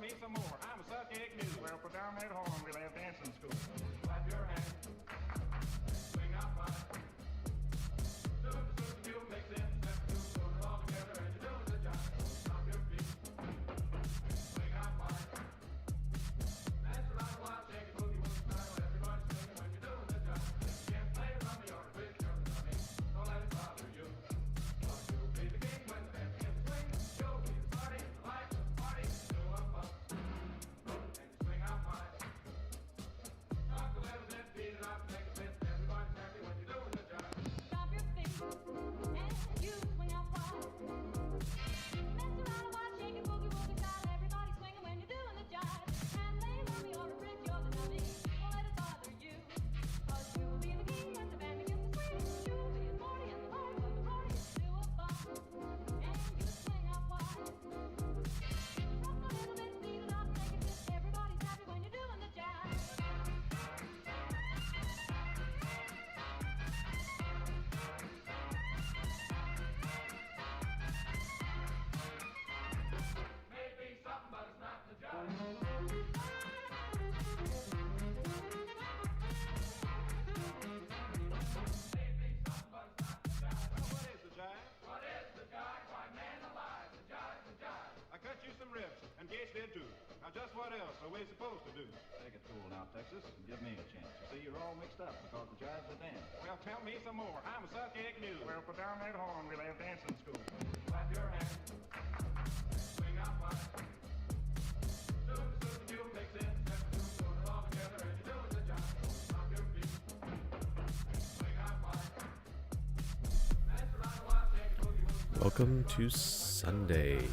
me some more. I'm a suck egg news. Well, put down that horn. We'll have dancing school. Clap your hands. Swing out wide. You mix it. Step two. Put it all together and you're doing the job. Stop your feet. Swing out wide. Dance around a while. Shake it, boogie, woogie style. Everybody's swinging when you're doing the job. If you can't play it on the yard, quit your dummy. Don't let it bother you. Cause you'll be the king when the band begins to swing. You'll be the party, the life of the party. Do a bump. And you swing out wide. Talk a little bit, beat it up, take a bit. Everybody's happy when you're doing the job. Stomp your feet and you swing out wide. Mess around a while, shake it, boogie woogie style. Everybody swinging when you're doing the jive. And lay mommy or a bridge, you're the dummy. Don't let it bother you. Cause you'll be the king when the band begins to swing. You'll be the party and the life of the party. Do a bump and you swing out wide. Rock a little bit, beat it up, take a bit. Everybody's happy when you're doing the jive. Maybe something, but it's not the job. Maybe something, but it's not the job. What is the jive? What is the jive? Why, man alive, the jive, the jive. I cut you some ribs, and Gates did too. Now just what else are we supposed to do? Take it cool now, Texas, and give me a chance. You see, you're all mixed up because the jive's a dance. Well, tell me some more. I'm a suck egg news. Well, put down that horn. We'll have dancing school. Clap your hands. Swing out wide. Soon, you mix it. Step two, put it all together, and you're doing the job. Stop your feet. Swing out wide. Dance around a while, shake it, boogie, woogie. Welcome to Sunday.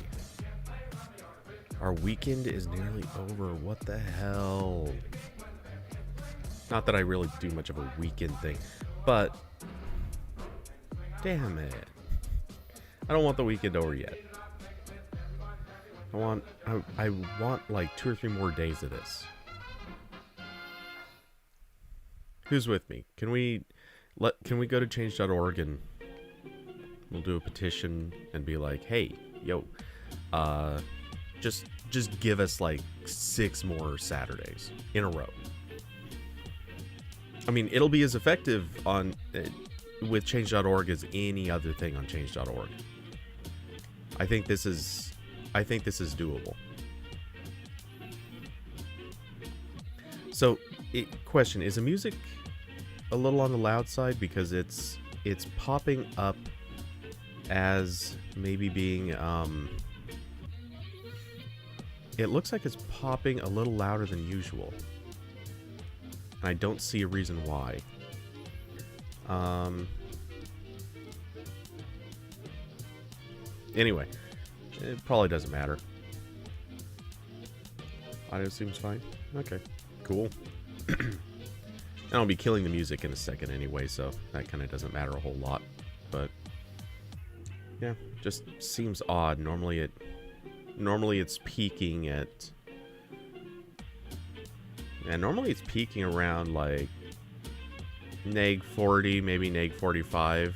Our weekend is nearly over. What the hell? Not that I really do much of a weekend thing, but damn it. I don't want the weekend over yet. I want like 2 or 3 more days of this. Who's with me? Can we go to change.org and we'll do a petition and be like, hey, yo, just give us like 6 more Saturdays in a row. I mean, it'll be as effective on with change.org as any other thing on change.org. I think this is doable. So, question, is the music a little on the loud side because it's popping up as maybe being it looks like it's popping a little louder than usual. And I don't see a reason why. Anyway, it probably doesn't matter. Audio seems fine. Okay, cool. And I'll be killing the music in a second anyway, so that kind of doesn't matter a whole lot. But yeah, just seems odd. Normally it's peaking at, and normally it's peaking around like neg 40, maybe neg 45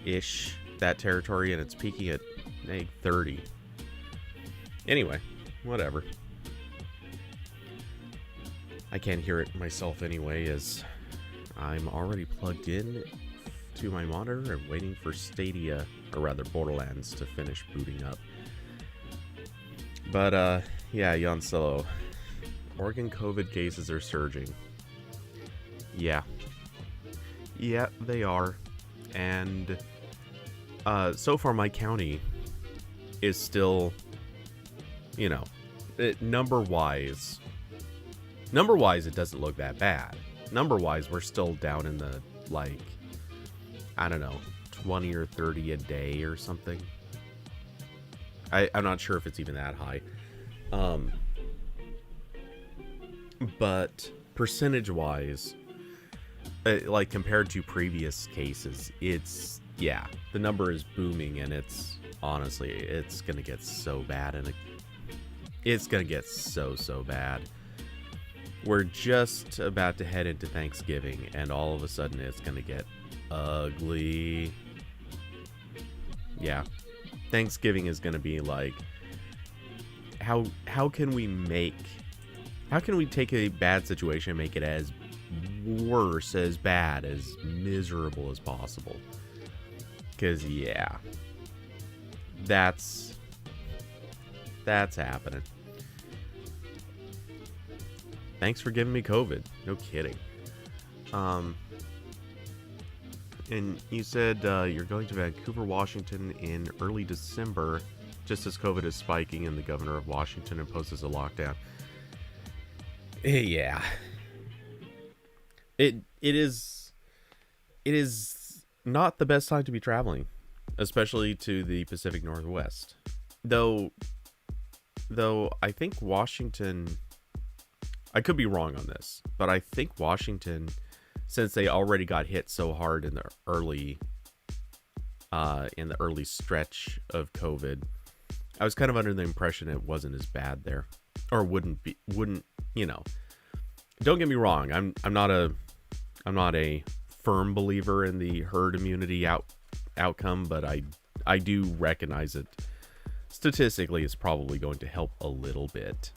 ish, that territory, and it's peaking at neg 30. Anyway, whatever. I can't hear it myself anyway, as I'm already plugged in to my monitor and waiting for Stadia, or rather Borderlands, to finish booting up. But, yeah, Jan Solo. Oregon COVID cases are surging. Yeah. Yeah, they are. And, so far my county is still, you know, number-wise, it doesn't look that bad. Number-wise, we're still down in the, like, I don't know, 20 or 30 a day or something. I'm not sure if it's even that high. But percentage-wise, like compared to previous cases, it's, yeah, the number is booming, and it's, honestly, it's going to get so bad, and it's going to get so bad. We're just about to head into Thanksgiving, and all of a sudden it's going to get ugly. Yeah. Thanksgiving is going to be like how can we take a bad situation and make it as worse, as bad, as miserable as possible? Because yeah, that's happening. Thanks for giving me COVID. No kidding. And you said you're going to Vancouver, Washington in early December, just as COVID is spiking and the governor of Washington imposes a lockdown. Yeah. It is not the best time to be traveling, especially to the Pacific Northwest. Though I think Washington, I could be wrong on this, but I think Washington, since they already got hit so hard in the early stretch of COVID, I was kind of under the impression it wasn't as bad there, or wouldn't, you know. Don't get me wrong, I'm not a firm believer in the herd immunity outcome, but I do recognize it statistically is probably going to help a little bit.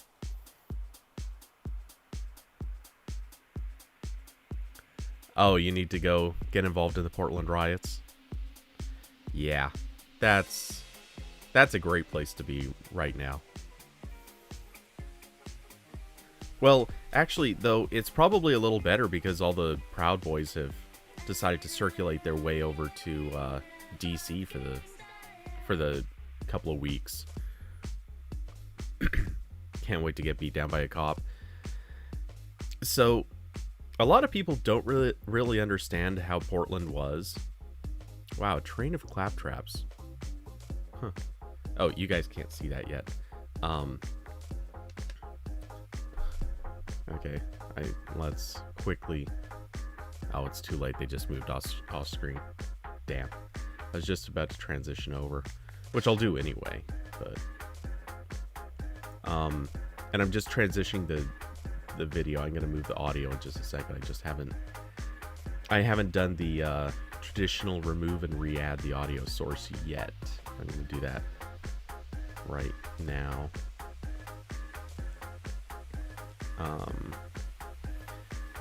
Oh, you need to go get involved in the Portland riots? Yeah, that's a great place to be right now. Well, actually, though, it's probably a little better because all the Proud Boys have decided to circulate their way over to DC for the couple of weeks. Can't wait to get beat down by a cop. So, a lot of people don't really understand how Portland was. Wow, train of claptraps. Huh. Oh, you guys can't see that yet. Okay, let's quickly... Oh, it's too late. They just moved off screen. Damn. I was just about to transition over, which I'll do anyway, but... And I'm just transitioning the video. I'm going to move the audio in just a second. I haven't done the traditional remove and re-add the audio source yet. I'm going to do that right now.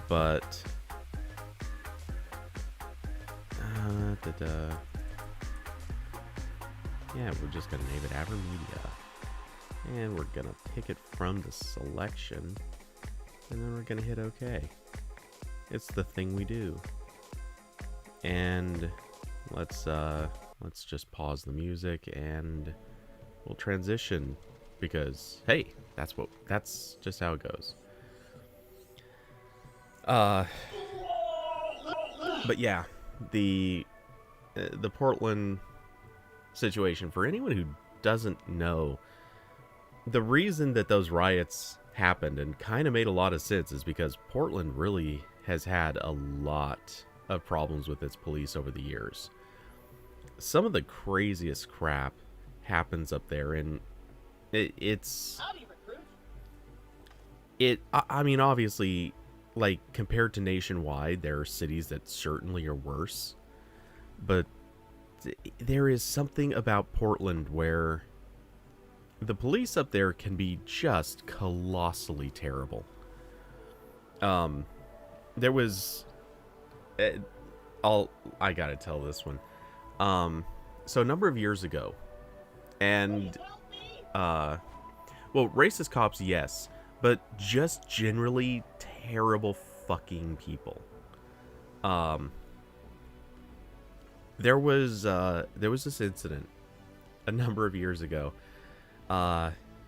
But yeah, we're just gonna name it AverMedia, and we're gonna pick it from the selection, and then we're gonna hit OK. It's the thing we do. And let's just pause the music and we'll transition, because hey, that's just how it goes. But yeah, the Portland situation, for anyone who doesn't know, the reason that those riots happened and kind of made a lot of sense is because Portland really has had a lot of problems with its police over the years. Some of the craziest crap happens up there, and I mean, obviously, like, compared to nationwide, there are cities that certainly are worse, but there is something about Portland where the police up there can be just colossally terrible. There was... I gotta tell this one. So a number of years ago, and... well, racist cops, yes, but just generally terrible fucking people. There was this incident a number of years ago.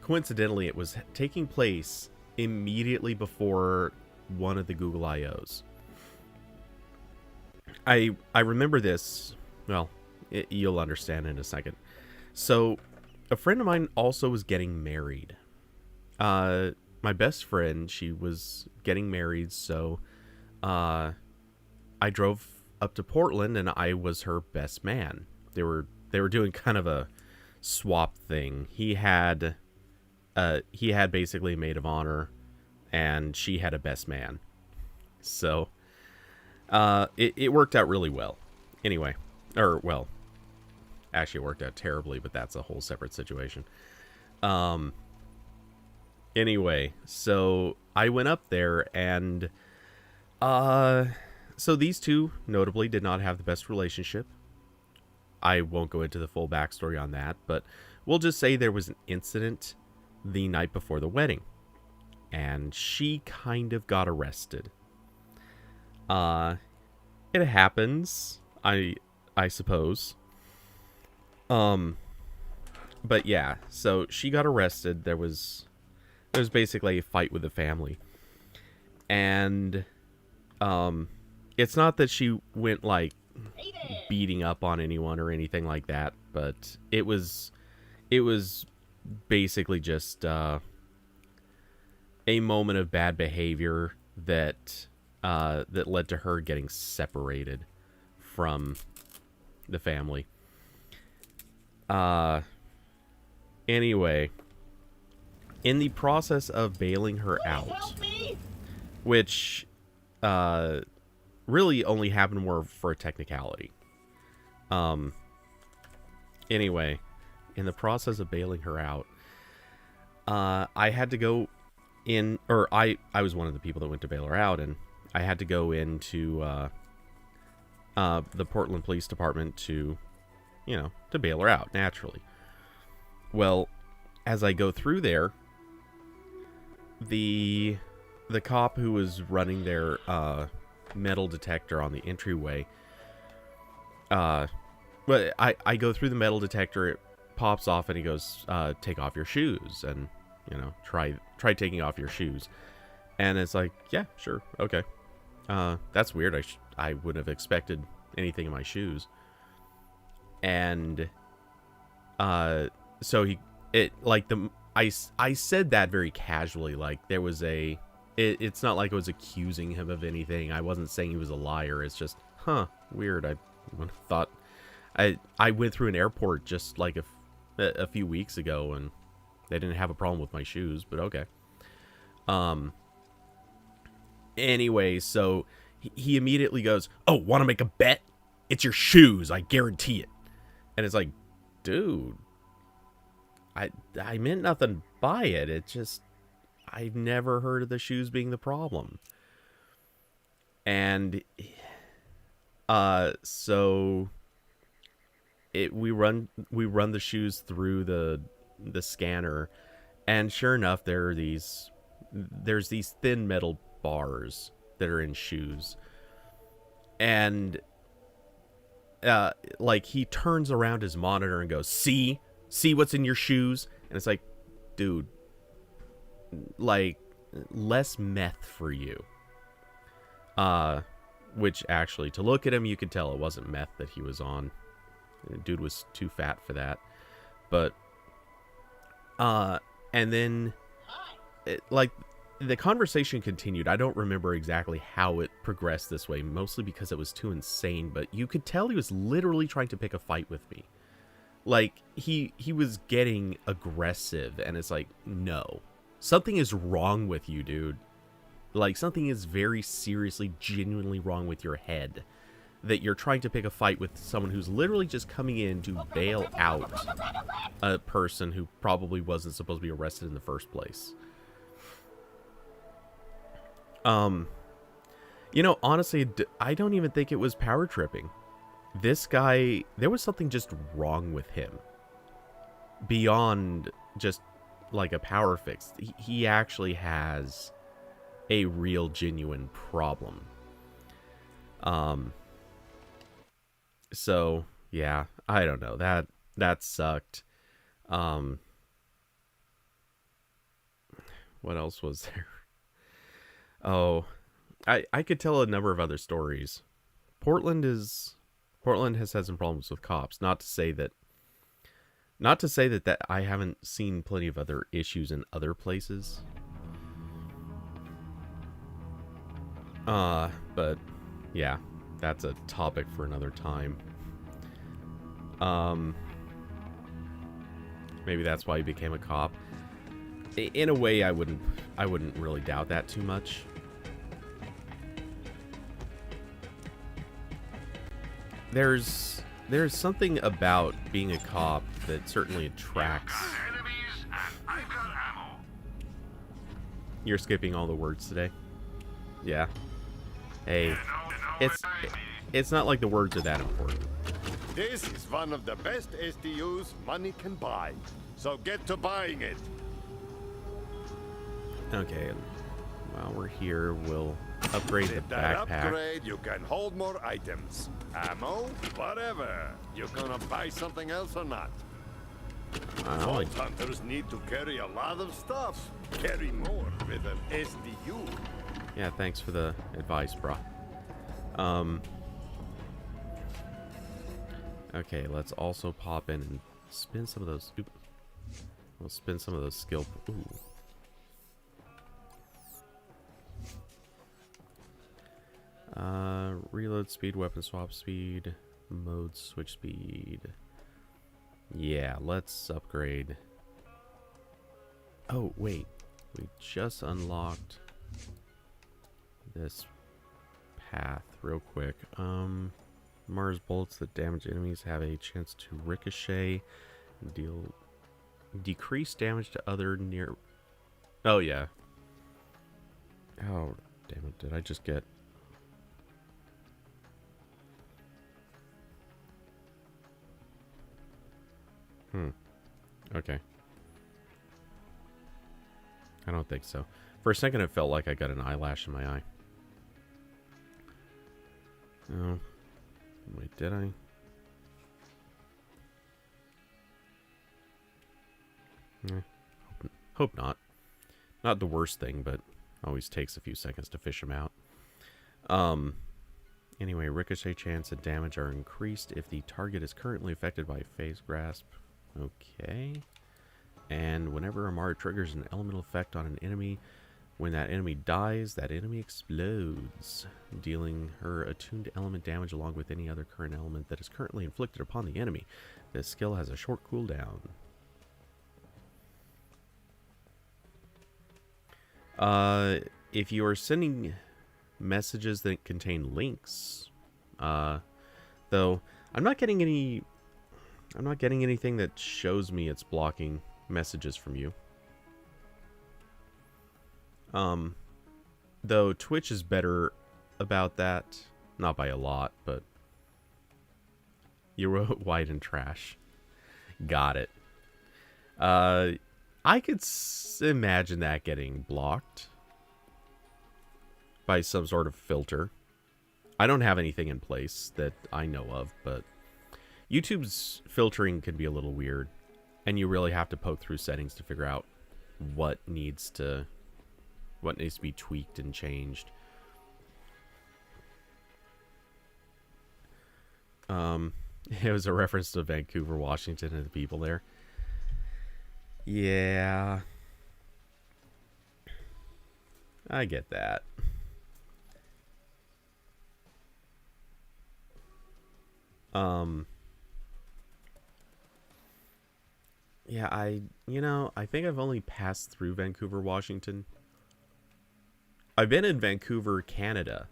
Coincidentally, it was taking place immediately before one of the Google I/Os. I remember this. Well, you'll understand in a second. So, a friend of mine also was getting married. My best friend, she was getting married, so I drove up to Portland, and I was her best man. They were doing kind of a swap thing. He had basically a maid of honor, and she had a best man. So it worked out really well. Anyway, actually it worked out terribly, but that's a whole separate situation. Anyway, so I went up there and so these two notably did not have the best relationship. I won't go into the full backstory on that, but we'll just say there was an incident the night before the wedding, and she kind of got arrested. It happens, I suppose. But yeah, so she got arrested. There was basically a fight with the family, and it's not that she went like beating up on anyone or anything like that, but it was basically just a moment of bad behavior that led to her getting separated from the family. Anyway, in the process of bailing her out, which really only happened more for a technicality. Anyway, in the process of bailing her out, I had to go in, or I was one of the people that went to bail her out, and I had to go into the Portland Police Department to bail her out, naturally. Well, as I go through there, the cop who was running their metal detector on the entryway, but I go through the metal detector, it pops off, and he goes, take off your shoes, and try taking off your shoes. And it's like, yeah, sure, okay. That's weird. I wouldn't have expected anything in my shoes. And so I said that very casually, like there was it's not like I was accusing him of anything. I wasn't saying he was a liar. It's just, weird. I thought I went through an airport just like a few weeks ago, and they didn't have a problem with my shoes, but okay. Anyway, so he immediately goes, "Oh, want to make a bet? It's your shoes, I guarantee it." And it's like, dude, I meant nothing by it. It just, I've never heard of the shoes being the problem. And so we run the shoes through the scanner, and sure enough, there's these thin metal bars that are in shoes. And like he turns around his monitor and goes, see what's in your shoes? And it's like, dude, like, less meth for you. Which actually, to look at him, you could tell it wasn't meth that he was on. The dude was too fat for that. But and then the conversation continued. I don't remember exactly how it progressed this way, mostly because it was too insane, but you could tell he was literally trying to pick a fight with me. Like, he was getting aggressive, and it's like, no. Something is wrong with you, dude. Like, something is very seriously, genuinely wrong with your head. That you're trying to pick a fight with someone who's literally just coming in to bail out a person who probably wasn't supposed to be arrested in the first place. Honestly, I don't even think it was power tripping. This guy, there was something just wrong with him. Beyond just like a power fix. He actually has a real, genuine problem. So, yeah, I don't know. That sucked. What else was there? Oh, I could tell a number of other stories. Portland has had some problems with cops. Not to say that I haven't seen plenty of other issues in other places. But yeah, that's a topic for another time. Maybe that's why he became a cop. In a way, I wouldn't really doubt that too much. There's something about being a cop that certainly attracts You're skipping all the words today. Yeah. Hey, it's not like the words are that important. This is one of the best SDUs money can buy. So get to buying it. Okay. While we're here, we'll upgrade the With that backpack. upgrade, you can hold more items. Ammo, whatever. You gonna buy something else or not? Wow. Vault hunters need to carry a lot of stuff. Carry more with an SDU. Yeah, thanks for the advice, bro. Okay, let's also pop in and spin some of those. Oop. We'll spin some of those skill. Ooh. Reload speed, weapon swap speed, mode switch speed. Yeah, let's upgrade. Oh, wait. We just unlocked this path real quick. Mars bullets that damage enemies have a chance to ricochet and deal decreased damage to other near. Oh yeah. Oh damn it! Did I just get? Okay. I don't think so. For a second, it felt like I got an eyelash in my eye. Oh. Wait, did I? Hope not. Not the worst thing, but always takes a few seconds to fish them out. Anyway, ricochet chance and damage are increased if the target is currently affected by phase grasp. Okay. And whenever Amara triggers an elemental effect on an enemy, when that enemy dies, that enemy explodes, dealing her attuned element damage along with any other current element that is currently inflicted upon the enemy. This skill has a short cooldown. If you are sending messages that contain links, though I'm not getting anything that shows me it's blocking messages from you. Though Twitch is better about that, not by a lot, but you wrote white and trash. Got it. I could imagine that getting blocked by some sort of filter. I don't have anything in place that I know of, but YouTube's filtering can be a little weird, and you really have to poke through settings to figure out what needs to be tweaked and changed. It was a reference to Vancouver, Washington, and the people there. Yeah, I get that. Yeah, I think I've only passed through Vancouver, Washington. I've been in Vancouver, Canada,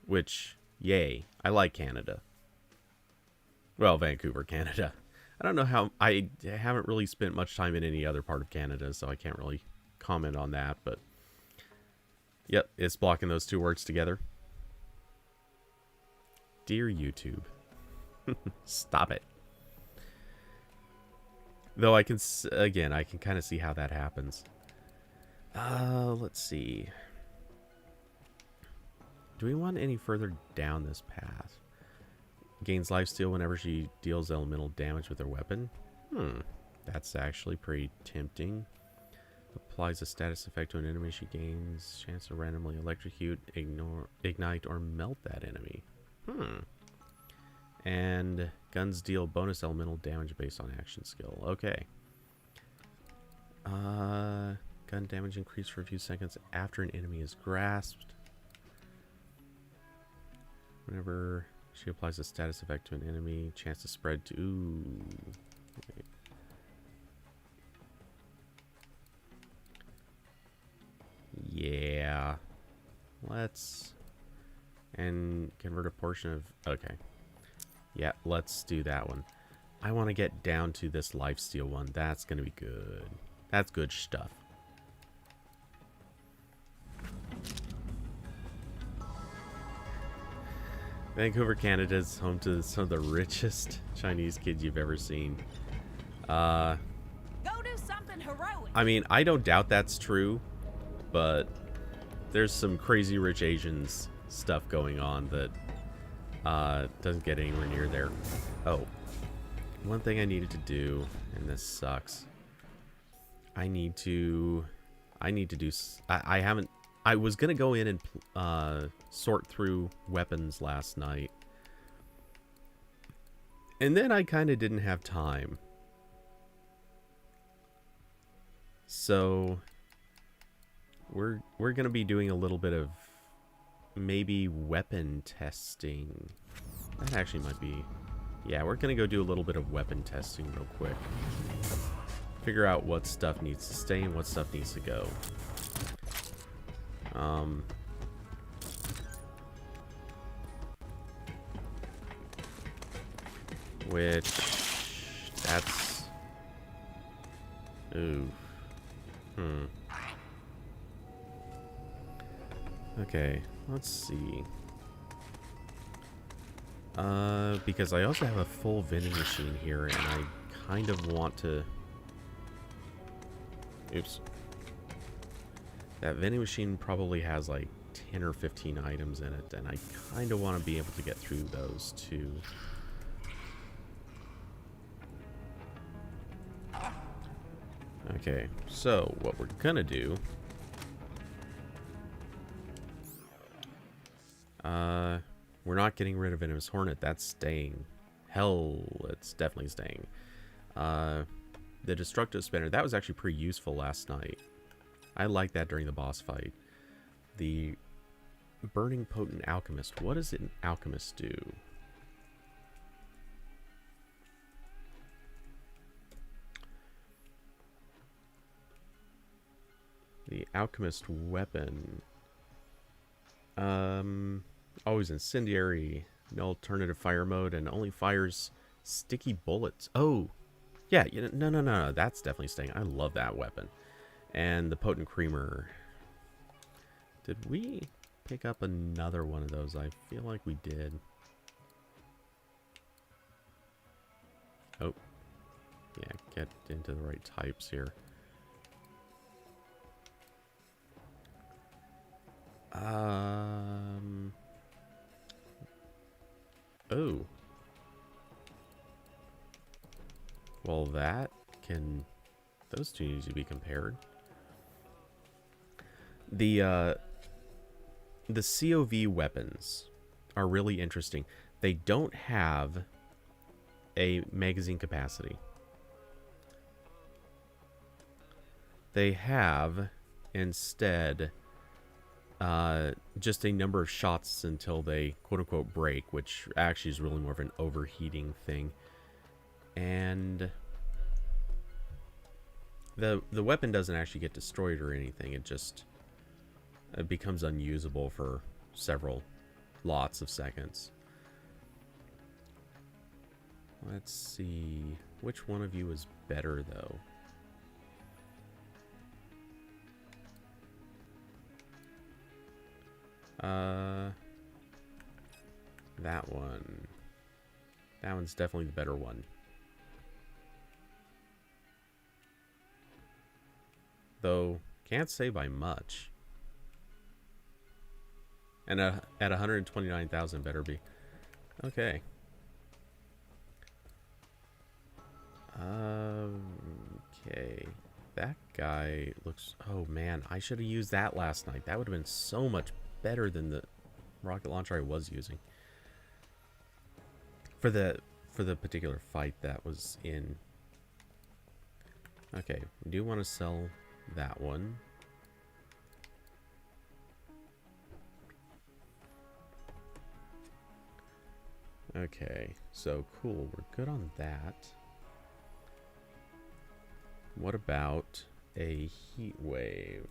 which, yay, I like Canada. Well, Vancouver, Canada. I don't know how, I haven't really spent much time in any other part of Canada, so I can't really comment on that, but yep, it's blocking those two words together. Dear YouTube. Stop it. Though I can, again, I can kind of see how that happens. Let's see. Do we want any further down this path? Gains lifesteal whenever she deals elemental damage with her weapon. That's actually pretty tempting. Applies a status effect to an enemy. She gains chance to randomly electrocute, ignite, or melt that enemy. And guns deal bonus elemental damage based on action skill. Okay. Gun damage increased for a few seconds after an enemy is grasped. Whenever she applies a status effect to an enemy, chance to spread to... Ooh. Okay. Yeah. Let's... And convert a portion of... Okay. Yeah, let's do that one. I want to get down to this lifesteal one. That's going to be good. That's good stuff. Vancouver, Canada is home to some of the richest Chinese kids you've ever seen. Go do something heroic. I mean, I don't doubt that's true, but there's some crazy rich Asians stuff going on that doesn't get anywhere near there. Oh, one thing I needed to do, and this sucks. I was gonna go in and sort through weapons last night, and then I kind of didn't have time. So we're gonna be doing a little bit of maybe weapon testing. That actually might be, yeah. We're gonna go do a little bit of weapon testing real quick. Figure out what stuff needs to stay and what stuff needs to go. Which, that's, ooh, okay, let's see. Because I also have a full vending machine here, and I kind of want to, oops. That vending machine probably has like 10 or 15 items in it, and I kind of want to be able to get through those too. Okay, so what we're gonna do, we're not getting rid of Venomous Hornet. That's staying. Hell, it's definitely staying. The Destructive Spinner, that was actually pretty useful last night. I like that during the boss fight. The Burning Potent Alchemist. What does an alchemist do? The alchemist weapon. Always incendiary, no alternative fire mode, and only fires sticky bullets. Oh, yeah, no, that's definitely staying. I love that weapon. And the Potent Creamer. Did we pick up another one of those? I feel like we did. Oh, yeah, get into the right types here. Oh. Well, that can... Those two need to be compared. The COV weapons are really interesting. They don't have a magazine capacity. They have, instead... just a number of shots until they quote-unquote break, which actually is really more of an overheating thing. And the weapon doesn't actually get destroyed or anything. It just becomes unusable for several lots of seconds. Let's see. Which one of you is better, though? That one. That one's definitely the better one. Though, can't say by much. And at 129,000 better be. Okay. Okay. That guy looks... Oh man, I should have used that last night. That would have been so much better than the rocket launcher I was using. For the particular fight that was in. Okay, we do want to sell that one. Okay, so cool, we're good on that. What about a heat wave?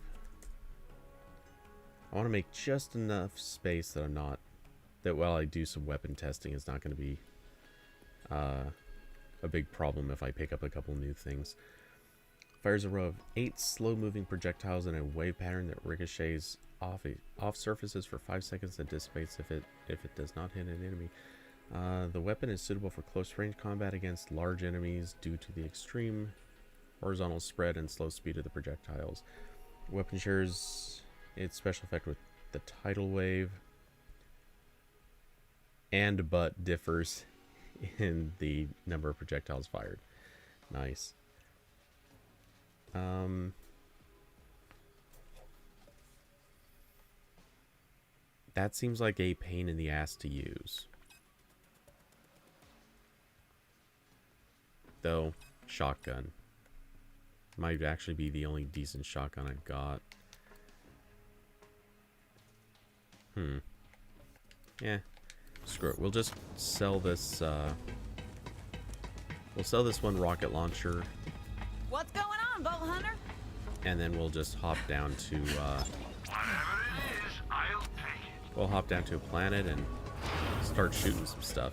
I want to make just enough space that I'm not, that while I do some weapon testing, it's not going to be a big problem if I pick up a couple new things. Fires a row of 8 slow-moving projectiles in a wave pattern that ricochets off surfaces for 5 seconds and dissipates if it does not hit an enemy. The weapon is suitable for close range combat against large enemies due to the extreme horizontal spread and slow speed of the projectiles. Weapon shares its special effect with the tidal wave, but differs in the number of projectiles fired. Nice. That seems like a pain in the ass to use. Though, shotgun. Might actually be the only decent shotgun I've got. Yeah. Screw it. We'll just sell this, we'll sell this one rocket launcher. What's going on, bow hunter? And then we'll just hop down to, we'll hop down to a planet and start shooting some stuff.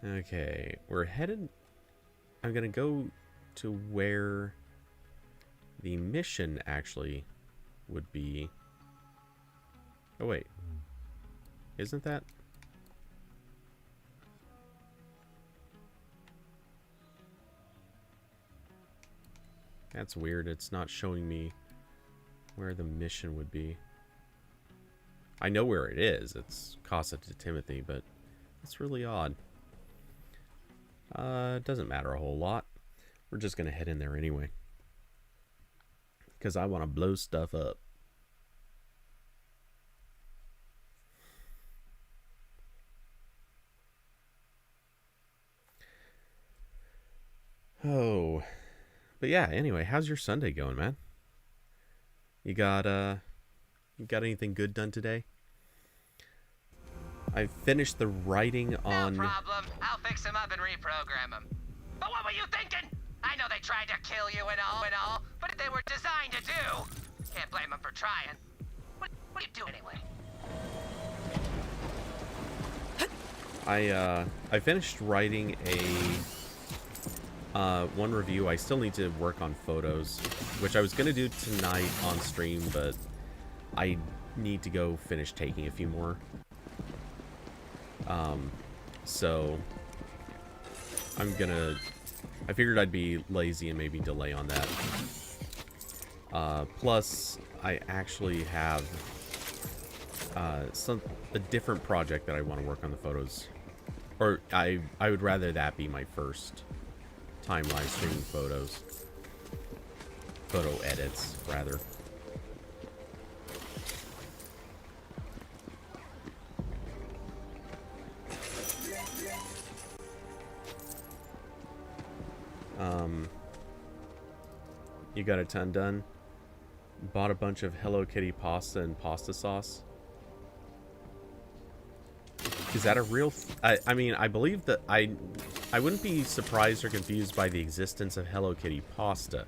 Okay, we're headed... I'm gonna go to where the mission actually would be. Oh wait, isn't that? That's weird, it's not showing me where the mission would be. I know where it is, it's Casa de Timothy, but it's really odd. It doesn't matter a whole lot. We're just gonna head in there anyway, because I want to blow stuff up. Oh, but yeah. Anyway, how's your Sunday going, man? You got anything good done today? I finished the writing on... No problem. I'll fix him up and reprogram him. But what were you thinking? I know they tried to kill you and all, but they were designed to do. Can't blame them for trying. What do you do anyway? I finished writing one review. I still need to work on photos, which I was gonna do tonight on stream, but I need to go finish taking a few more. So I figured I'd be lazy and maybe delay on that. Plus, I actually have a different project that I want to work on the photos, or I would rather that be my first time live streaming photo edits rather. You got a ton done. Bought a bunch of Hello Kitty pasta and pasta sauce. Is that a real... I mean, I believe that I wouldn't be surprised or confused by the existence of Hello Kitty pasta.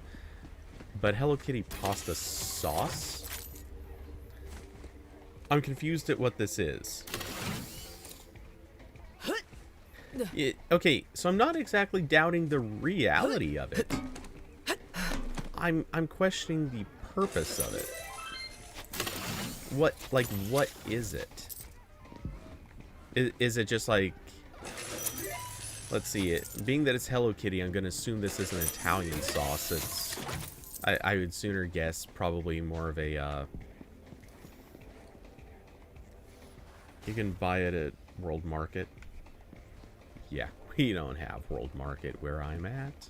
But Hello Kitty pasta sauce? I'm confused at what this is. Okay, so I'm not exactly doubting the reality of it. I'm questioning the purpose of it. What is it? Is it just like... Let's see, being that it's Hello Kitty, I'm gonna assume this is an Italian sauce. It's... I would sooner guess probably more of a, You can buy it at World Market. Yeah, we don't have World Market where I'm at.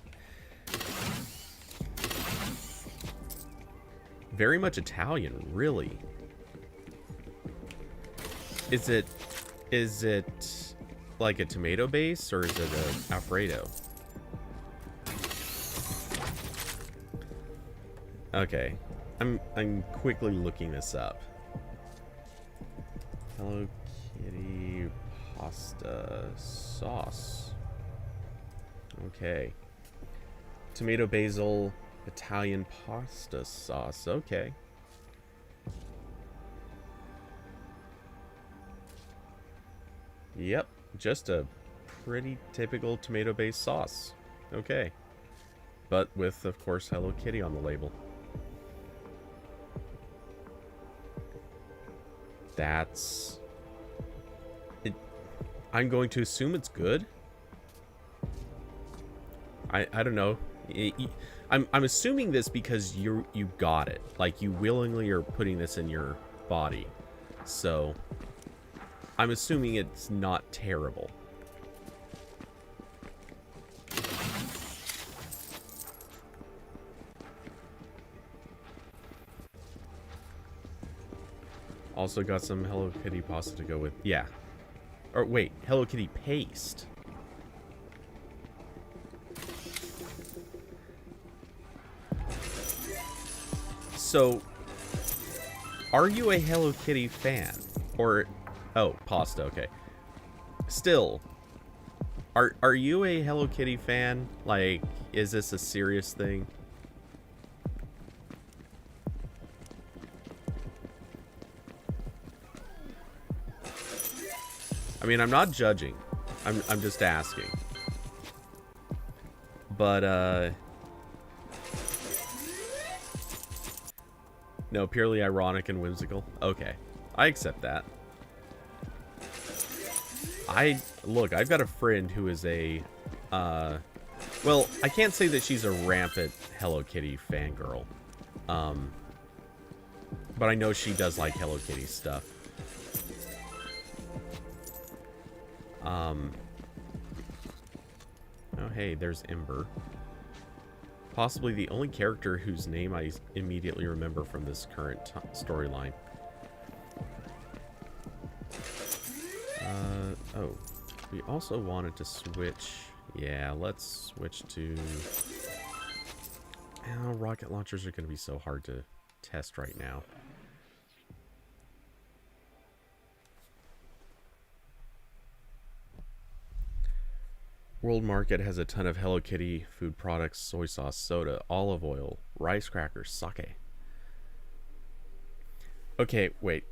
Very much Italian, really. Is it like a tomato base, or is it a Alfredo? Okay, I'm quickly looking this up. Hello Kitty pasta sauce. Okay. Tomato, basil, Italian pasta sauce. Okay. Yep, just a pretty typical tomato-based sauce. Okay. But with, of course, Hello Kitty on the label. That's... I'm going to assume it's good. I don't know. I'm assuming this because you got it. Like, you willingly are putting this in your body. So, I'm assuming it's not terrible. Also got some Hello Kitty pasta to go with. Yeah. Or wait, Hello Kitty paste. So, are you a Hello Kitty fan? Or, oh, pasta, okay. Still, are you a Hello Kitty fan? Like, is this a serious thing? I mean, I'm not judging. I'm just asking. But, no, purely ironic and whimsical. Okay. I accept that. Look, I've got a friend who is a, well, I can't say that she's a rampant Hello Kitty fangirl. But I know she does like Hello Kitty stuff. Oh, hey, there's Ember. Possibly the only character whose name I immediately remember from this current storyline. Oh. We also wanted to switch... Yeah, let's switch to... Oh, rocket launchers are going to be so hard to test right now. World Market has a ton of Hello Kitty food products, soy sauce, soda, olive oil, rice crackers, sake. Okay, wait.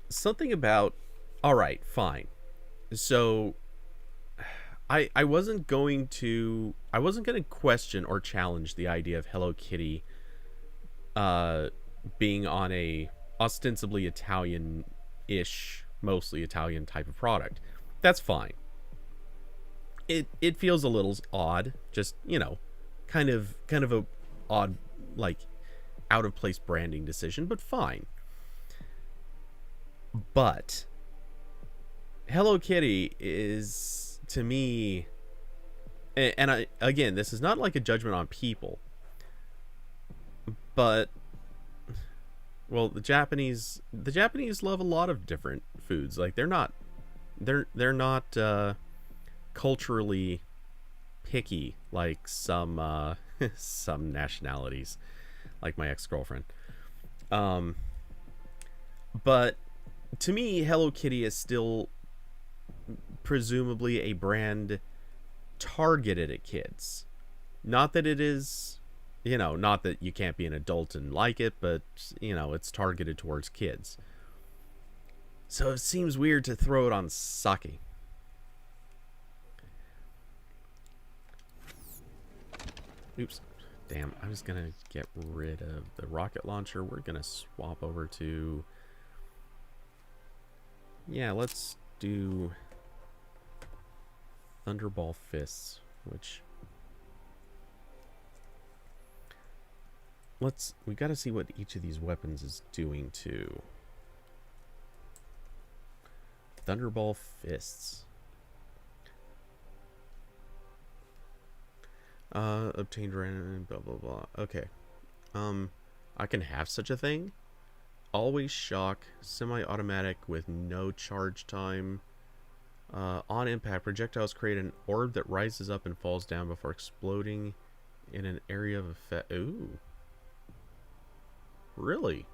Something about... Alright, fine. So, I wasn't going to question or challenge the idea of Hello Kitty being on a ostensibly Italian-ish, mostly Italian type of product. That's fine. It feels a little odd, just, you know, kind of a odd, like, out of place branding decision, but fine. But Hello Kitty is, to me, and again, this is not like a judgment on people, but, well, the Japanese love a lot of different foods. Like, they're not culturally picky like some some nationalities, like my ex-girlfriend. But to me, Hello Kitty is still presumably a brand targeted at kids. Not that it is, you know, not that you can't be an adult and like it, but, you know, it's targeted towards kids. So it seems weird to throw it on sake. Oops. Damn, I was gonna get rid of the rocket launcher. We're gonna swap over to... Yeah, let's do Thunderball Fists, which... we gotta see what each of these weapons is doing to... Thunderball Fists. Obtained random, blah, blah, blah. Okay. I can have such a thing. Always shock. Semi-automatic with no charge time. On impact, projectiles create an orb that rises up and falls down before exploding in an area of effect. Ooh. Really?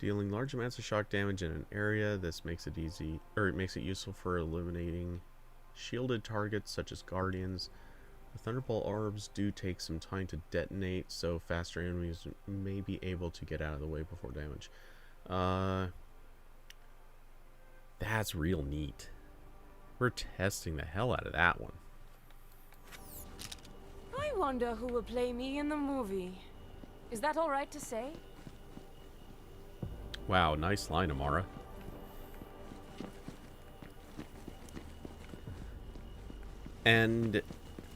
Dealing large amounts of shock damage in an area. This makes it easy, or it makes it useful for eliminating shielded targets such as guardians. The Thunderbolt orbs do take some time to detonate, so faster enemies may be able to get out of the way before damage. That's real neat. We're testing the hell out of that one. I wonder who will play me in the movie. Is that all right to say? Wow, nice line, Amara. And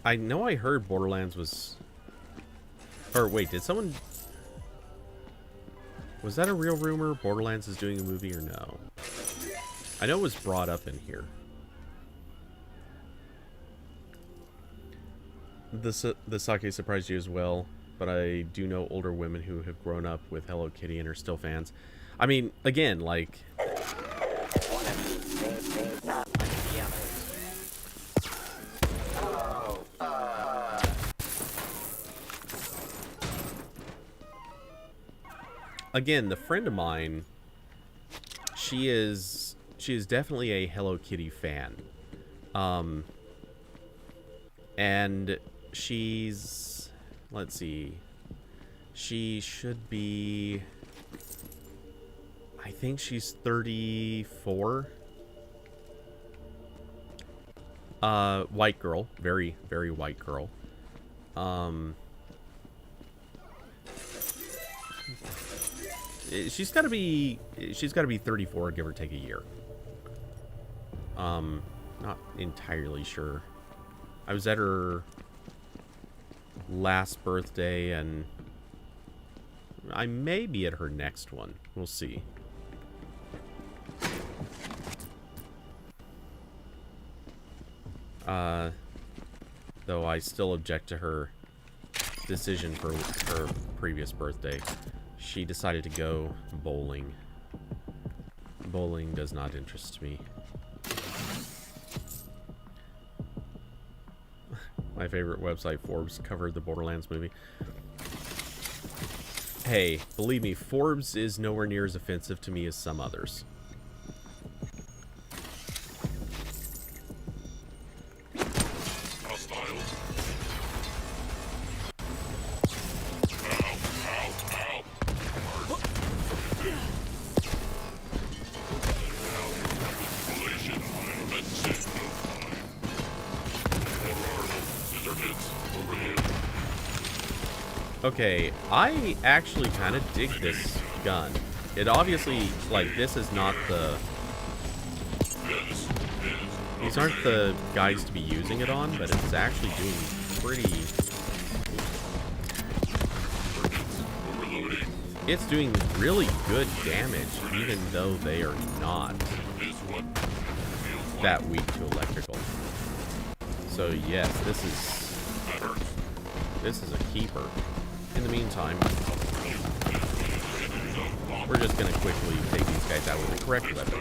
I know I heard Borderlands was... Or wait, did someone... Was that a real rumor? Borderlands is doing a movie or no? I know it was brought up in here. The sake surprised you as well, but I do know older women who have grown up with Hello Kitty and are still fans. I mean, again, like... Again, the friend of mine, she is definitely a Hello Kitty fan. And she's, let's see, she should be, I think she's 34. White girl, very, very white girl. She's got to be 34, give or take a year. Not entirely sure. I was at her last birthday, and I may be at her next one. We'll see. Though I still object to her decision for her previous birthday. She decided to go bowling. Bowling does not interest me. My favorite website, Forbes, covered the Borderlands movie. Hey, believe me, Forbes is nowhere near as offensive to me as some others. Okay, I actually kind of dig this gun. It obviously, like, this is not the... These aren't the guys to be using it on, but it's actually doing pretty... It's doing really good damage, even though they are not that weak to electrical. So yes, this is a keeper. In the meantime, we're just going to quickly take these guys out with the correct weapon.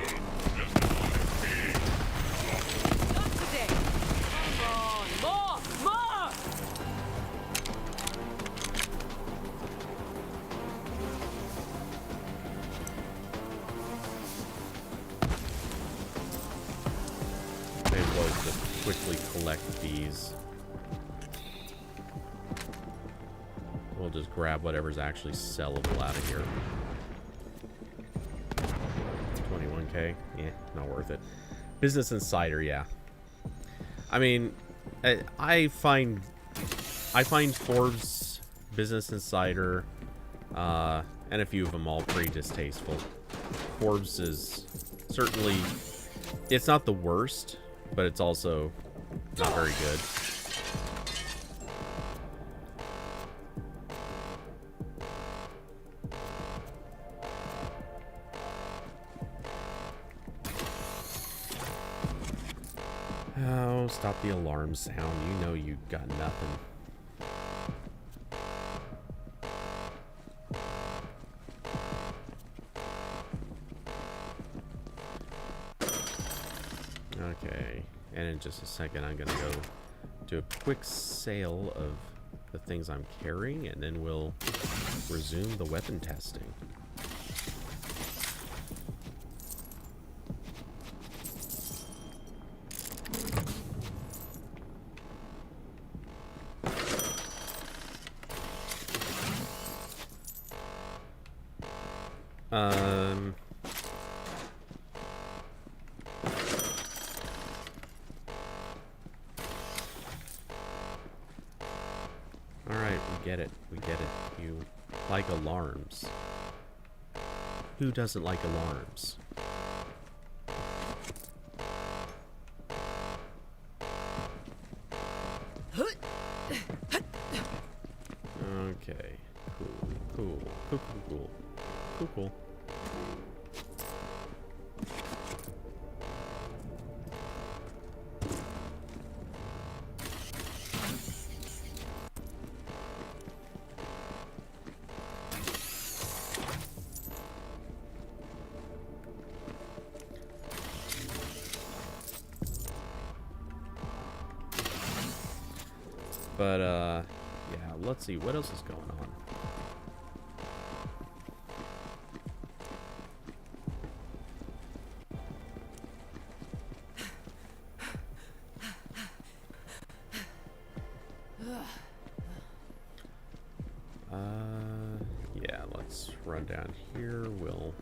May as well just quickly collect these. We'll just grab whatever's actually sellable out of here. 21k? Yeah, not worth it. Business Insider, yeah. I mean, I find Forbes, Business Insider, and a few of them all pretty distasteful. Forbes is certainly, it's not the worst, but it's also not very good. Oh, stop the alarm sound. You know you got nothing. Okay, and in just a second I'm gonna go do a quick sale of the things I'm carrying, and then we'll resume the weapon testing. Alright, we get it. We get it. You like alarms. Who doesn't like alarms? Okay. Cool. Cool. Cool, cool, cool. Cool, cool. But, yeah, let's see, what else is going on? Yeah, let's run down here, we'll...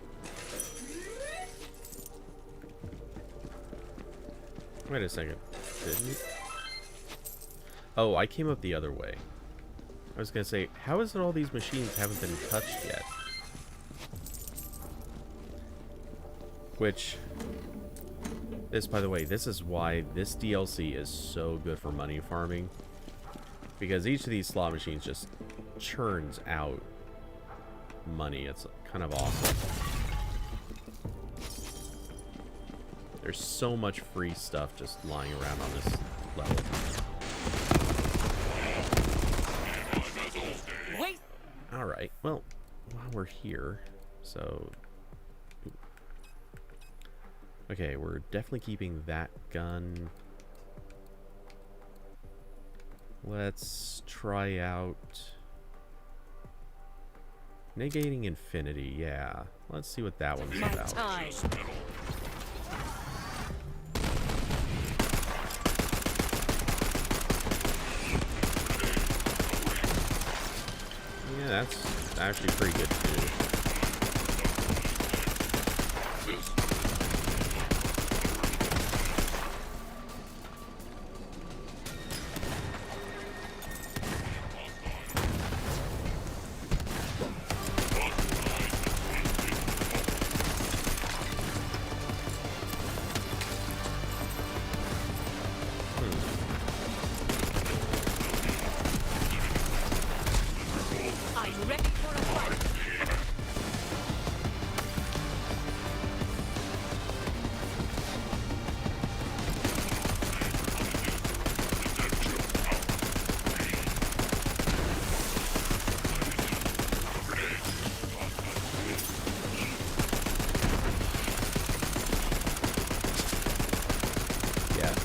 Wait a second, didn't... Oh, I came up the other way. I was gonna say, how is it all these machines haven't been touched yet? Which, this, by the way, this is why this DLC is so good for money farming. Because each of these slot machines just churns out money. It's kind of awesome. There's so much free stuff just lying around on this level. Alright, well, while we're here, so... Okay, we're definitely keeping that gun. Let's try out... Negating Infinity, yeah. Let's see what that one's about. Yeah, that's actually pretty good too.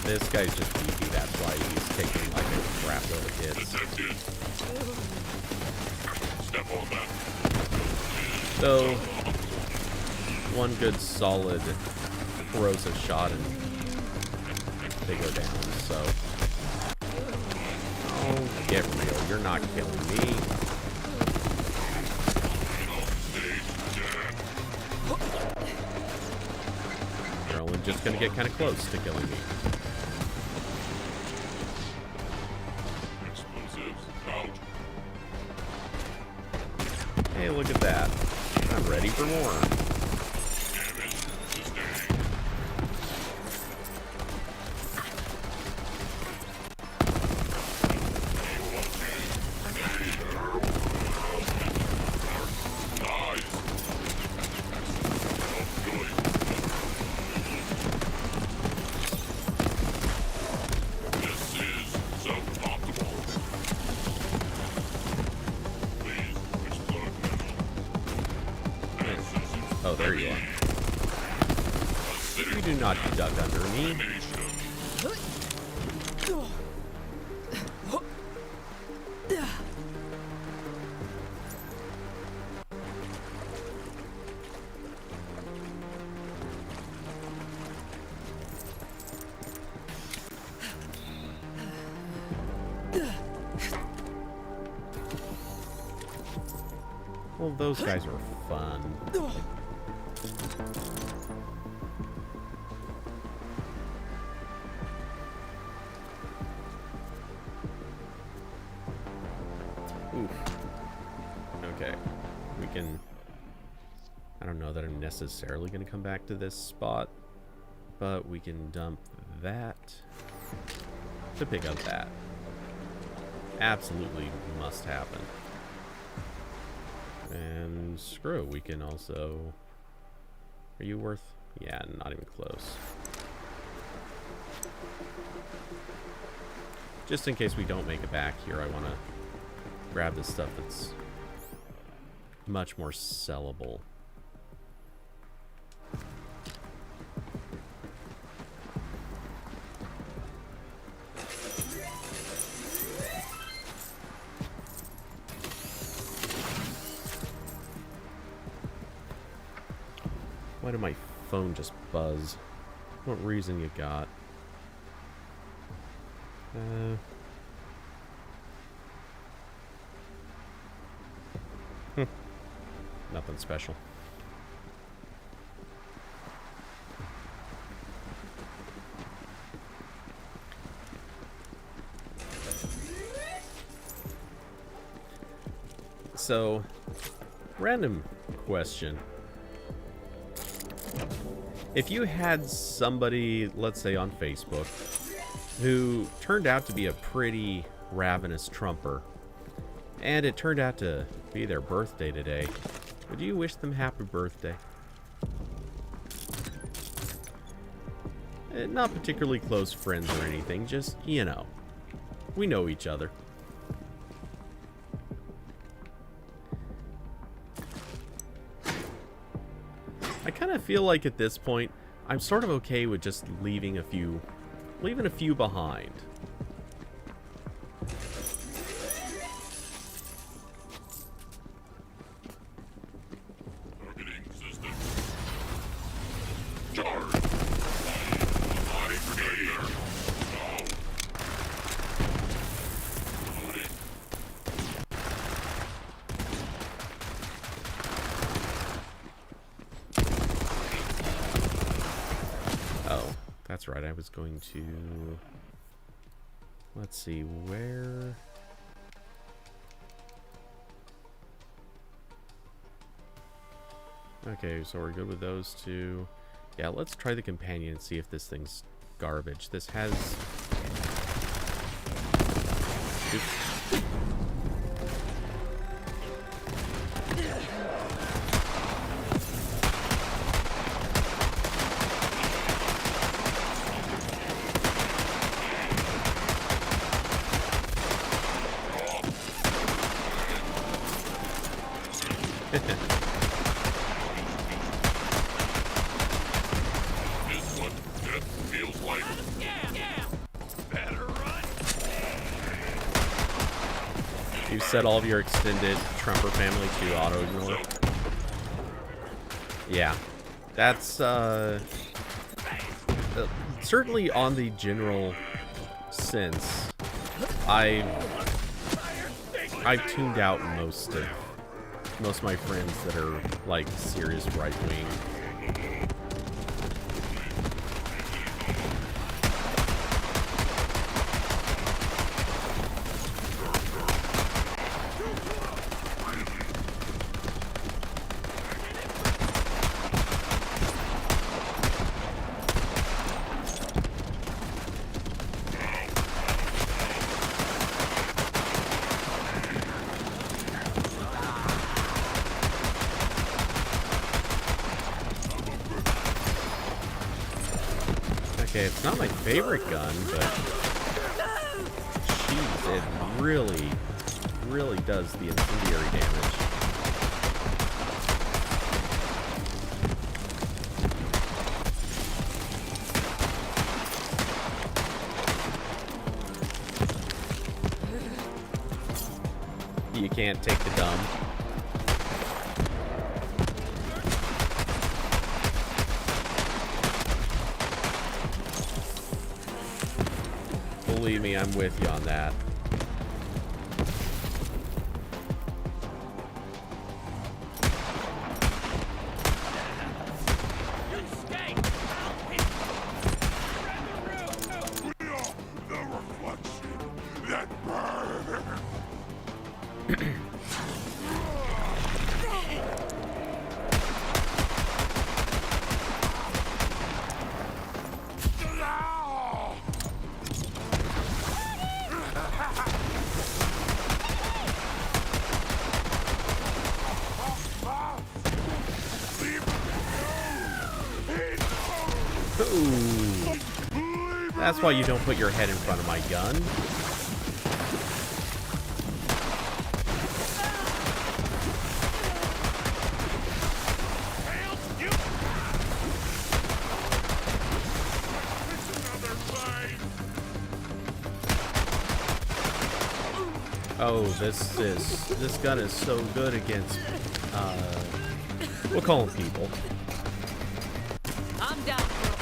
This guy's just beefy, that's why he's taking like a crap load of hits. So, one good solid throws a shot and they go down, so... Oh, get real, you're not killing me. You're only just gonna get kind of close to killing me. Hey, look at that. I'm ready for more. Oh, there you are. You do not duck under me. Well, those guys are fun. Oof. Okay. We can... I don't know that I'm necessarily going to come back to this spot, but we can dump that to pick up that. Absolutely must happen. And screw, we can also... Are you worth... Yeah, not even close. Just in case we don't make it back here, I want to grab the stuff that's much more sellable. Why did my phone just buzz? What reason you got? Nothing special. So, random question. If you had somebody, let's say on Facebook, who turned out to be a pretty ravenous Trumper, and it turned out to be their birthday today, would you wish them happy birthday? Not particularly close friends or anything, just, you know, we know each other. I kind of feel like at this point, I'm sort of okay with just leaving a few behind. Targeting system. Charge. Body brigadier. Oh, that's right. I was going to... Let's see, where... Okay, so we're good with those two. Yeah, let's try the companion and see if this thing's garbage. This has... Oops. This one just feels like better run. You've set all of your extended Trumper family to auto-ignore. Yeah. That's, certainly on the general sense, I've tuned out most of my friends that are, like, serious right-wing. Okay, it's not my favorite gun, but jeez, it really does the incendiary damage. You can't take the dumb. Believe me, I'm with you on that. Ooh. That's why you don't put your head in front of my gun. Oh, this gun is so good against, we'll call them people. I'm down for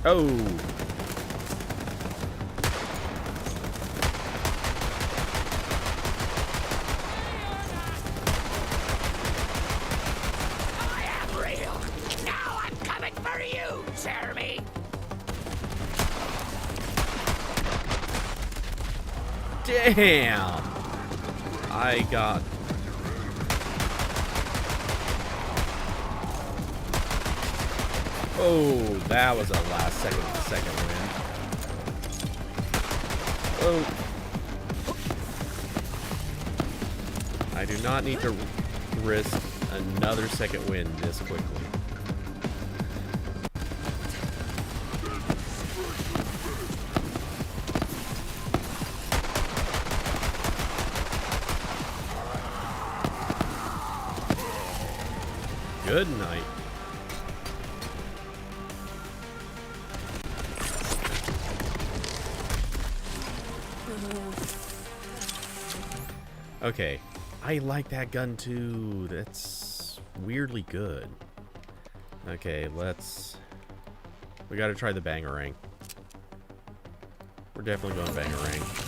Oh. I am real. Now I'm coming for you, Jeremy. Damn. I got... Oh, that was a last second win. Oh. I do not need to risk another second win this quickly. Good night. Okay, I like that gun too. That's weirdly good. Okay, we gotta try the bangarang. We're definitely going bangarang.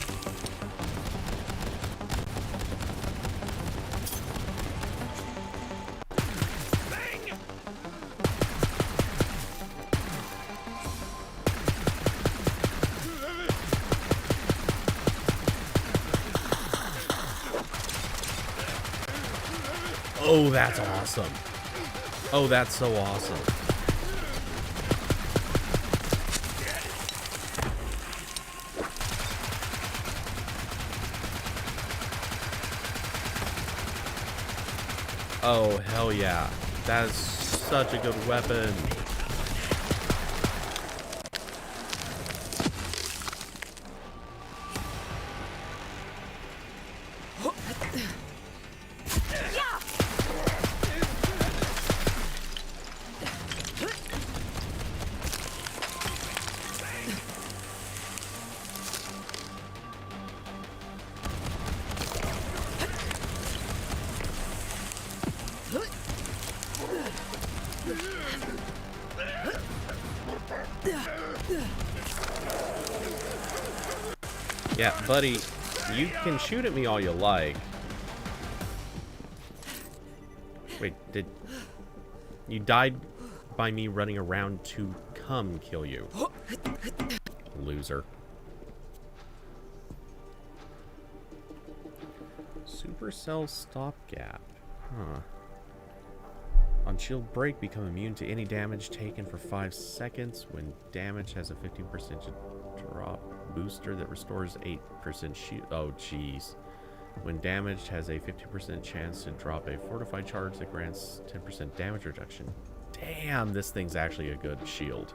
Oh, that's awesome. Oh, that's so awesome. Oh, hell yeah. That is such a good weapon. Yeah, buddy, you can shoot at me all you like. Wait, you died by me running around to come kill you? Loser. Supercell stopgap. Huh. On shield break, become immune to any damage taken for 5 seconds. When damage has a 15% drop booster that restores 8% shield. Oh, jeez. When damaged, has a 50% chance to drop a fortified charge that grants 10% damage reduction. Damn, this thing's actually a good shield.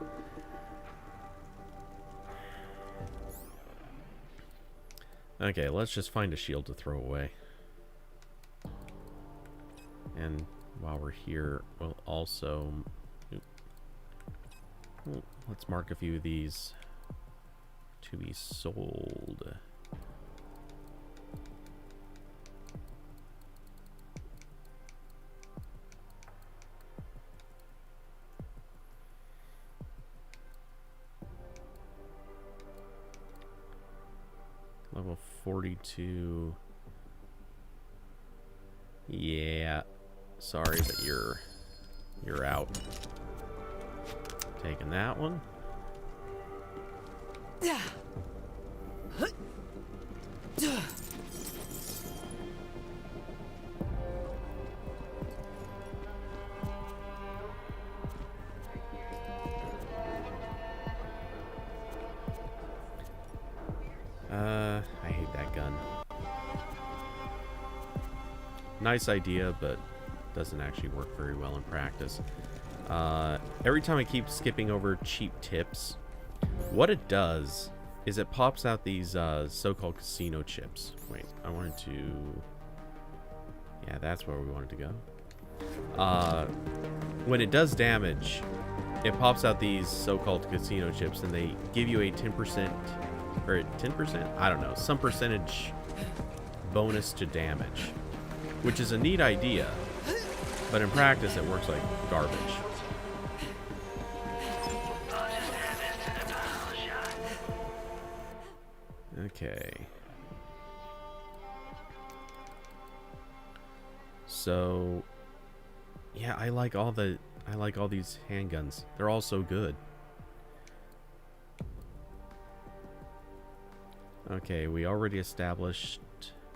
Okay, let's just find a shield to throw away. And while we're here, we'll also... let's mark a few of these to be sold. Level 42. Yeah. Sorry, but you're out. Taking that one. I hate that gun. Nice idea, but doesn't actually work very well in practice. Every time I keep skipping over cheap tips, what it does is it pops out these so-called casino chips. Wait, I wanted to... Yeah, that's where we wanted to go. When it does damage, it pops out these so-called casino chips, and they give you a 10%, or 10%? I don't know, some percentage bonus to damage, which is a neat idea, but in practice it works like garbage. Okay. So, yeah, I like all these handguns. They're all so good. Okay, we already established...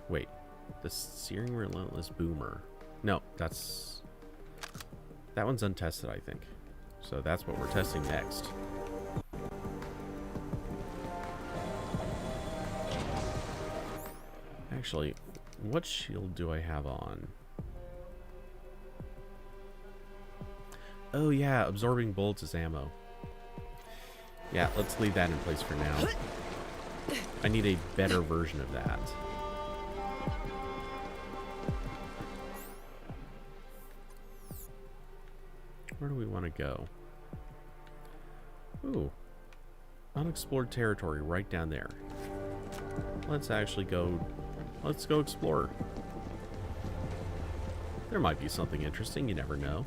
Wait, the Searing Relentless Boomer. No, that one's untested, I think. So that's what we're testing next. Actually, what shield do I have on? Oh yeah, absorbing bullets is ammo. Yeah, let's leave that in place for now. I need a better version of that. Where do we want to go? Ooh. Unexplored territory right down there. Let's actually go... Let's go explore. There might be something interesting, you never know.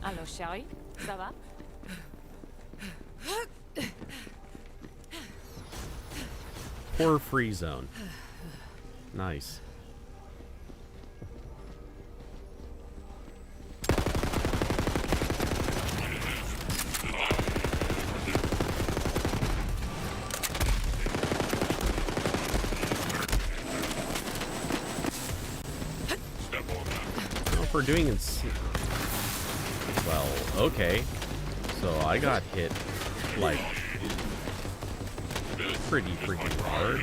Allô, chérie, ça va? Horror free zone. Nice. Well, if we're doing it... Well, okay. So I got hit, like, pretty freaking hard.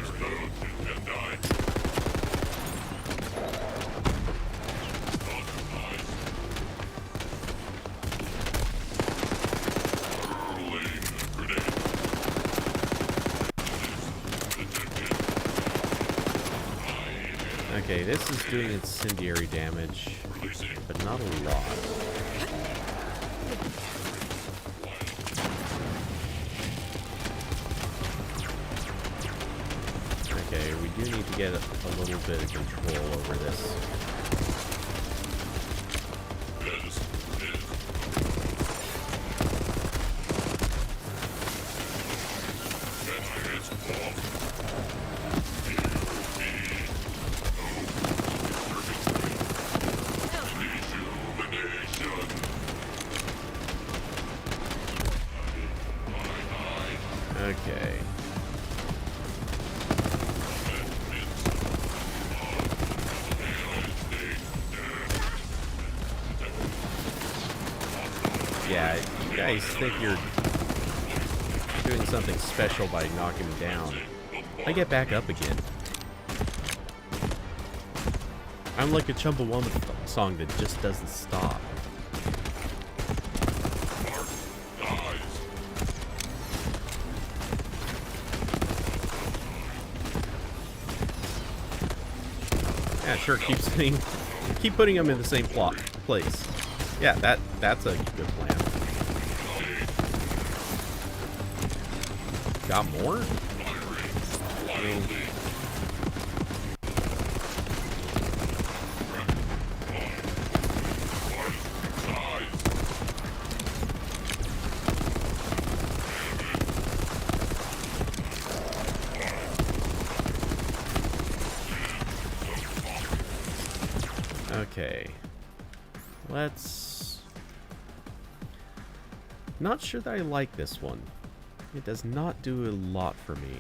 Okay, this is doing incendiary damage, but not a lot. Okay, we do need to get a little bit of control over this. Okay. Yeah, you guys think you're doing something special by knocking me down. I get back up again. I'm like a Chumbawamba song that just doesn't stop. Yeah, sure, keep putting them in the same place. Yeah, that's a good plan. Got more? I mean, okay. Let's... Not sure that I like this one. It does not do a lot for me.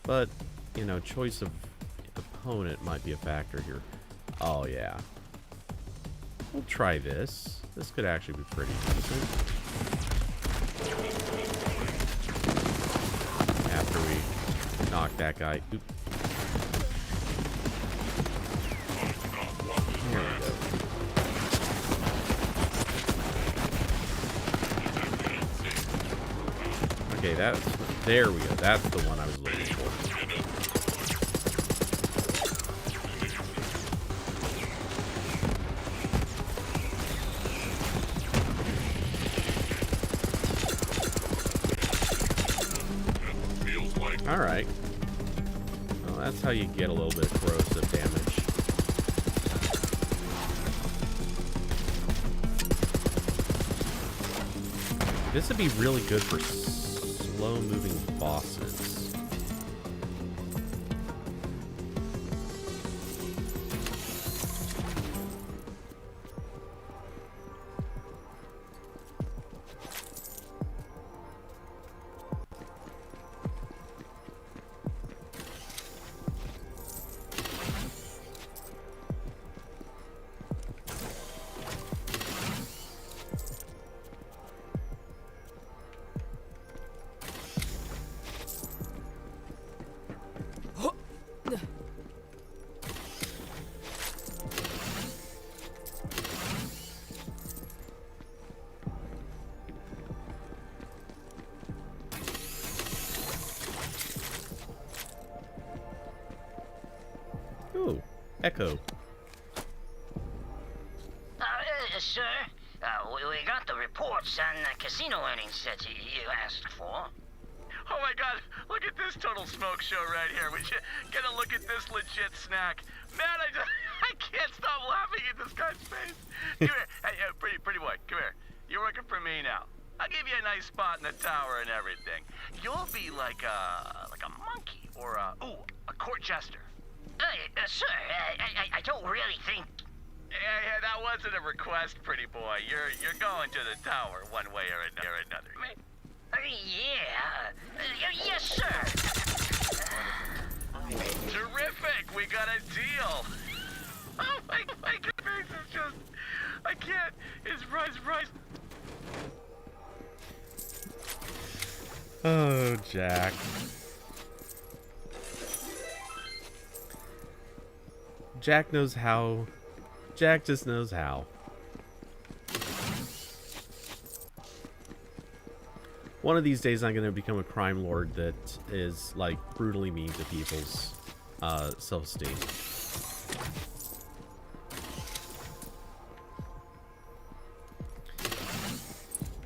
But, you know, choice of opponent might be a factor here. Oh, yeah. We'll try this. This could actually be pretty decent. After we knock that guy. Oop. There we go. Okay, there we go. That's the one I was looking for. Alright. Well, that's how you get a little bit of corrosive damage. This would be really good for slow-moving bosses. Ooh, Echo. Sir, we got the reports on the casino earnings that you asked for. Oh my god, look at this total smoke show right here. Would you get a look at this legit snack? Man, I can't stop laughing at this guy's face. Come here. Hey, pretty boy, come here. You're working for me now. I'll give you a nice spot in the tower and everything. You'll be like a monkey or a court jester. Sir, I don't really think... Yeah, that wasn't a request, pretty boy. You're going to the tower one way or another. Yes, sir. Terrific! We got a deal. Oh my face is just... I can't. It's right. Oh, Jack. Jack knows how. Jack just knows how. One of these days I'm going to become a crime lord that is, like, brutally mean to people's self-esteem.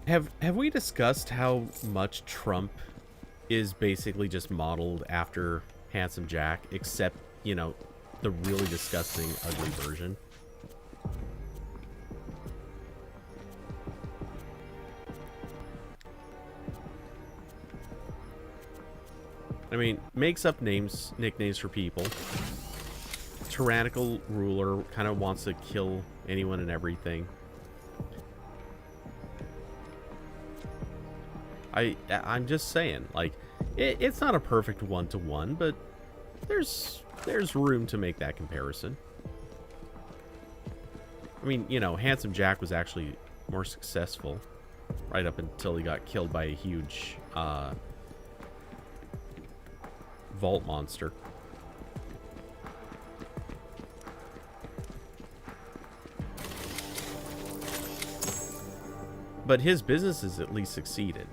Have we discussed how much Trump is basically just modeled after Handsome Jack, except, you know, the really disgusting, ugly version? I mean, makes up nicknames for people. Tyrannical ruler, kind of wants to kill anyone and everything. I'm just saying, like, it's not a perfect one-to-one, but there's room to make that comparison. I mean, you know, Handsome Jack was actually more successful right up until he got killed by a huge vault monster. But his businesses at least succeeded.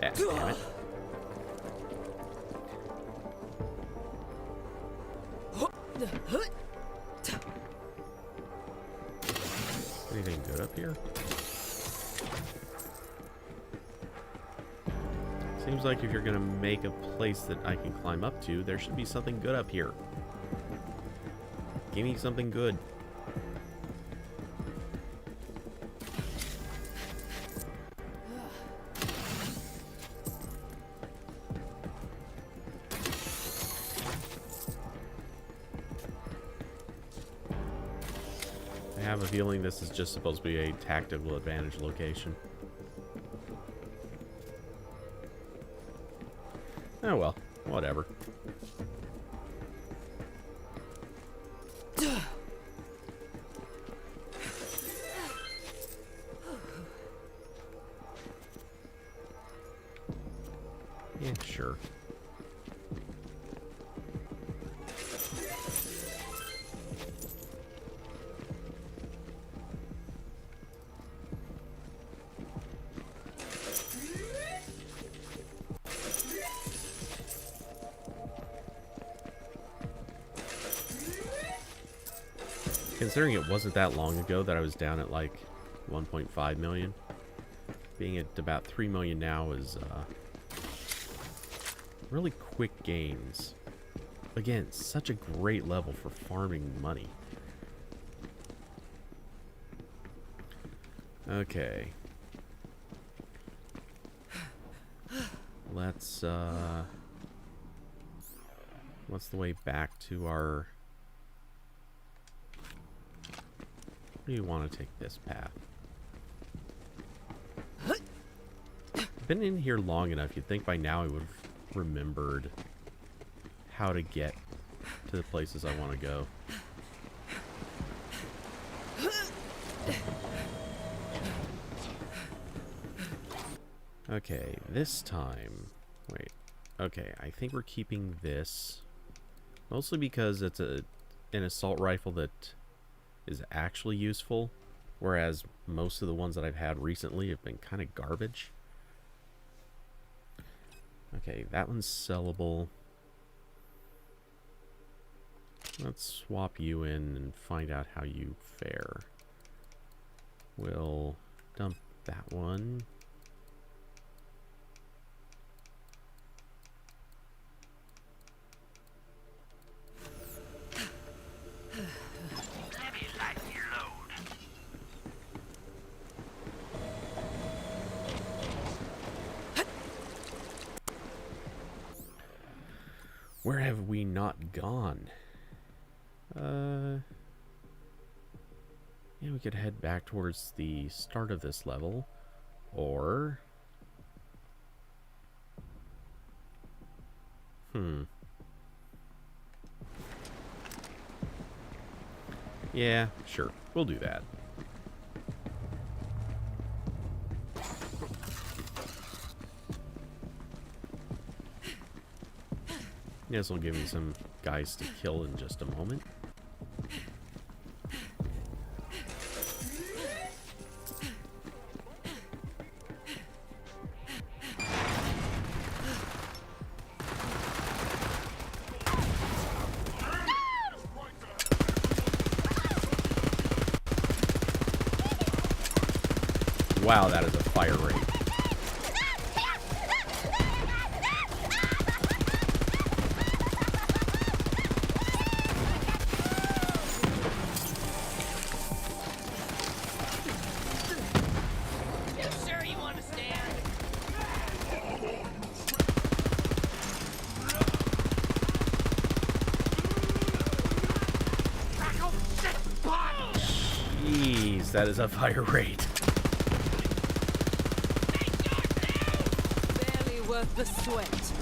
Damn it. Anything good up here? Seems like if you're gonna make a place that I can climb up to, there should be something good up here. Give me something good. have a feeling this is just supposed to be a tactical advantage location. Oh well, whatever. Yeah, sure. Considering it wasn't that long ago that I was down at like 1.5 million, being at about 3 million now is really quick gains. Again, such a great level for farming money. Okay. Let's what's the way back to our... Do you want to take this path? Been in here long enough, you'd think by now I would have remembered how to get to the places I want to go. Okay, this time... Wait. Okay, I think we're keeping this. Mostly because it's an assault rifle that is actually useful, whereas most of the ones that I've had recently have been kind of garbage. Okay, that one's sellable. Let's swap you in and find out how you fare. We'll dump that one. Where have we not gone? Yeah, we could head back towards the start of this level, or... Yeah, sure. We'll do that. This will give me some guys to kill in just a moment. Wow, that is a fire rate. Jeez, that is a fire rate. Barely worth the sweat.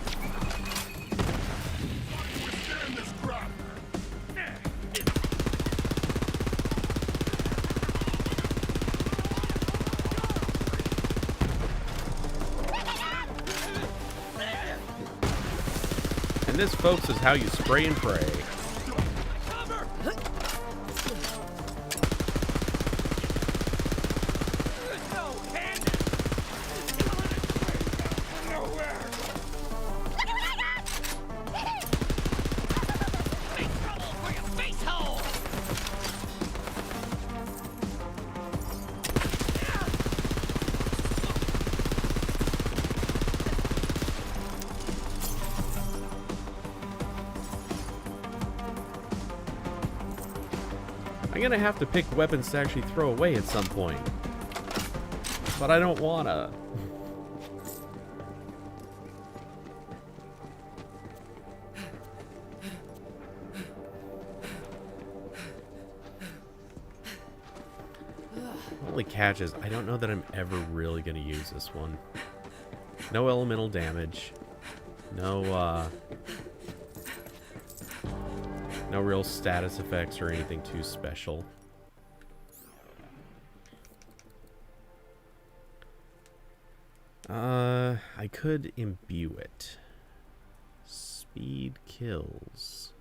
And this, folks, is how you spray and pray. I'm gonna have to pick weapons to actually throw away at some point. But I don't wanna. definitely catches. I don't know that I'm ever really going to use this one. No elemental damage. No, no real status effects or anything too special. I could imbue it. Speed kills.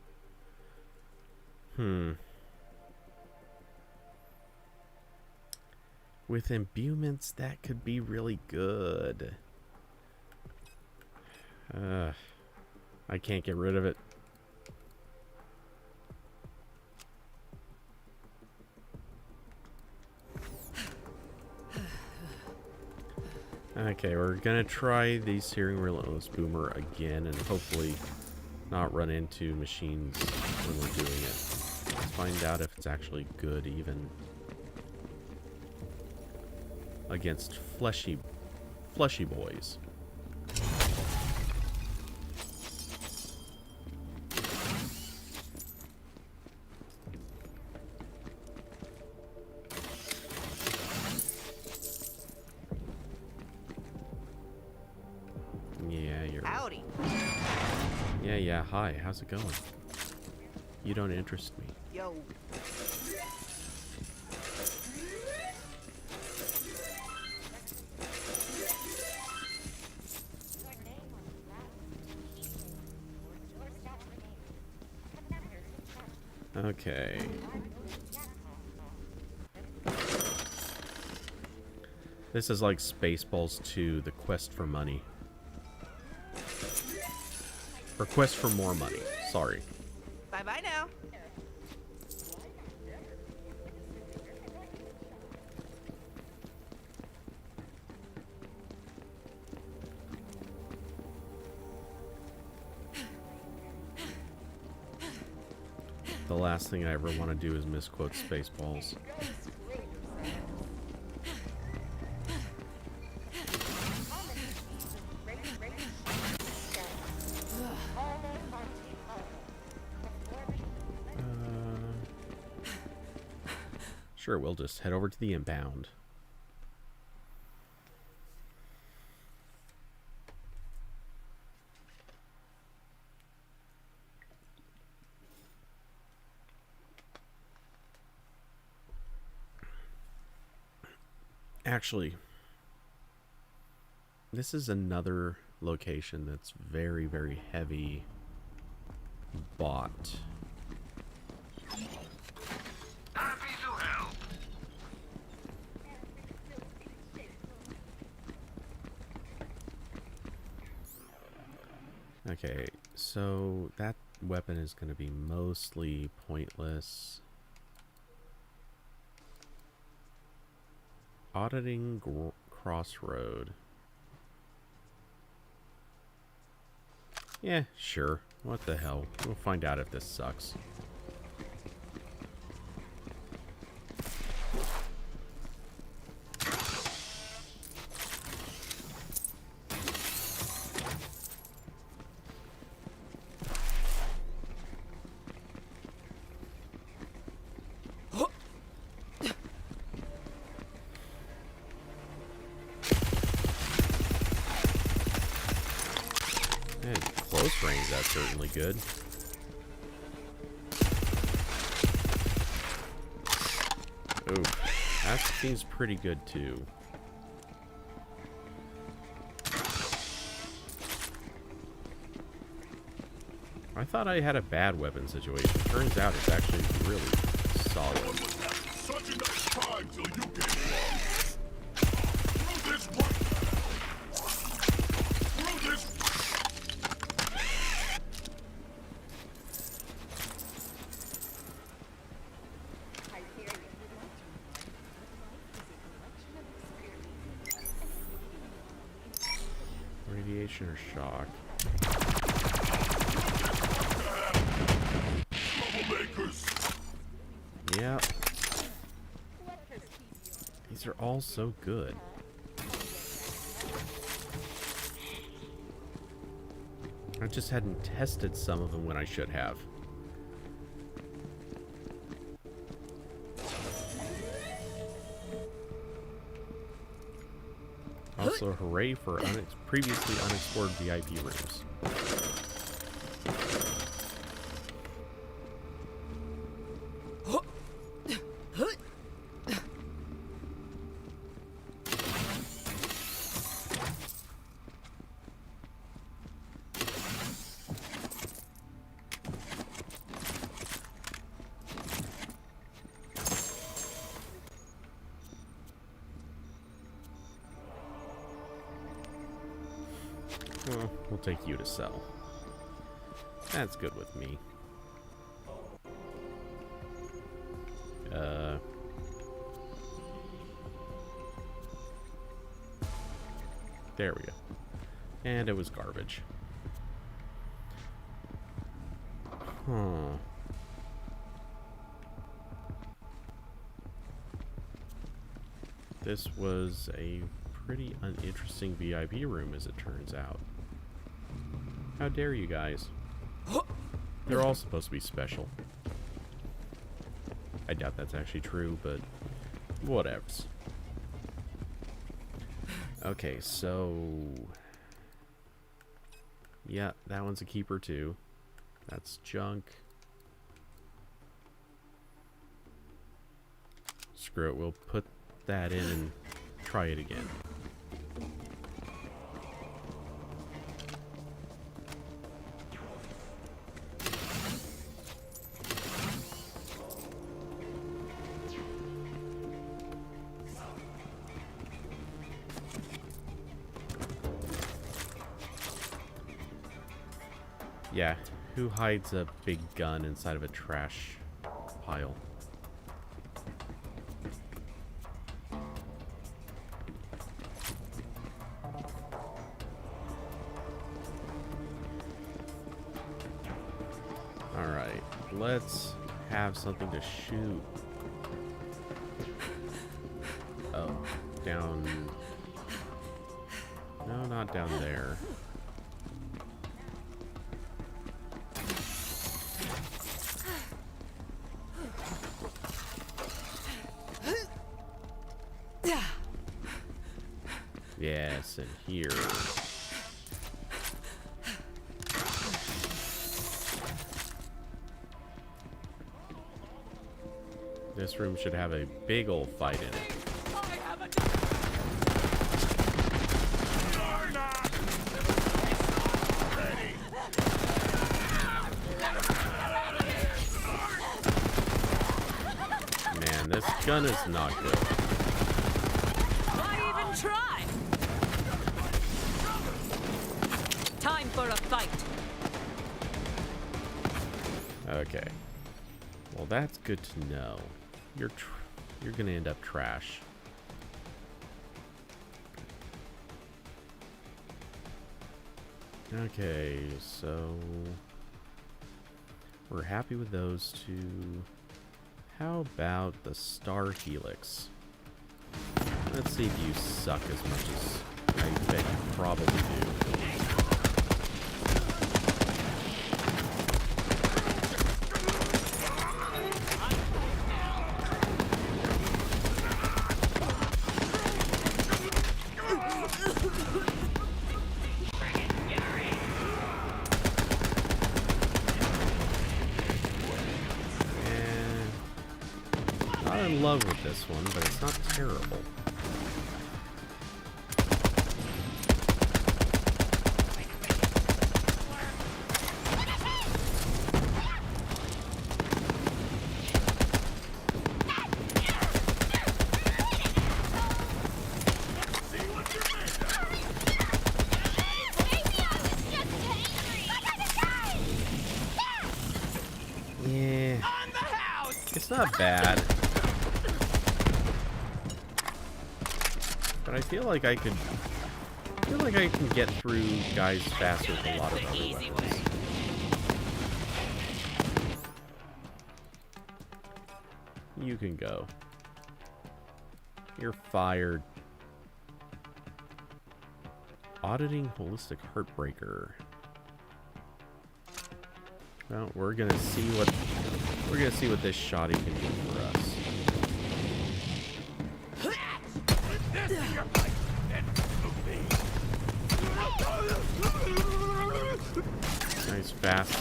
With imbuements, that could be really good. I can't get rid of it. Okay, we're gonna try the Searing Relentless Boomer again and hopefully not run into machines when we're doing it. Let's find out if it's actually good even against fleshy boys. Howdy. Yeah, hi, how's it going? You don't interest me. Yo. Okay. This is like Spaceballs 2, the quest for money. Or quest for more money, sorry. Bye-bye now. The last thing I ever want to do is misquote Spaceballs. Sure, we'll just head over to the inbound. Actually, this is another location that's very, very heavy bought. Okay, so that weapon is going to be mostly pointless. Auditing Crossroad. Yeah, sure. What the hell? We'll find out if this sucks. Close range, that's certainly good. Ooh, that seems pretty good too. I thought I had a bad weapon situation. Turns out it's actually really solid. Such a nice time till you get along. Through this one. Through this. Radiation or shock? Yeah. These are all so good. I just hadn't tested some of them when I should have. Also, hooray for previously unexplored VIP rooms. Well, we'll take you to sell. That's good with me. There we go. And it was garbage. Huh. This was a pretty uninteresting VIP room, as it turns out. How dare you guys? They're all supposed to be special. I doubt that's actually true, but whatevs. Okay, so... yeah, that one's a keeper too. That's junk. Screw it, we'll put that in and try it again. Yeah, who hides a big gun inside of a trash pile? Alright, let's have something to shoot. Oh, down... no, not down there. Yes, and here. This room should have a big old fight in it. Man, this gun is not good. Why even try? Time for a fight. Okay. Well, that's good to know. You're gonna end up trash. Okay, so we're happy with those two. How about the Star Helix? Let's see if you suck as much as I bet you probably do. Not in love with this one, but it's not terrible. Yeah, it's not bad. But I feel like I can get through guys faster with a lot of other weapons. You can go. You're fired. Auditing Holistic Heartbreaker. Well, we're gonna see what this shoddy can do for us. fast.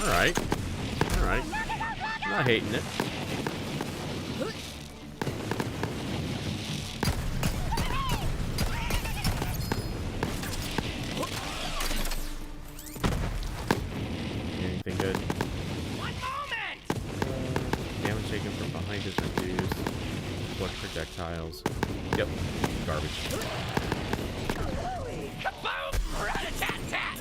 Alright. Alright. Not hating it. Anything good? One moment! Damage taken from behind is reduced. What projectiles? Yep. Garbage. Kaboom! Rat-a-tat-tat!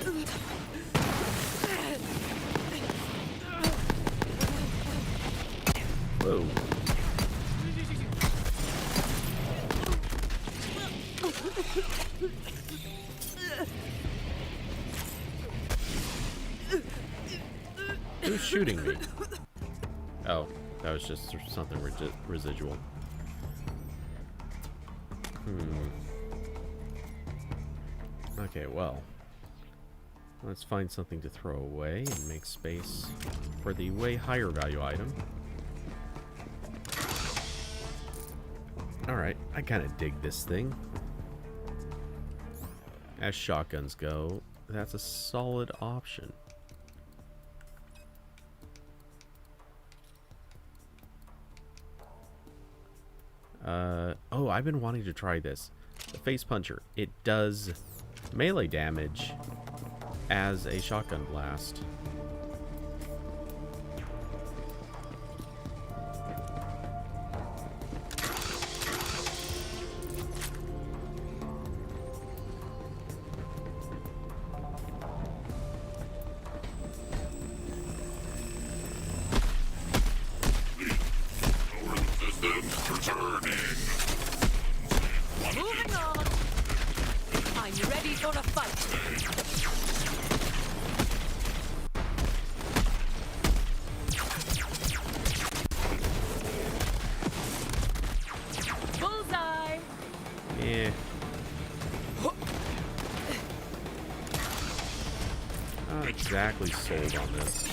Whoa. Who's shooting me? Oh, that was just something residual. Okay, well. Let's find something to throw away and make space for the way higher value item. Alright, I kind of dig this thing. As shotguns go, that's a solid option. Oh, I've been wanting to try this. The Face Puncher. It does melee damage as a shotgun blast. Moving on. I'm ready for a fight. Bullseye. Yeah. Not exactly sold on this.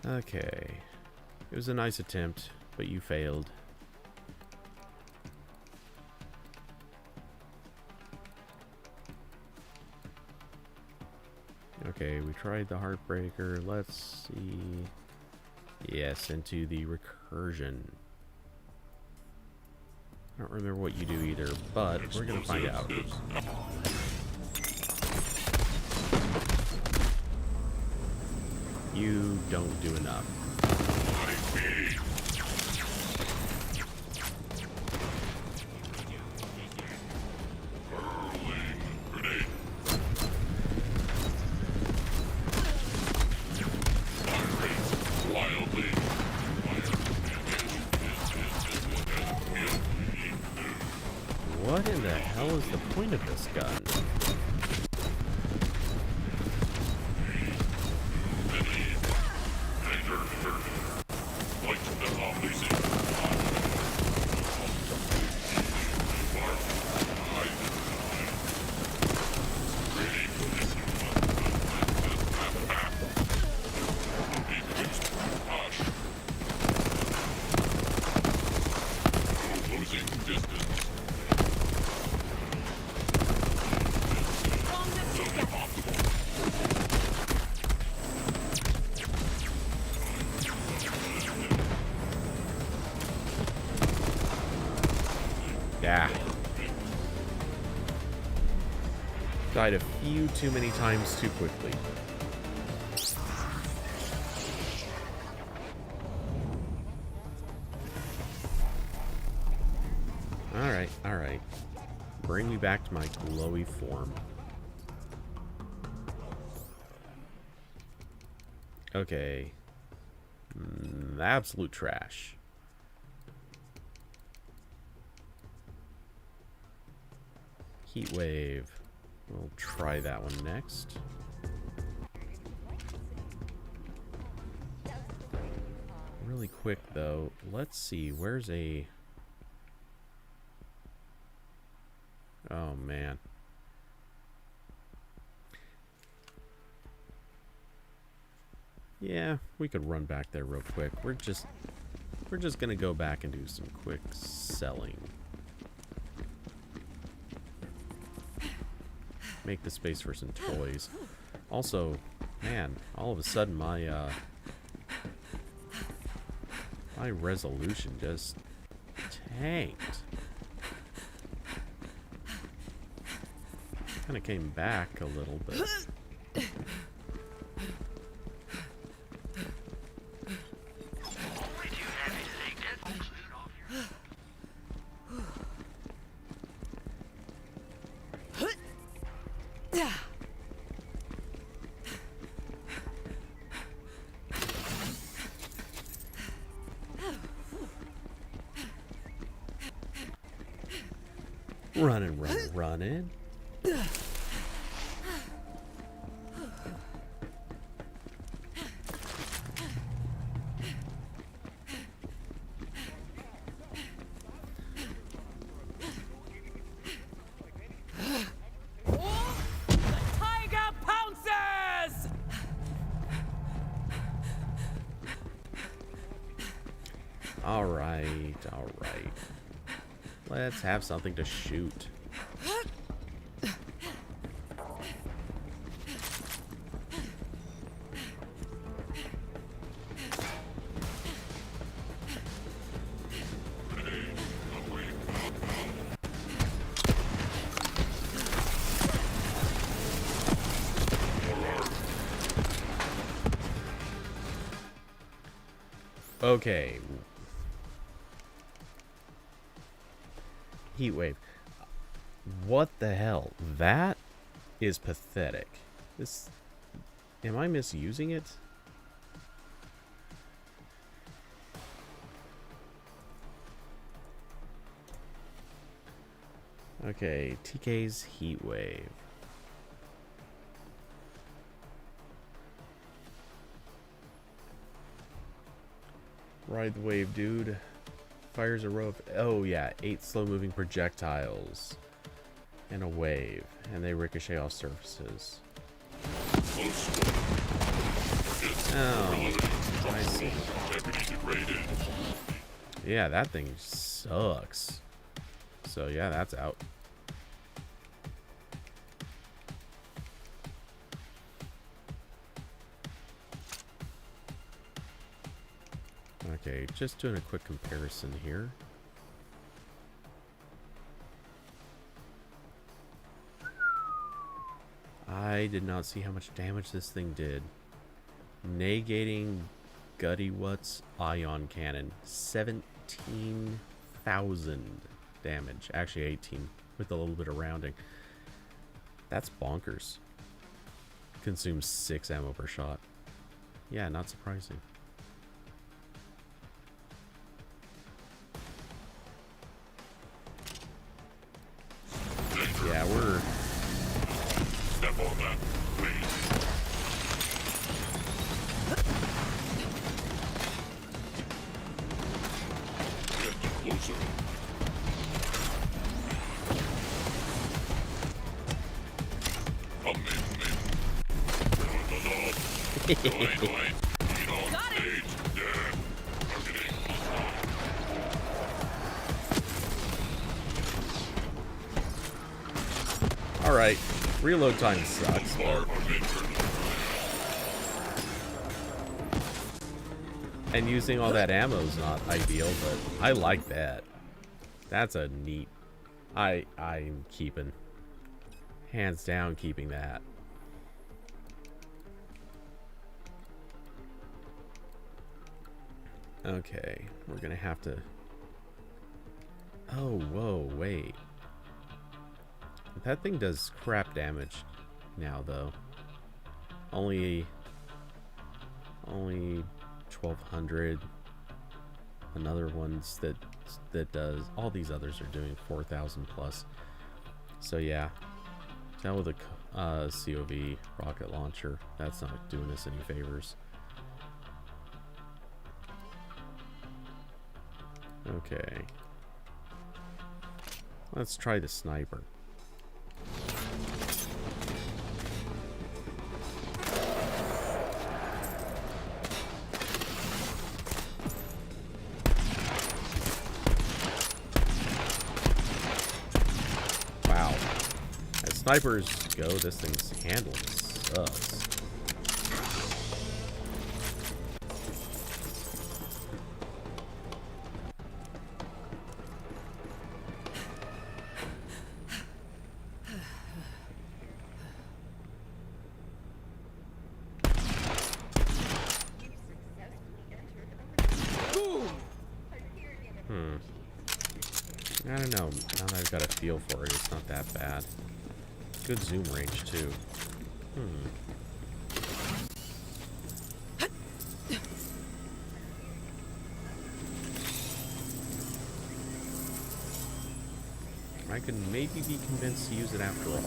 Okay. It was a nice attempt, but you failed. Okay, we tried the Heartbreaker. Let's see. Yes, into the recursion. I don't remember what you do either, but we're gonna find out. You don't do enough. What in the hell is the point of this gun? Yeah. Died a few too many times too quickly. Alright, alright. Bring me back to my glowy form. Okay. Absolute trash. Heat wave. We'll try that one next. really quick, though, let's see. Where's a... Oh, man. Yeah, we could run back there real quick. We're just gonna go back and do some quick selling. Make the space for some toys. Also, man, all of a sudden my my resolution just tanked. Kind of came back a little bit. Running, running, running. Tiger pounces! All right, all right. Let's have something to shoot. Okay. Heat wave. What the hell? That is pathetic. This... Am I misusing it? Okay, TK's heat wave. Ride the wave, dude. Fires a row of... Oh, yeah. 8 slow-moving projectiles. And a wave. And they ricochet off surfaces. Oh, I see. Yeah, that thing sucks. So, yeah, that's out. Okay, just doing a quick comparison here. I did not see how much damage this thing did. Negating Gutty What's Ion Cannon. 17,000 damage. Actually 18 with a little bit of rounding. That's bonkers. Consumes 6 ammo per shot. Yeah, not surprising. Yeah, we're... Step on that, please. Get closer. Come in. Got it. Alright, reload time sucks, but... And using all that ammo is not ideal, but I like that. That's a neat... I'm keeping... Hands down keeping that. Okay, we're gonna have to... Oh, whoa, wait. That thing does crap damage now, though. Only 1,200. Another one's that does... All these others are doing 4,000 plus. So yeah, now with a COV rocket launcher, that's not doing us any favors. Okay. Let's try the sniper. Wow. As snipers go, this thing's handling sucks. I don't know. Now that I've got a feel for it, it's not that bad. Good zoom range, too. I could maybe be convinced to use it after all.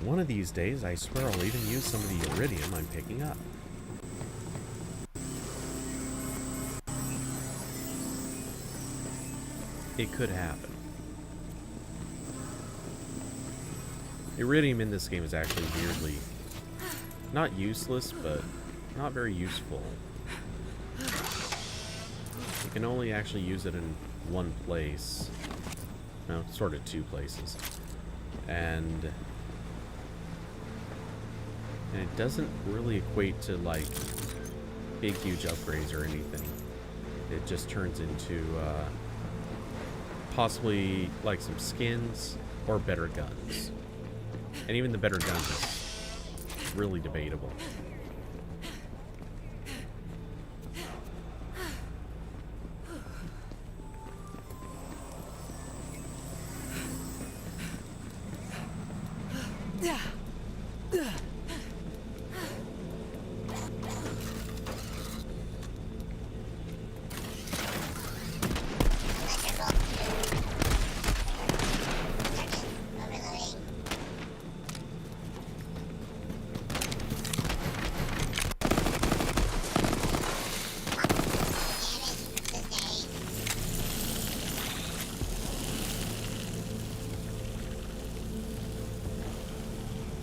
One of these days, I swear I'll even use some of the iridium I'm picking up. It could happen. Iridium in this game is actually weirdly not useless, but not very useful. You can only actually use it in one place. No, sort of two places. And it doesn't really equate to, like, big, huge upgrades or anything. It just turns into, possibly, like, some skins or better guns. And even the better guns is really debatable.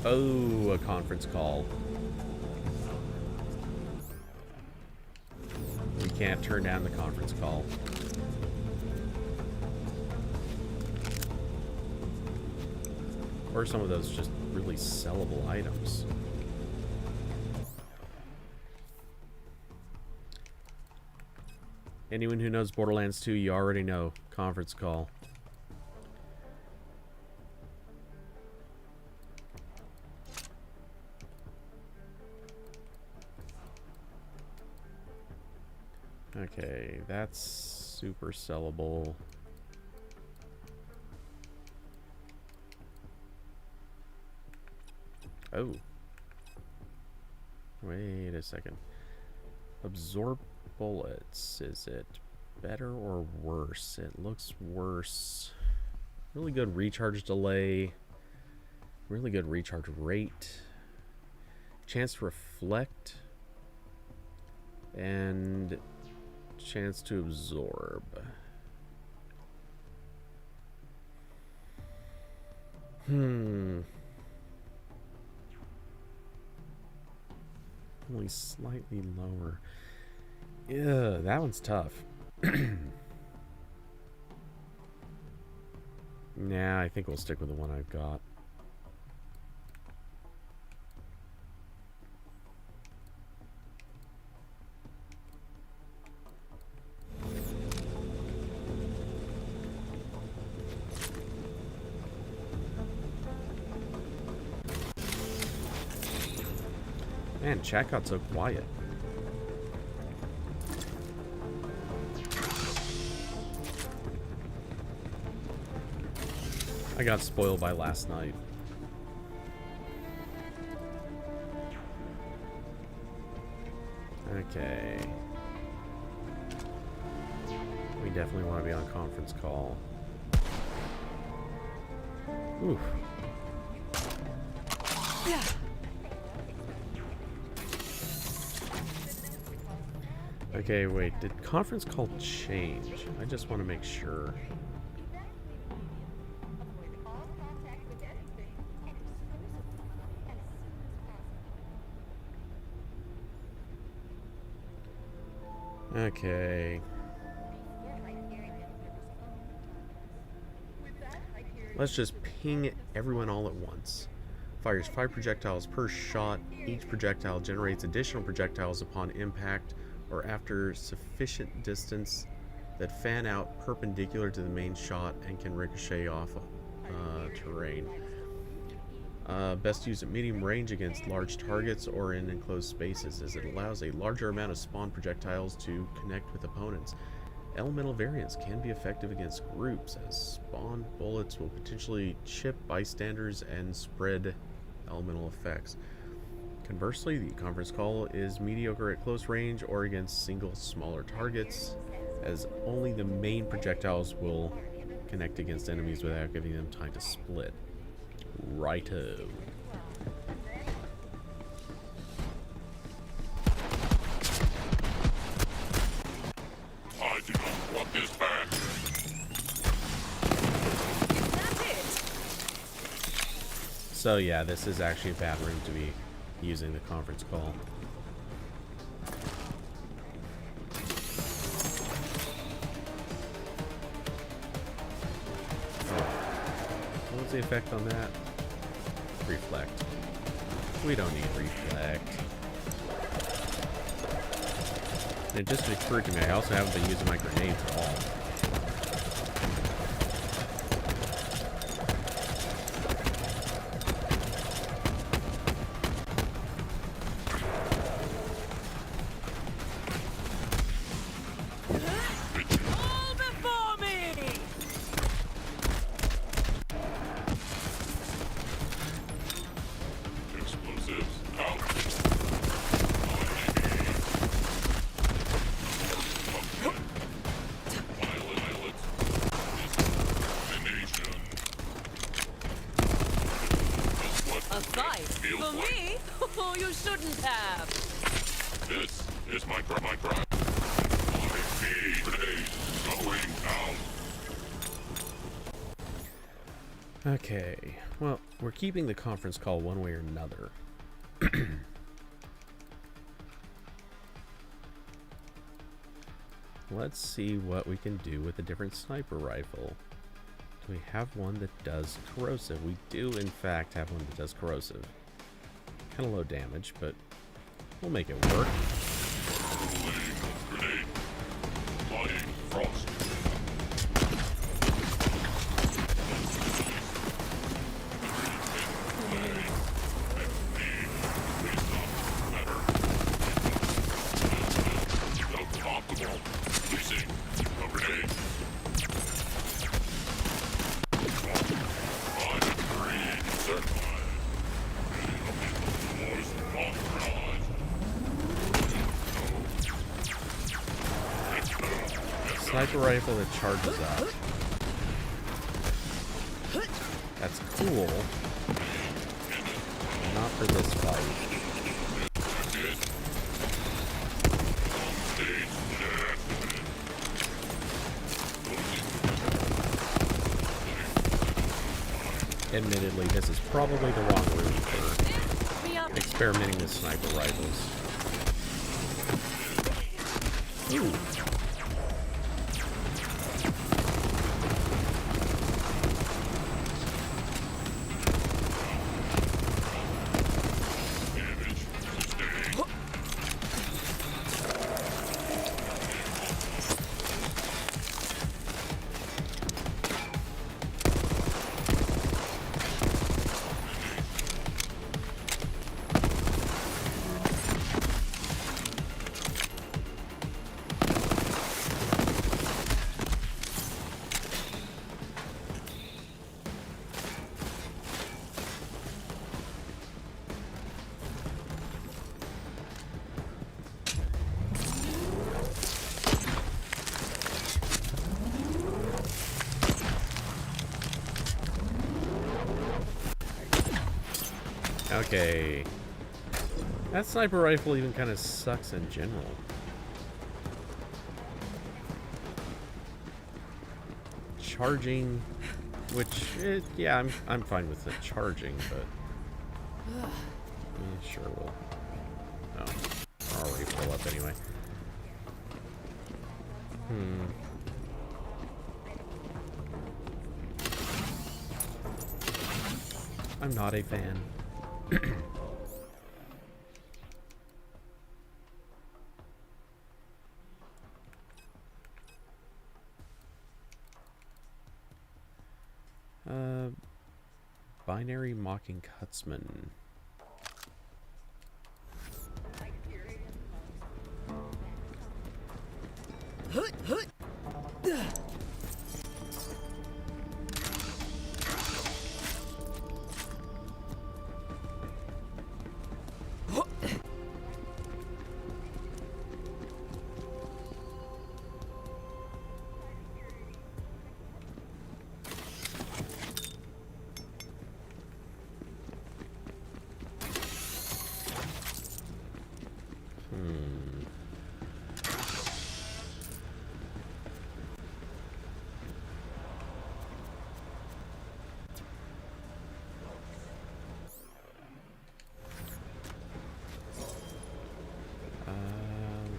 Oh, a conference call. We can't turn down the conference call. Or some of those just really sellable items. Anyone who knows Borderlands 2, you already know. Conference call. Okay, that's super sellable. Oh. Wait a second. Absorb bullets. Is it better or worse? It looks worse. Really good recharge delay. Really good recharge rate. Chance to reflect. And chance to absorb. Only slightly lower. Yeah, that one's tough. Nah, I think we'll stick with the one I've got. Man, chat got so quiet. I got spoiled by last night. Okay. We definitely want to be on conference call. Oof. Okay, wait, did conference call change? I just want to make sure. Okay. Let's just ping everyone all at once. Fires 5 projectiles per shot. Each projectile generates additional projectiles upon impact or after sufficient distance that fan out perpendicular to the main shot and can ricochet off terrain. Best used at medium range against large targets or in enclosed spaces, as it allows a larger amount of spawn projectiles to connect with opponents. Elemental variants can be effective against groups, as spawn bullets will potentially chip bystanders and spread elemental effects. Conversely, the conference call is mediocre at close range or against single smaller targets, as only the main projectiles will connect against enemies without giving them time to split. Righto. I do not want this back. So yeah, this is actually a bad room to be using the conference call. What was the effect on that? Reflect. We don't need reflect. And it just occurred to me, I also haven't been using my grenades at all. All before me! Explosives out. A fight? For me? Oh, you shouldn't have. This is my crime. My feed grenade going out. Okay, well, we're keeping the conference call one way or another. Let's see what we can do with a different sniper rifle. Do we have one that does corrosive? We do, in fact, have one that does corrosive. Kind of low damage, but we'll make it work. Grenade. Flying frost. Sniper rifle that charges up. That's cool. Not for this fight. Admittedly, this is probably the wrong room for experimenting with sniper rifles. Ooh. Okay. That sniper rifle even kind of sucks in general. Charging, which, yeah, I'm fine with the charging, but yeah, sure we'll. Oh, I'll already pull up anyway. I'm not a fan. Binary Mocking Cutsman.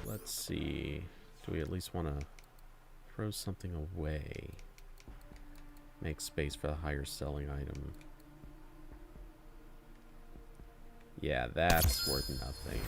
Let's see. Do we at least want to throw something away? Make space for the higher selling item. Yeah, that's worth nothing.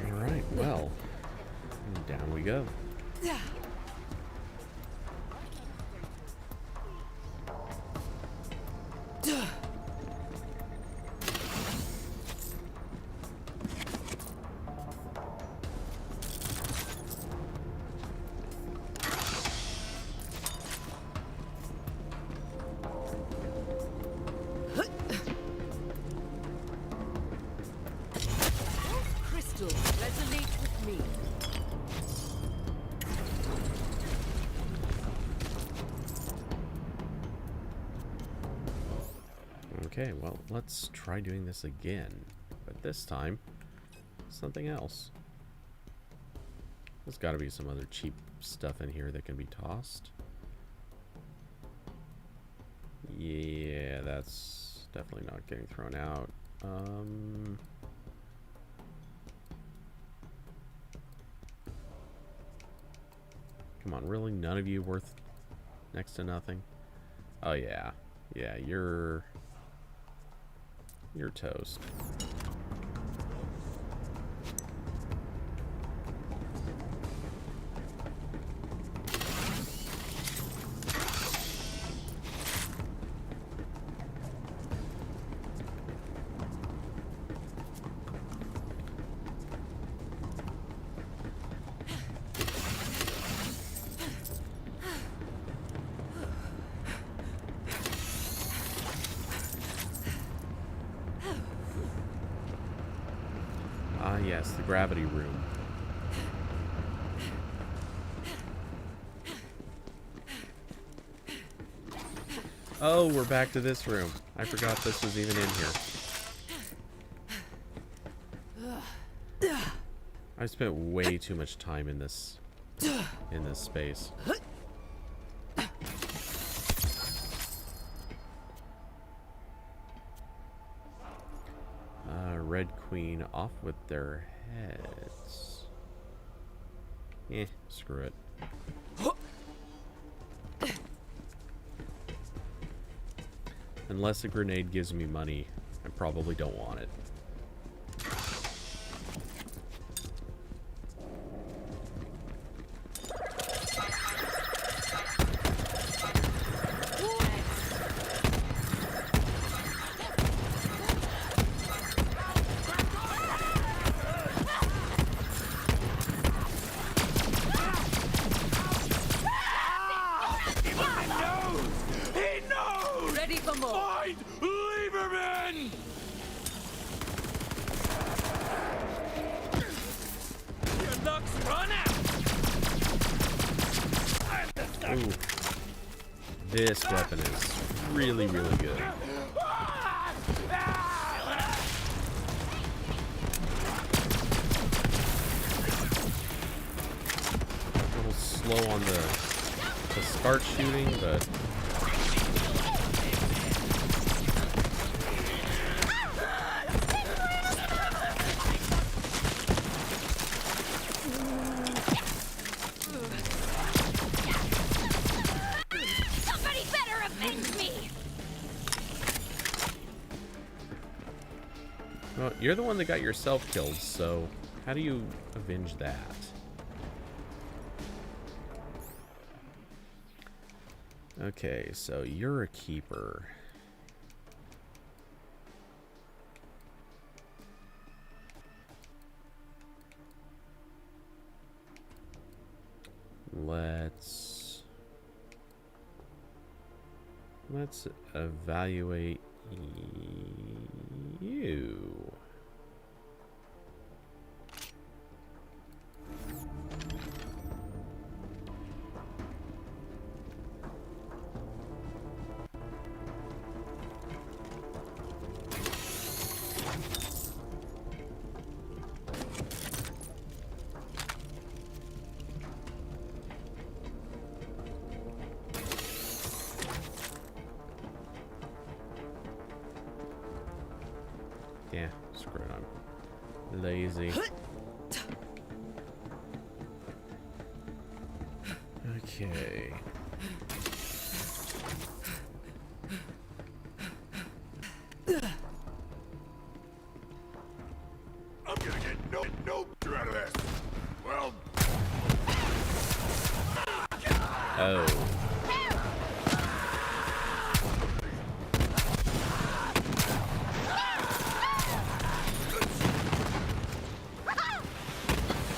Alright, well, down we go. Crystal, resonate with me. Okay, well, let's try doing this again. But this time, something else. There's got to be some other cheap stuff in here that can be tossed. Yeah, that's definitely not getting thrown out. Come on, really? None of you worth next to nothing? Oh, yeah. Yeah, you're toast. Ah, yes, the gravity room. Oh, we're back to this room. I forgot this was even in here. I spent way too much time in this space. Red Queen off with their heads. Screw it. Unless a grenade gives me money, I probably don't want it. This weapon is really, really good. A little slow on the start shooting, but Somebody better avenge me! well, you're the one that got yourself killed, so how do you avenge that? Okay, so you're a keeper. Let's evaluate you. Yeah, screw it, I'm lazy. Okay. I'm gonna get no out of this. Well, Oh.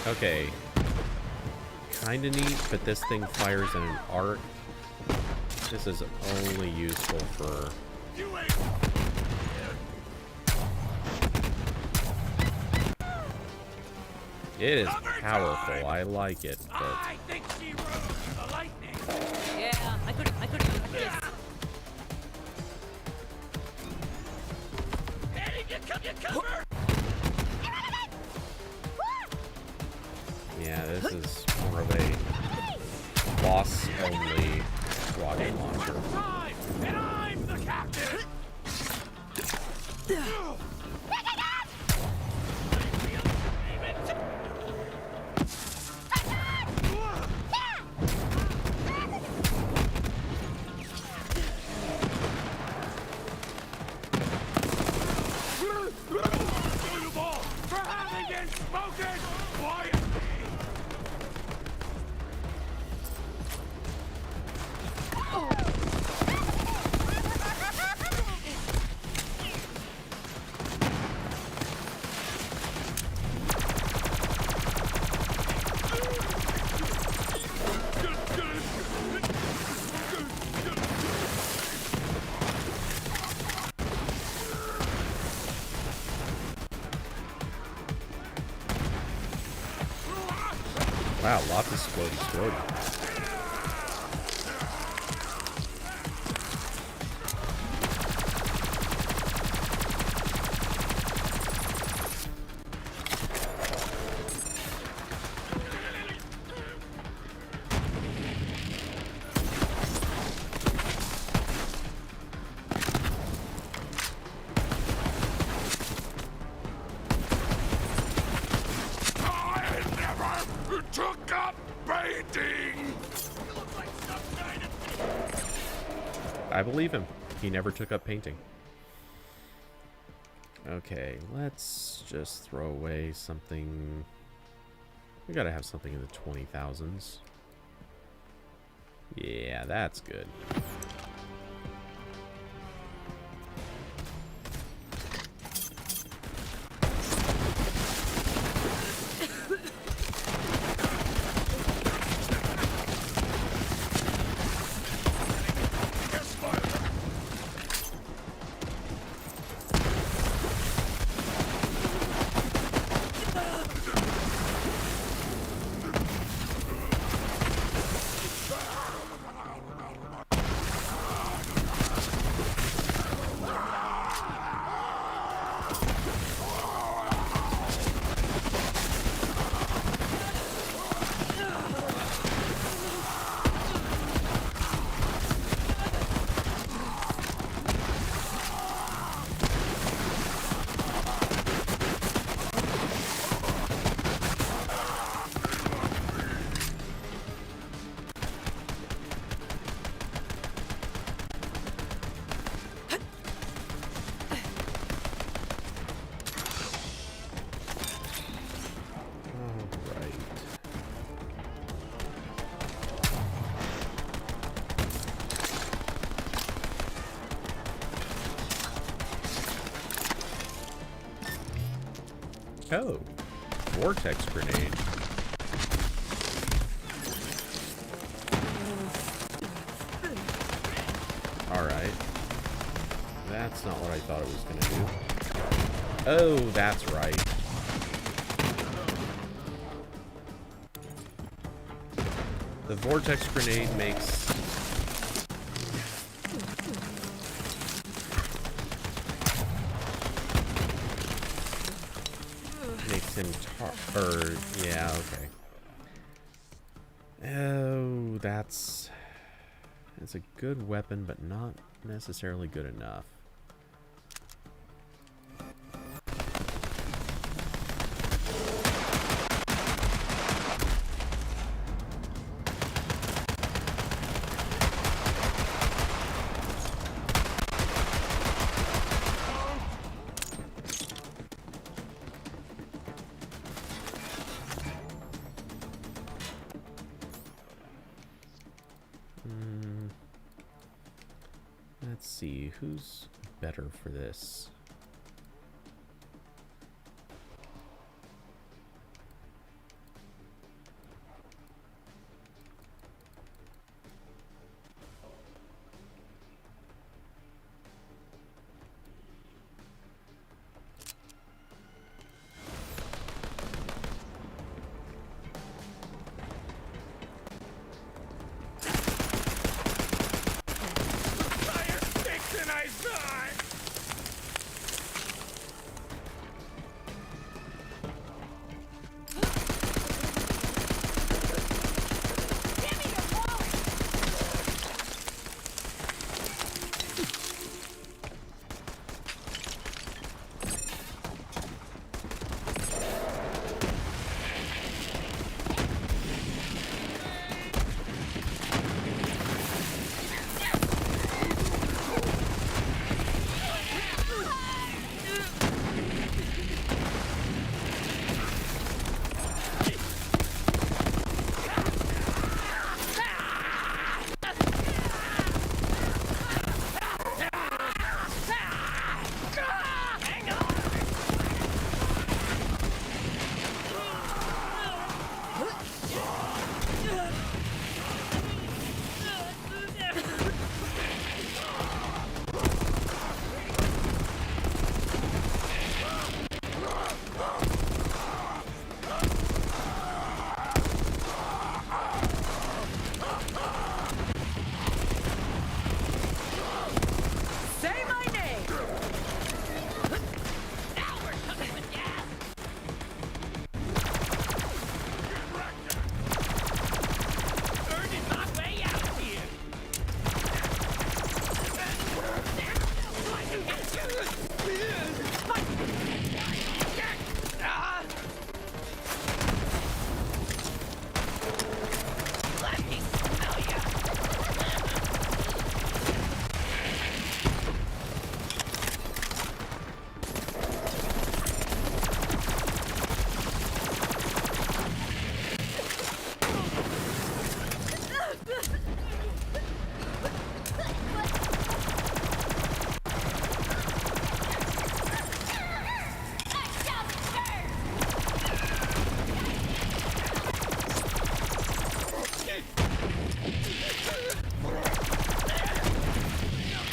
Okay. Kinda neat, but this thing fires in an arc. This is only useful for... you ain't. It is powerful. I like it, but... I think she rose the lightning. Yeah, I couldn't do this. Heading to cover. Yeah, this is more of a boss-only rocket launcher. Time, and I'm the captain. For having been spoken quietly. Wow, lots of splody. I never took up painting. I believe him. He never took up painting. Okay, let's just throw away something. We gotta have something in the 20,000s. Yeah, that's good. Oh, vortex grenade. Alright. That's not what I thought it was gonna do. Oh, that's right. The vortex grenade makes him yeah, okay. Oh, that's a good weapon, but not necessarily good enough. Let's see, who's better for this?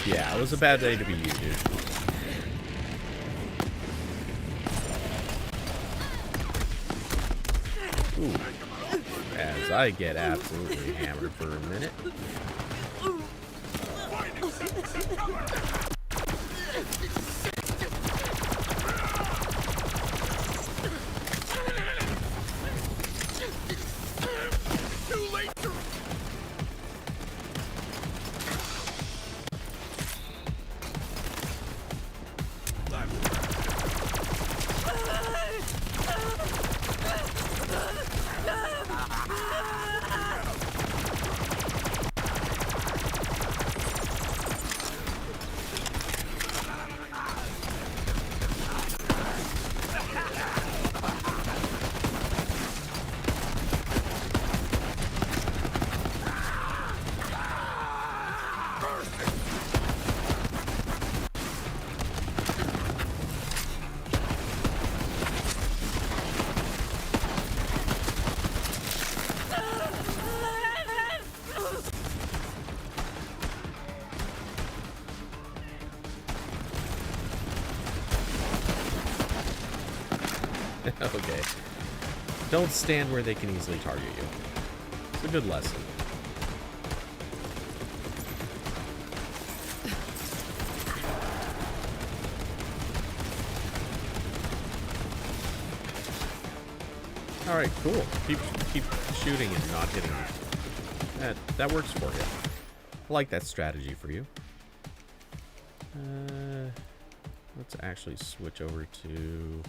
Yeah, it was a bad day to be you, dude. Ooh. As I get absolutely hammered for a minute. Okay. Don't stand where they can easily target you. It's a good lesson. Alright, cool. Keep shooting and not hitting you. That works for you. I like that strategy for you. Let's actually switch over to...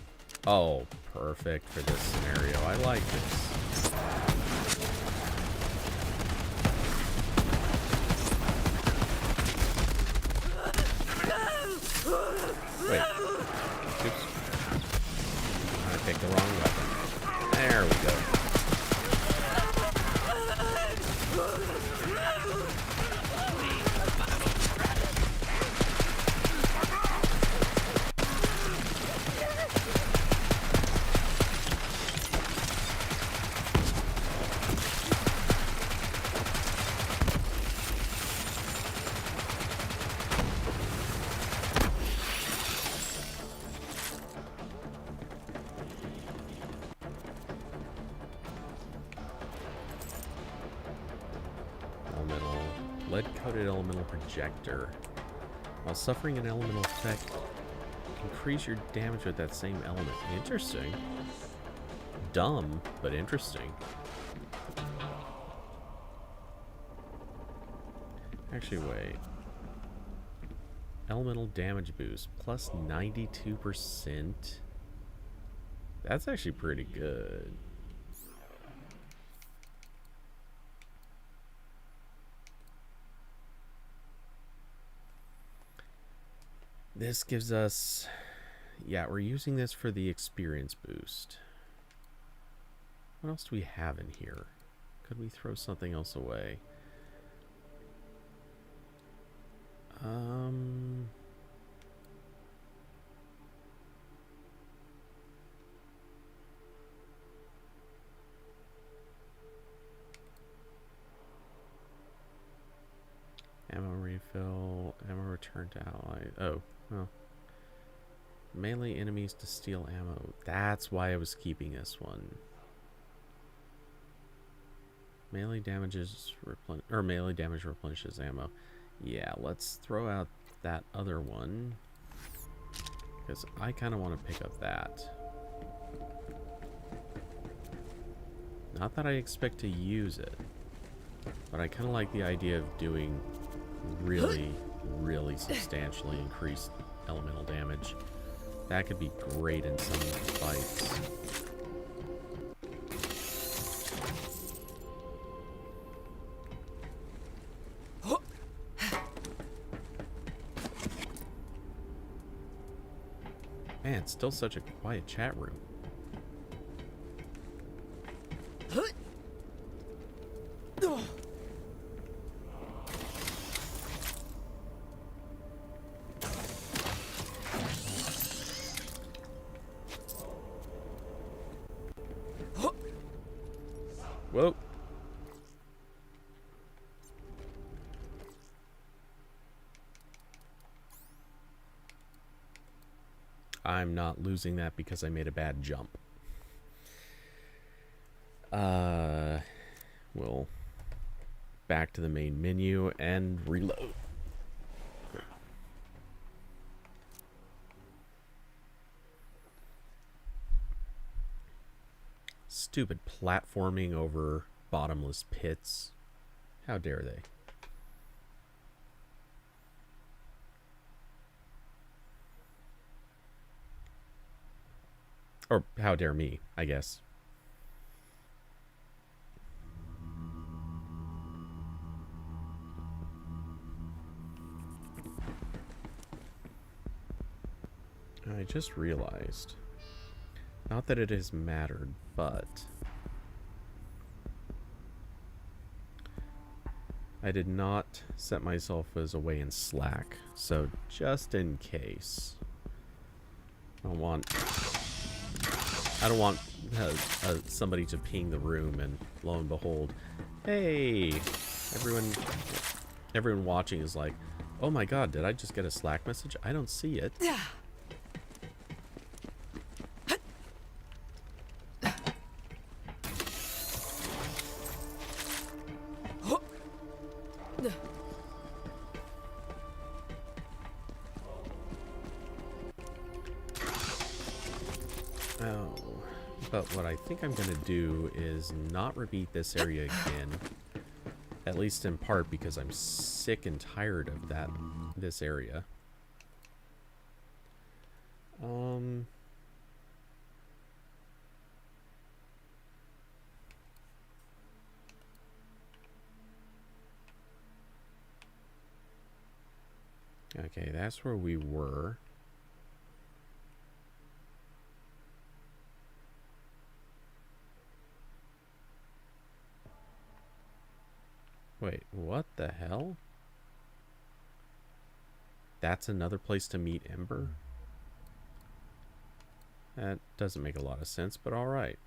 Oh, perfect for this scenario. I like this. Wait. Oops. I picked the wrong weapon. There we go. Lead-coated elemental projector. While suffering an elemental effect, increase your damage with that same element. Interesting. Dumb, but interesting. Actually, wait. Elemental damage boost, plus 92%. That's actually pretty good. This gives us... Yeah, we're using this for the experience boost. What else do we have in here? Could we throw something else away? Ammo refill, ammo return to ally. Oh, well. Melee enemies to steal ammo. That's why I was keeping this one. Melee damages melee damage replenishes ammo. Yeah, let's throw out that other one, because I kind of want to pick up that. Not that I expect to use it, but I kind of like the idea of doing really, really substantially increased elemental damage. That could be great in some fights. Man, it's still such a quiet chat room. Whoa. I'm not losing that because I made a bad jump. We'll back to the main menu and reload. Stupid platforming over bottomless pits. How dare they? Or how dare me, I guess. I just realized, not that it has mattered, but I did not set myself as away in Slack, so just in case, I don't want somebody to ping the room and lo and behold, hey, everyone watching is like, oh my god, did I just get a Slack message? I don't see it. what I think I'm gonna do is not repeat this area again. At least in part because I'm sick and tired of this area. Okay, that's where we were. Wait, what the hell? That's another place to meet Ember? That doesn't make a lot of sense, but alright.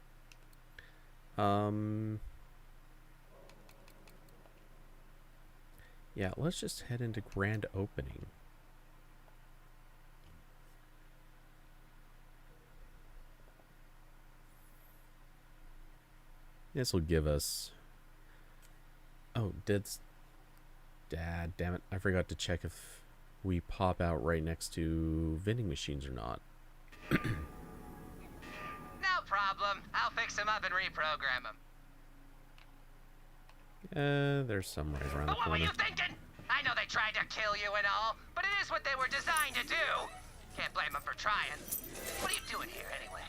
Yeah, let's just head into Grand Opening. This will give us... Oh, Dad, damn it. I forgot to check if we pop out right next to vending machines or not. No problem. I'll fix him up and reprogram him. There's some right around the But what were corner. you thinking? I know they tried to kill you and all, but it is what they were designed to do. Can't blame them for trying. What are you doing here anyway?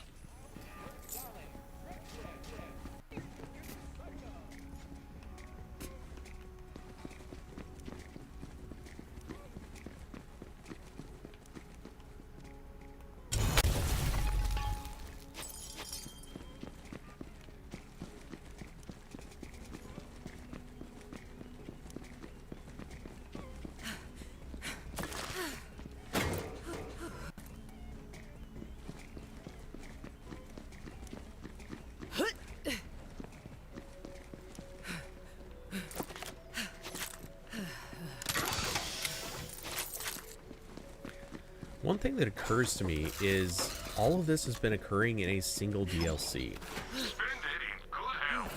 One thing that occurs to me is all of this has been occurring in a single DLC. Spend it in good health.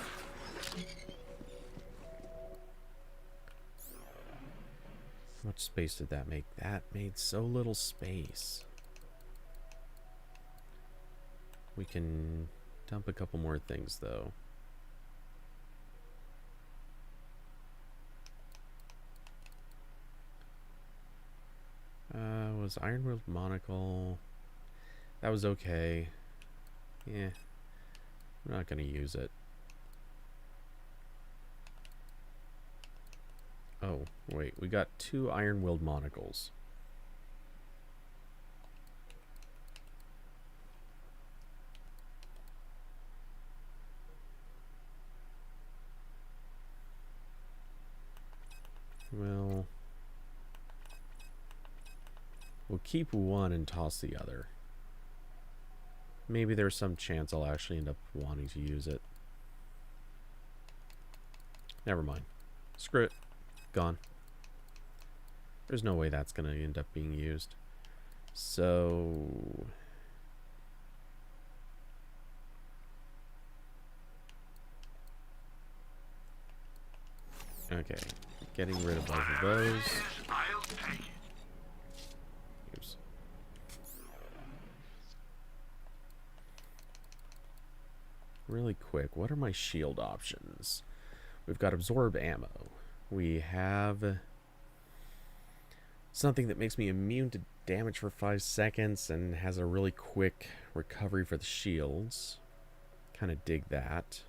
How much space did that make? That made so little space. We can dump a couple more things, though. Was Ironwood Monocle... That was okay. Yeah. I'm not gonna use it. Oh, wait. We got 2 iron-willed monocles. Well... We'll keep one and toss the other. Maybe there's some chance I'll actually end up wanting to use it. Never mind. Screw it. Gone. There's no way that's going to end up being used. So... Okay. Getting rid of both of those. I'll take it. Oops. Really quick, what are my shield options? We've got absorb ammo. We have something that makes me immune to damage for 5 seconds and has a really quick recovery for the shields. Kind of dig that.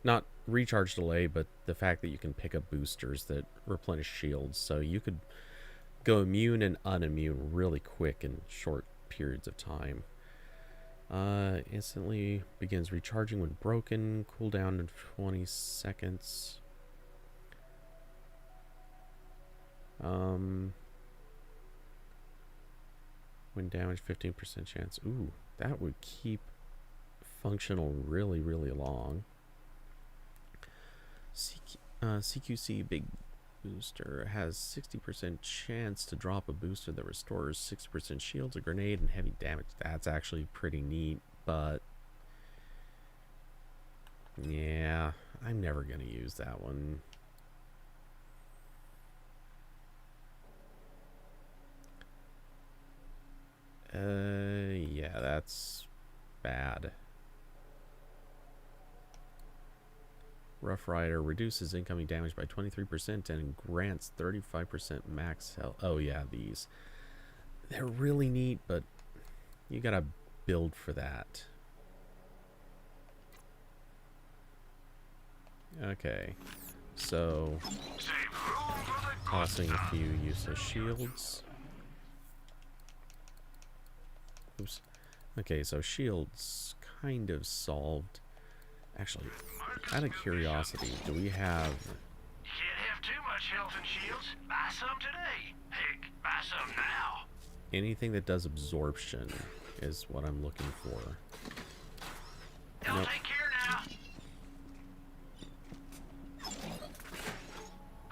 Not recharge delay, but the fact that you can pick up boosters that replenish shields. So you could go immune and unimmune really quick in short periods of time. Instantly begins recharging when broken. Cooldown in 20 seconds. When damaged, 15% chance. Ooh, that would keep functional really, really long. CQC Big Booster has 60% chance to drop a booster that restores 60% shields, a grenade, and heavy damage. That's actually pretty neat, but yeah, I'm never going to use that one. Yeah, that's bad. Rough Rider reduces incoming damage by 23% and grants 35% max health. Oh yeah, these. They're really neat, but you gotta build for that. Okay, so tossing a few useless shields. Oops. Okay, so shields kind of solved. Actually, out of curiosity, do we have... You can't have too much health and shields. Buy some today. Heck, buy some now. anything that does absorption is what I'm looking for. They'll Nope. take care now.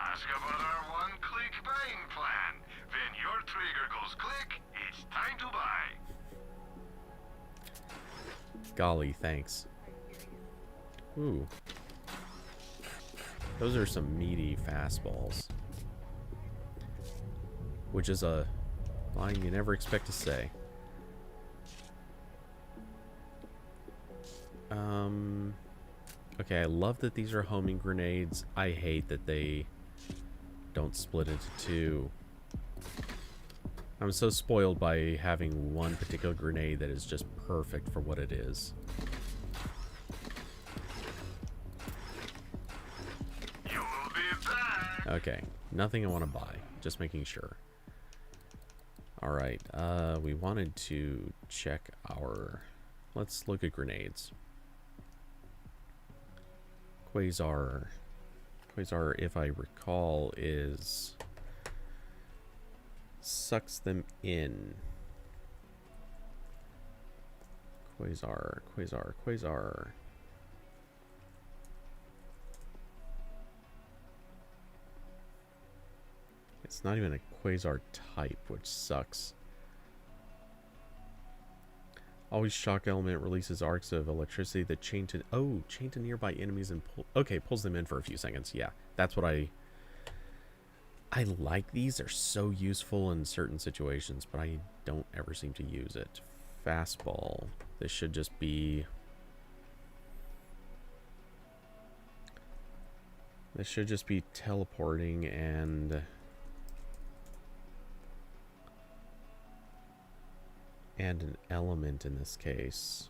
Ask about our one-click buying plan. When your trigger goes click, it's time to buy. Golly, thanks. Ooh. Those are some meaty fastballs. Which is a line you never expect to say. Okay, I love that these are homing grenades. I hate that they don't split into two. I'm so spoiled by having one particular grenade that is just perfect for what it is. You will be back. Okay, nothing I want to buy. Just making sure. Alright, we wanted to check our... Let's look at grenades. Quasar, if I recall, is... sucks them in. Quasar. It's not even a quasar type, which sucks. Always shock element releases arcs of electricity that chain to nearby enemies and pulls them in for a few seconds. Yeah, that's what I like. These are so useful in certain situations, but I don't ever seem to use it. Fastball. This should just be... This should just be teleporting and an element in this case.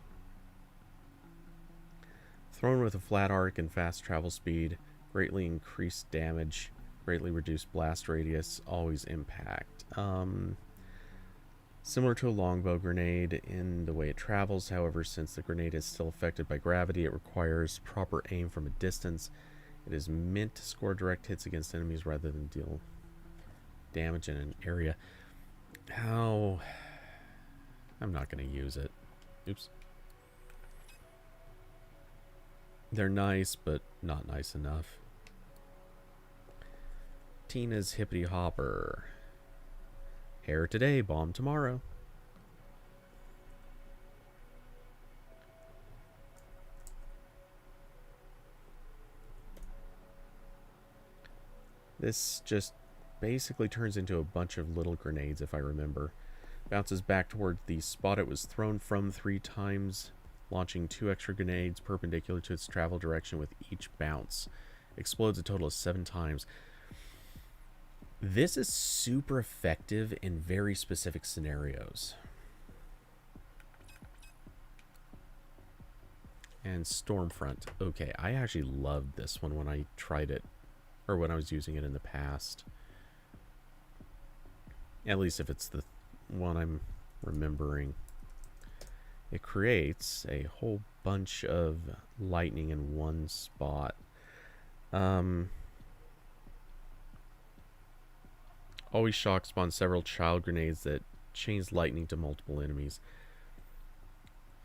Thrown with a flat arc and fast travel speed, greatly increased damage, greatly reduced blast radius, always impact. Similar to a longbow grenade in the way it travels, however, since the grenade is still affected by gravity, it requires proper aim from a distance. It is meant to score direct hits against enemies rather than deal damage in an area. How... I'm not going to use it. Oops. They're nice, but not nice enough. Tina's Hippity Hopper. Hair today, bomb tomorrow. This just basically turns into a bunch of little grenades, if I remember. Bounces back toward the spot it was thrown from 3 times, launching 2 extra grenades perpendicular to its travel direction with each bounce. Explodes a total of 7 times. This is super effective in very specific scenarios. And Stormfront. Okay, I actually loved this one when I tried it, or when I was using it in the past. At least if it's the one I'm remembering. It creates a whole bunch of lightning in one spot. Always shock spawns several child grenades that chains lightning to multiple enemies.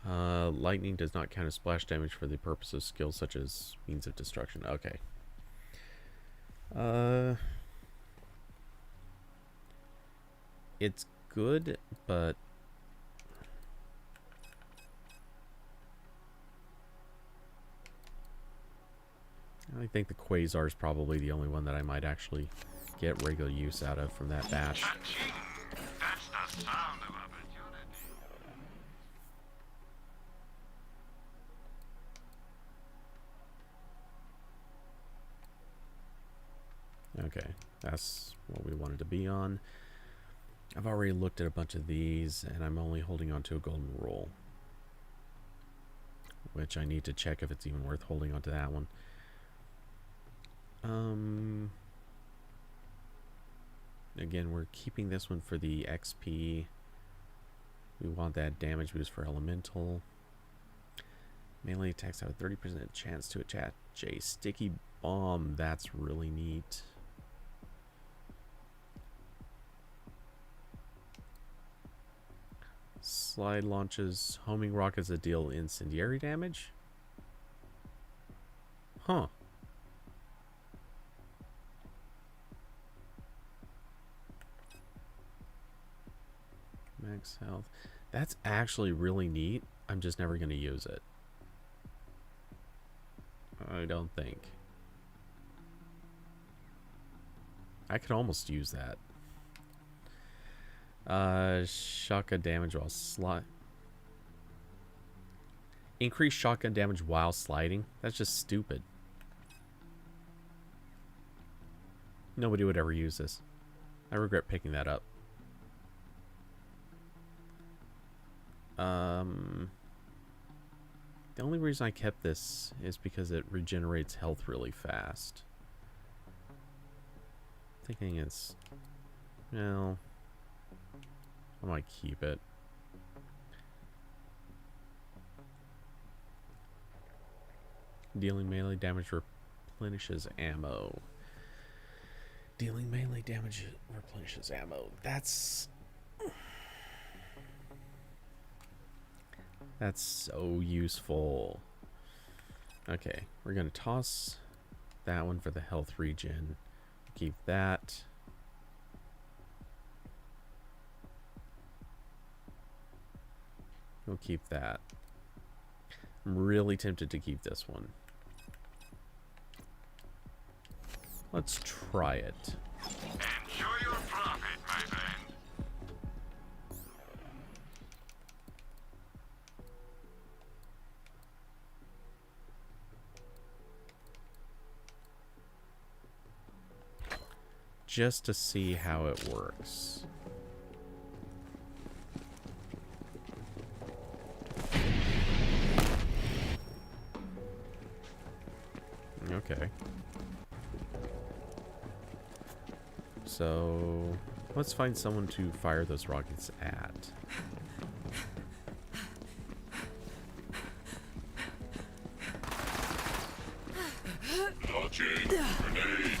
Lightning does not count as splash damage for the purpose of skills such as means of destruction. Okay. It's good, but I think the Quasar is probably the only one that I might actually get regular use out of from that batch. That's the sound of opportunity. Okay, that's what we wanted to be on. I've already looked at a bunch of these, and I'm only holding on to a golden rule. Which I need to check if it's even worth holding on to that one. Again, we're keeping this one for the XP. We want that damage boost for elemental. Melee attacks have a 30% chance to attach a sticky bomb. That's really neat. Slide launches homing rockets that deal incendiary damage. Huh. Max health. That's actually really neat. I'm just never going to use it. I don't think. I could almost use that. Shotgun damage while slide. Increase shotgun damage while sliding. That's just stupid. Nobody would ever use this. I regret picking that up. The only reason I kept this is because it regenerates health really fast. Thinking it's, well, I might keep it. Dealing melee damage replenishes ammo. Dealing melee damage replenishes ammo. That's so useful. Okay, we're gonna toss that one for the health regen. Keep that. We'll keep that. I'm really tempted to keep this one. Let's try it. Enjoy your profit, my friend. Just to see how it works. Okay. So, let's find someone to fire those rockets at. Launching grenade.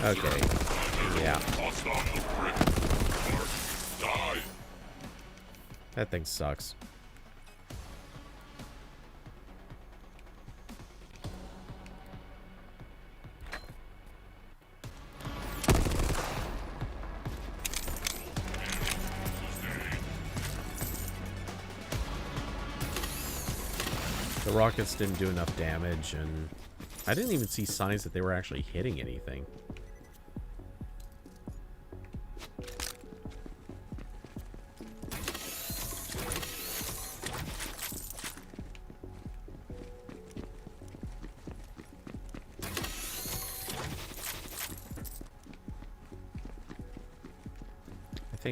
Okay. Yeah. That thing sucks. The rockets didn't do enough damage, and I didn't even see signs that they were actually hitting anything.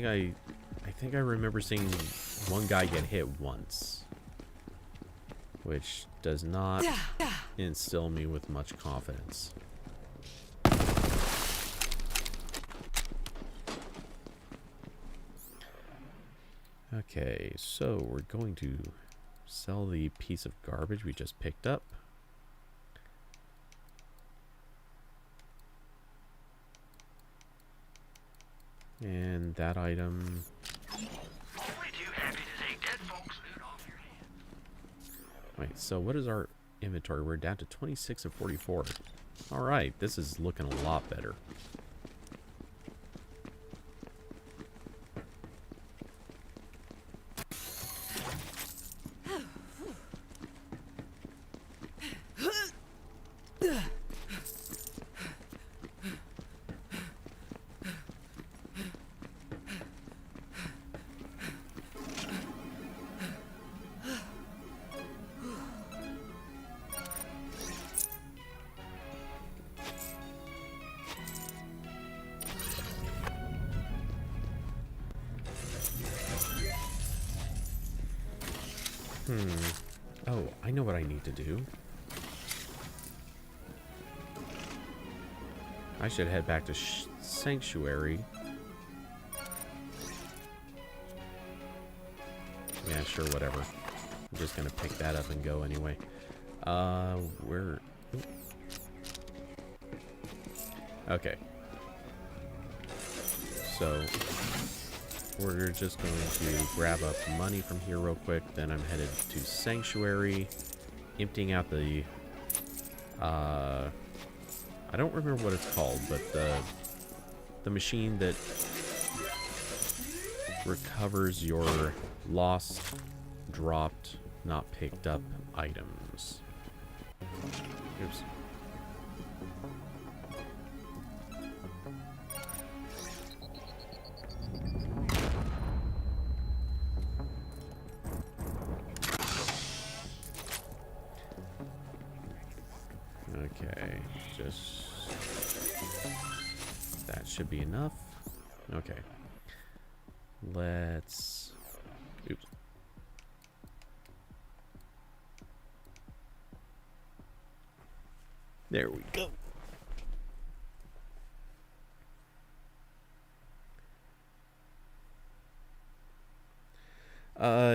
I think I remember seeing one guy get hit once, which does not instill me with much confidence. Okay, so we're going to sell the piece of garbage we just picked up. And that item. Only too happy to take dead folks' loot off your hands. Wait, so what is our inventory? We're down to 26 and 44. Alright, this is looking a lot better. Oh, I know what I need to do. I should head back to Sanctuary. Yeah, sure, whatever. I'm just gonna pick that up and go anyway. Where... Okay. So... we're just going to grab up money from here real quick. Then I'm headed to Sanctuary, emptying out the, I don't remember what it's called, but the machine that recovers your lost, dropped, not picked up items. Oops. Okay, just... that should be enough. Okay. Let's... oops. There we go.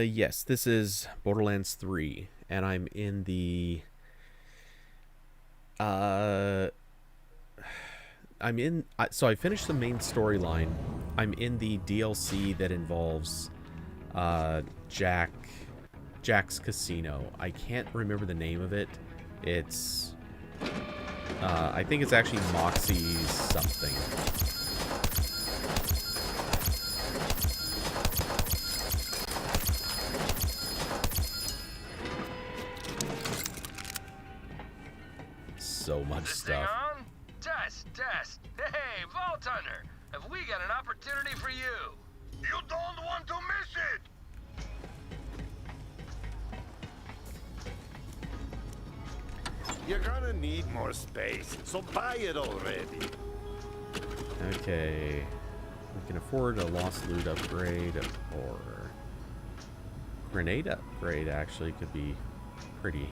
Yes, this is Borderlands 3, and I'm in the... so I finished the main storyline. I'm in the DLC that involves Jack's Casino. I can't remember the name of it. It's I think it's actually Moxie's something. So much stuff. On? Test. Hey, Vault Hunter, have we got an opportunity for you? You don't want to miss it! You're gonna need more space, so buy it already. Okay. We can afford a lost loot upgrade, or grenade upgrade actually could be pretty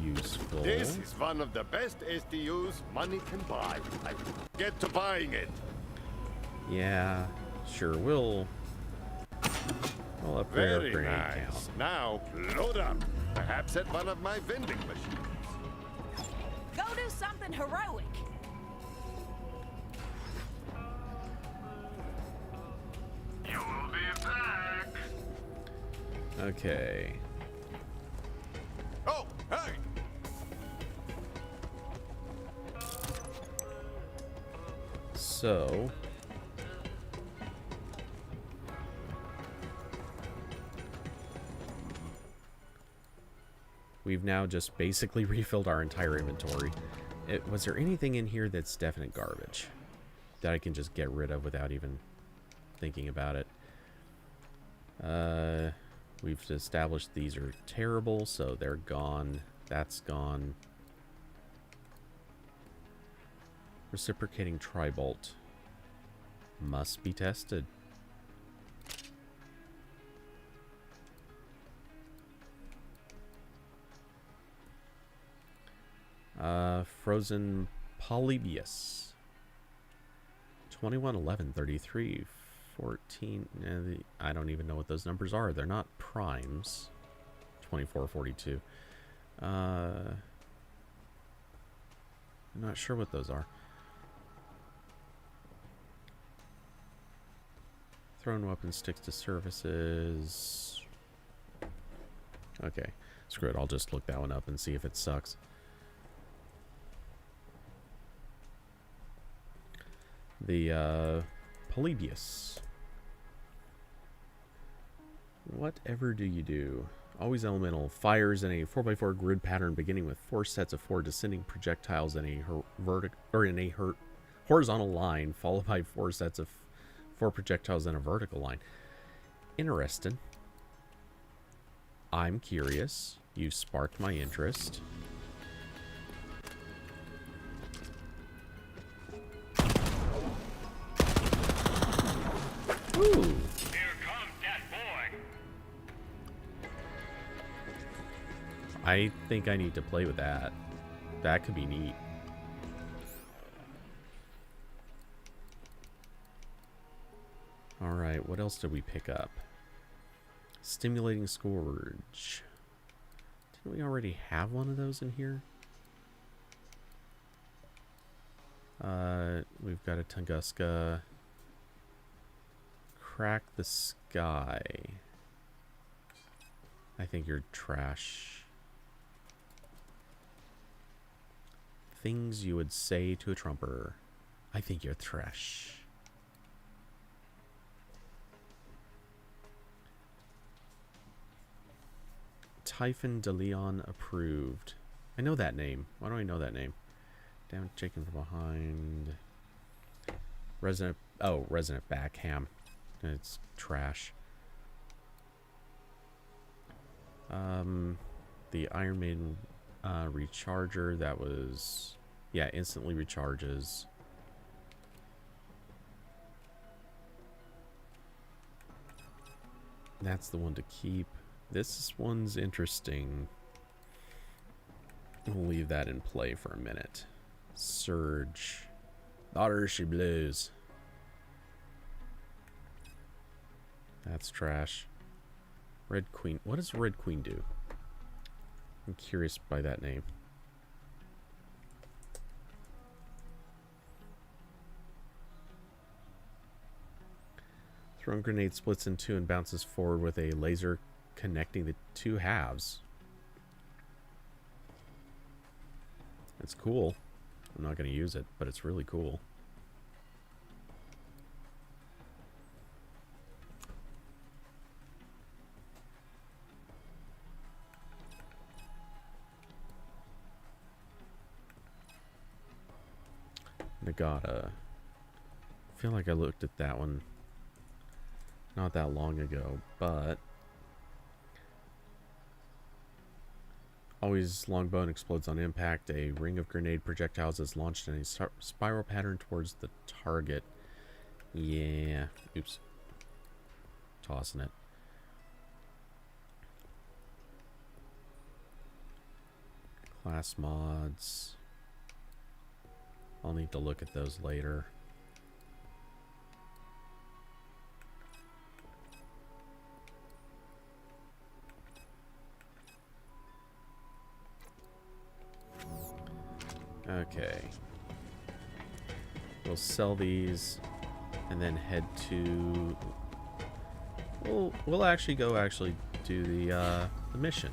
useful. This is one of the best SDUs money can buy. I get to buying it. Yeah, sure. We'll upgrade our Very grenade nice. count. Now, load up. Perhaps at one of my vending machines. Go do something heroic. You will be back. Okay. Oh, hey! So we've now just basically refilled our entire inventory. Was there anything in here that's definite garbage that I can just get rid of without even thinking about it? We've established these are terrible, so they're gone. That's gone. Reciprocating tribolt must be tested. Frozen Polybius. 21, 11, 33, 14. I don't even know what those numbers are. They're not primes. 24, 42. I'm not sure what those are. Thrown weapon sticks to surfaces. Okay, screw it. I'll just look that one up and see if it sucks. The Polybius. Whatever do you do? Always elemental. Fires in a 4x4 grid pattern beginning with 4 sets of 4 descending projectiles in a horizontal line, followed by 4 sets of 4 projectiles in a vertical line. Interesting. I'm curious. You sparked my interest. Ooh. Here comes that boy. I think I need to play with that. That could be neat. Alright, what else did we pick up? Stimulating Scourge. Didn't we already have one of those in here? We've got a Tunguska. Crack the Sky. I think you're trash. Things you would say to a trumper. I think you're trash. Typhon de Leon approved. I know that name. Why do I know that name? Down chicken from behind. Resident Backham. It's trash. The Iron Maiden recharger, that was, yeah, instantly recharges. That's the one to keep. This one's interesting. We'll leave that in play for a minute. Surge. Daughter, she blues. That's trash. Red Queen. What does Red Queen do? I'm curious by that name. Thrown grenade splits in two and bounces forward with a laser connecting the two halves. It's cool. I'm not going to use it, but it's really cool. Nagata. I feel like I looked at that one not that long ago, but always longbow and explodes on impact. A ring of grenade projectiles is launched in a spiral pattern towards the target. Yeah. Oops. Tossing it. Class mods. I'll need to look at those later. Okay. We'll sell these and then head to... We'll actually go do the mission.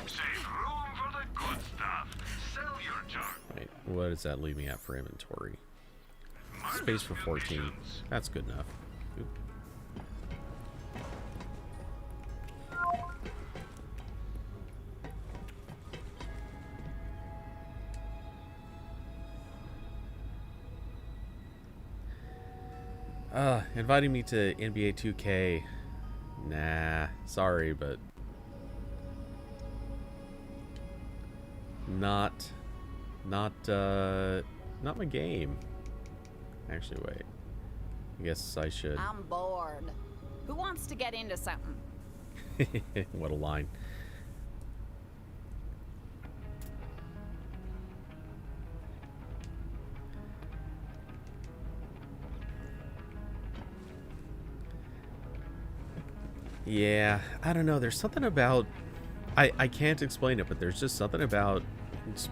Save room for the good stuff. Sell your junk. Wait, what does that leave me at for inventory? Space for 14. That's good enough. Oop. Inviting me to NBA 2K. Nah, sorry, but not my game. Actually, wait. I guess I should. I'm bored. Who wants to get into something? What a line. Yeah, I don't know. There's something about... I can't explain it, but there's just something about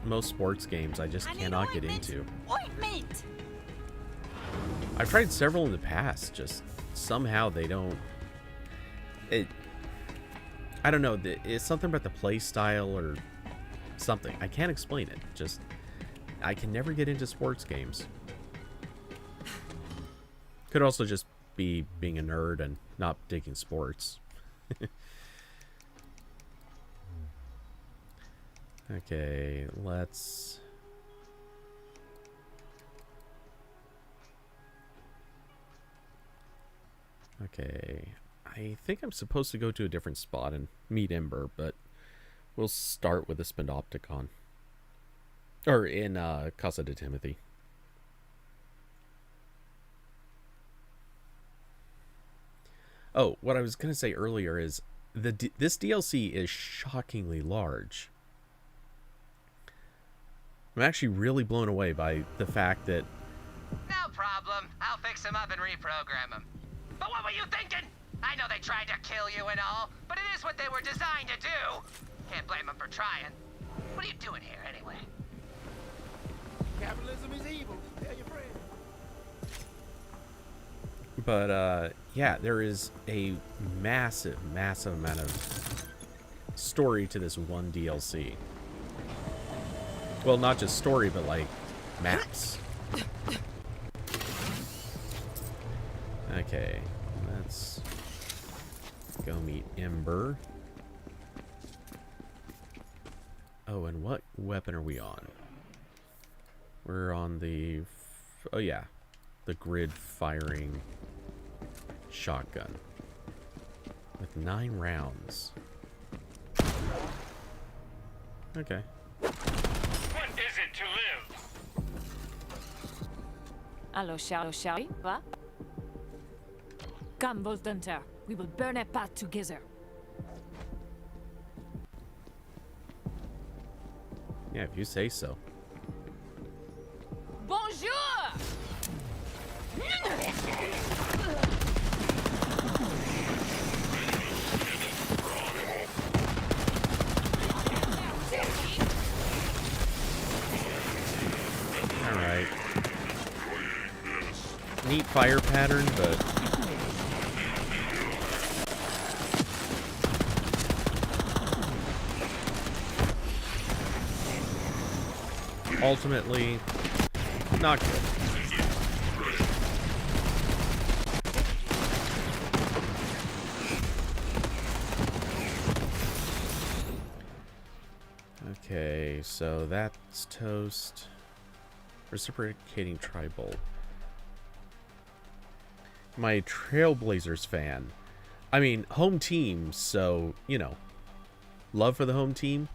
most sports games I just cannot get into. Ointment! I've tried several in the past, just somehow they don't... I don't know, it's something about the play style or something. I can't explain it. Just, I can never get into sports games. Could also just be being a nerd and not digging sports. Okay, let's... Okay, I think I'm supposed to go to a different spot and meet Ember, but we'll start with the Spindopticon. Or in Casa de Timothy. Oh, what I was going to say earlier is this DLC is shockingly large. I'm actually really blown away by the fact that... No problem. I'll fix him up and reprogram him. But what were you thinking? I know they tried to kill you and all, but it is what they were designed to do. Can't blame them for trying. What are you doing here anyway? Capitalism is evil. Tell your friend. But, yeah, there is a massive, massive amount of story to this one DLC. Well, not just story, but, like, maps. Okay, let's go meet Ember. Oh, and what weapon are we on? We're on the... Oh, yeah. The grid firing shotgun. With 9 rounds. Okay. What is it to live? Allo, shall we? What? Come, Bolt Hunter. We will burn a path together. Yeah, if you say so. Bonjour! Alright. Neat fire pattern, but... ultimately, not good. Okay, so that's toast. Reciprocating tri-bolt. My Trailblazers fan. I mean, home team, so, you know, love for the home team.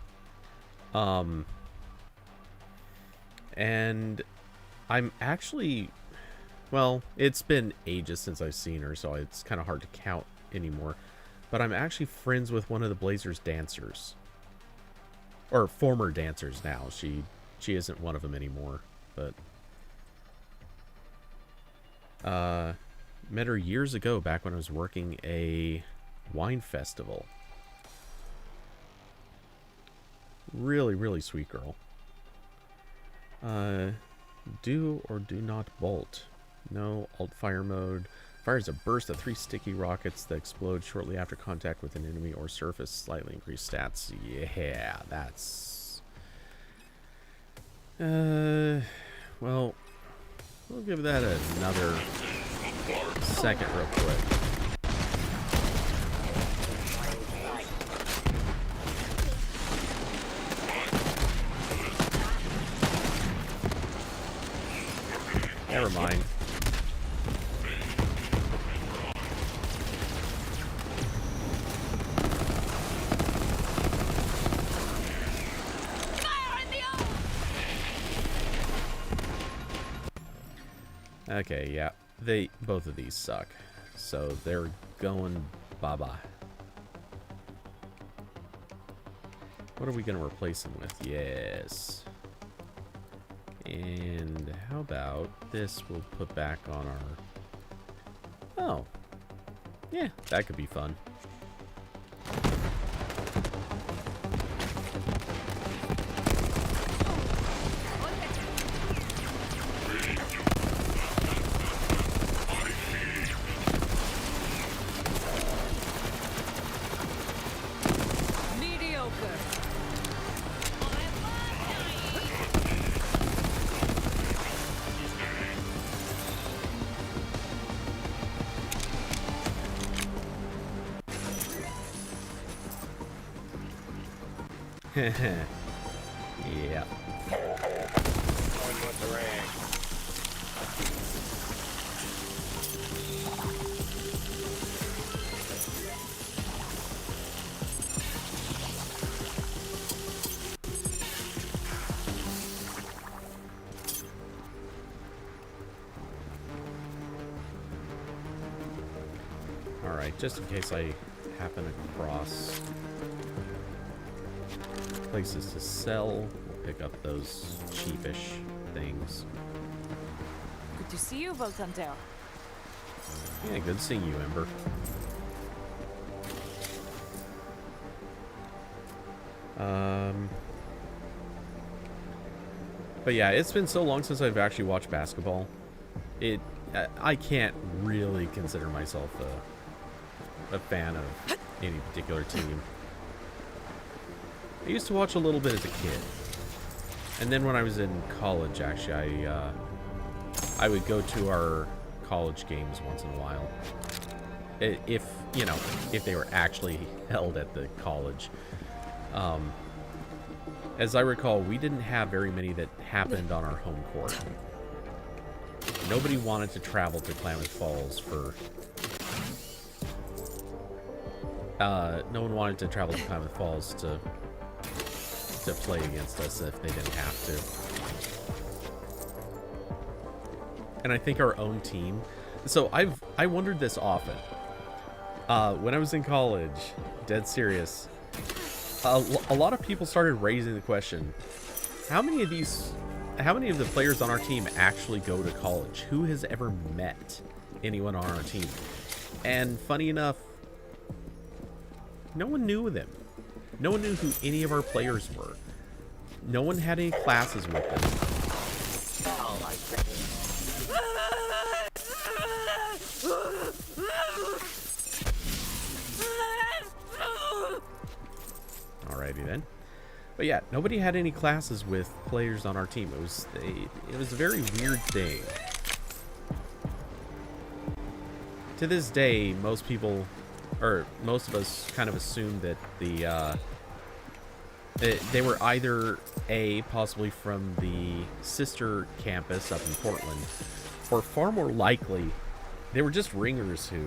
And I'm actually, well, it's been ages since I've seen her, so it's kind of hard to count anymore. But I'm actually friends with one of the Blazers dancers. Or former dancers now. She isn't one of them anymore, but met her years ago back when I was working a wine festival. Really, really sweet girl. Do or do not bolt. No alt fire mode. Fires a burst of 3 sticky rockets that explode shortly after contact with an enemy or surface. Slightly increased stats. Yeah, that's... well, we'll give that another second real quick. Never mind. Okay, yeah. Both of these suck. So they're going bye-bye. What are we going to replace them with? Yes. And how about this we'll put back on our... Oh. Yeah, that could be fun. Yeah. Alright, just in case I happen across places to sell, we'll pick up those cheapish things. Good to see you, Voltanter. Yeah, good seeing you, Ember. But yeah, it's been so long since I've actually watched basketball. I can't really consider myself a fan of any particular team. I used to watch a little bit as a kid, and then when I was in college, actually, I would go to our college games once in a while, if you know, if they were actually held at the college. As I recall, we didn't have very many that happened on our home court. Nobody wanted to travel to Klamath Falls for... no one wanted to travel to Klamath Falls to play against us if they didn't have to. And I think our own team... So I wondered this often. When I was in college, dead serious, a lot of people started raising the question, how many of the players on our team actually go to college? Who has ever met anyone on our team? And funny enough, no one knew them. No one knew who any of our players were. No one had any classes with them. Alrighty then. But yeah, nobody had any classes with players on our team. It was a very weird thing. To this day, most people, or most of us, kind of assume that they were either possibly from the sister campus up in Portland, or far more likely, they were just ringers who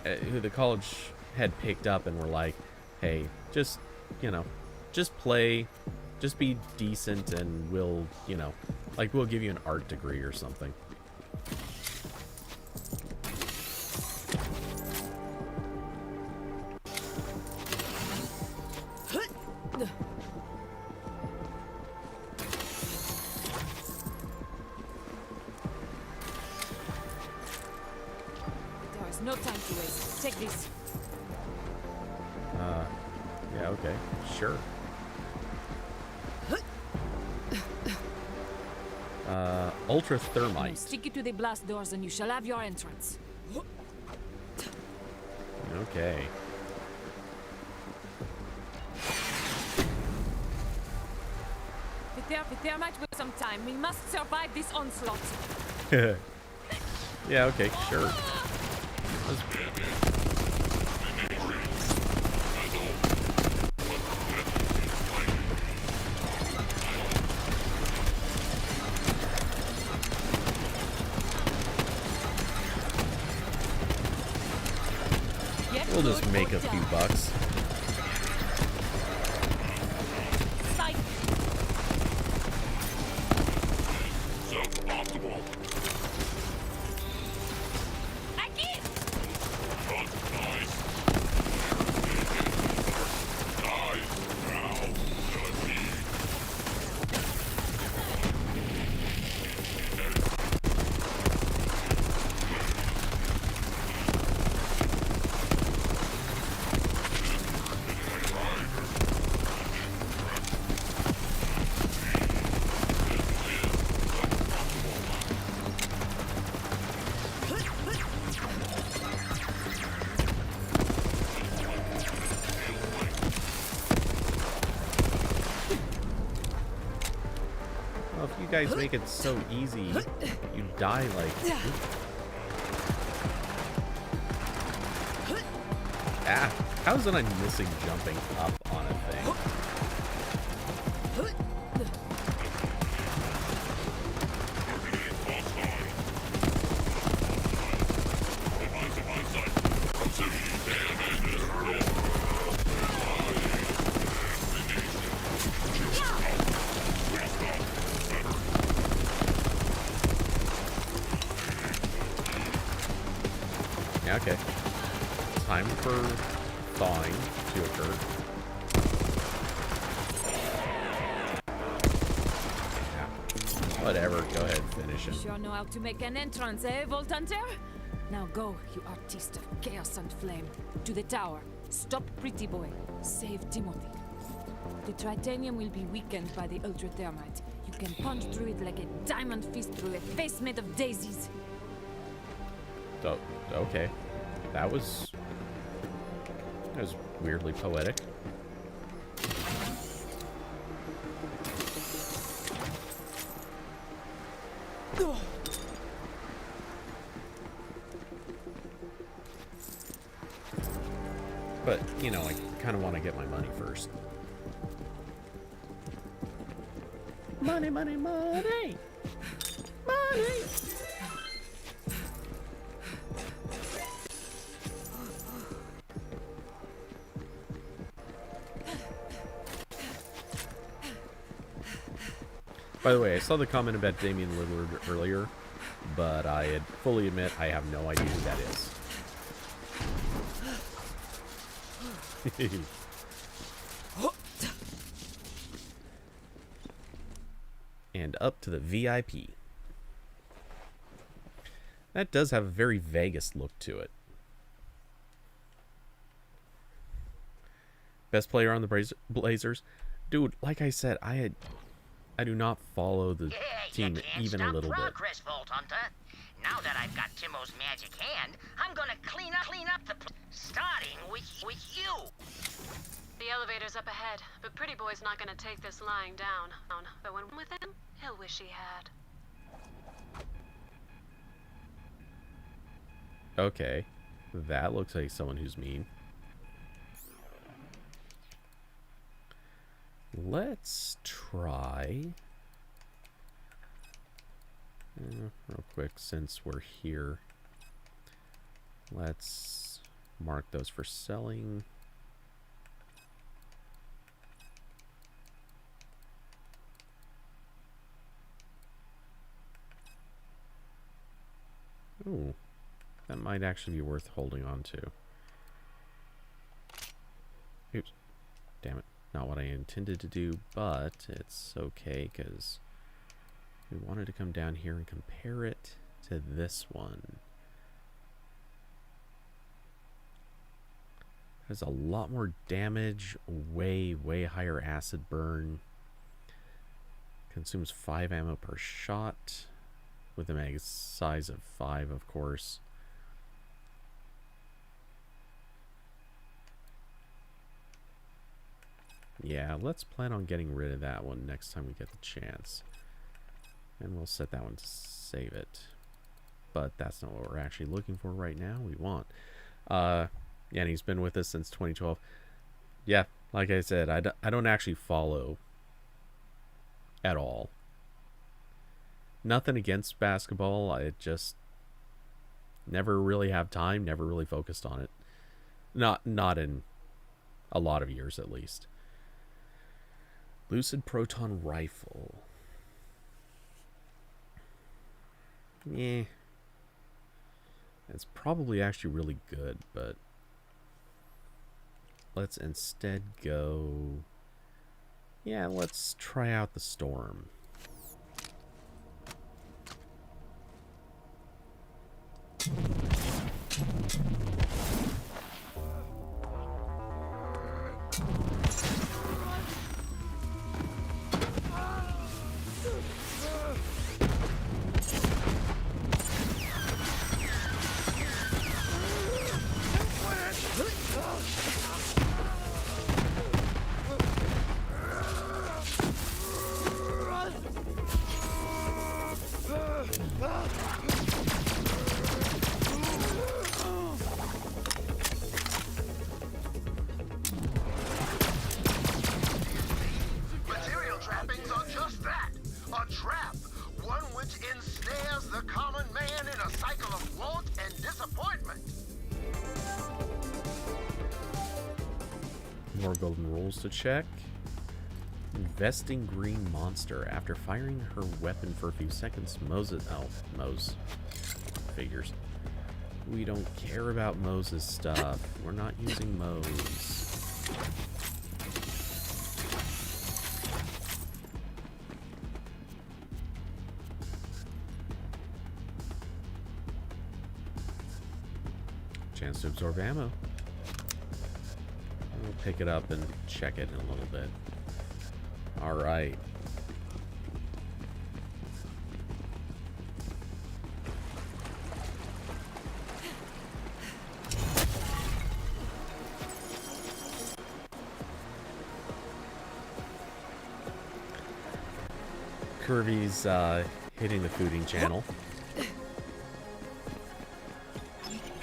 the college had picked up and were like, hey, just, you know, just play, just be decent, and we'll, you know, like, we'll give you an art degree or something. There is no time to waste. Take this. Yeah, okay, sure. Ultra thermite. Stick it to the blast doors and you shall have your entrance. Okay. There might be some time. We must survive this onslaught. Yeah, okay, sure. We'll just make a few bucks. You guys make it so easy, you die like... Ah, how is it I'm missing jumping up on a Yeah, okay. Time for thawing to occur. Yeah. Whatever, go ahead, finish him. Sure know how to make an entrance, eh, Vault Hunter? Now go, you artiste of chaos and flame. To the tower. Stop Pretty Boy. Save Timothy. The Tritanium will be weakened by the Ultra Thermite. You can punch through it like a diamond fist through a face made of daisies. Oh, okay. That was weirdly poetic. But, you know, I kind of want to get my money first. Money, money, money! Money! By the way, I saw the comment about Damian Lillard earlier, but I fully admit I have no idea who that is. And up to the VIP. That does have a very Vegas look to it. Best player on the Blazers? Dude, like I said, I do not follow the team even a little bit. Progress, Vault Hunter. Now that I've got Timo's magic hand, I'm gonna clean up the starting with you. The elevator's up ahead, but Pretty Boy's not gonna take this lying down. But when with him, he'll wish he had. Okay. That looks like someone who's mean. Let's try... real quick, since we're here, let's mark those for selling. Ooh, that might actually be worth holding on to. Oops, damn it. Not what I intended to do, but it's okay because we wanted to come down here and compare it to this one. Has a lot more damage, way higher acid burn. Consumes 5 ammo per shot, with a mag size of 5, of course. Yeah, let's plan on getting rid of that one next time we get the chance. And we'll set that one to save it. But that's not what we're actually looking for right now. We want. Yeah, and he's been with us since 2012. Yeah, like I said, I don't actually follow at all. Nothing against basketball. I just never really have time, never really focused on it. Not in a lot of years, at least. Lucid Proton Rifle. Yeah. It's probably actually really good, but let's instead go... Yeah, let's try out the Storm. Material trappings are just that, a trap. One which ensnares the common man in a cycle of want and disappointment. More golden rules to check. Investing green monster. After firing her weapon for a few seconds, Mose figures. We don't care about Moses stuff. We're not using Mose. Chance to absorb ammo. We'll pick it up and check it in a little bit. Alright. Kirby's hitting the fooding channel.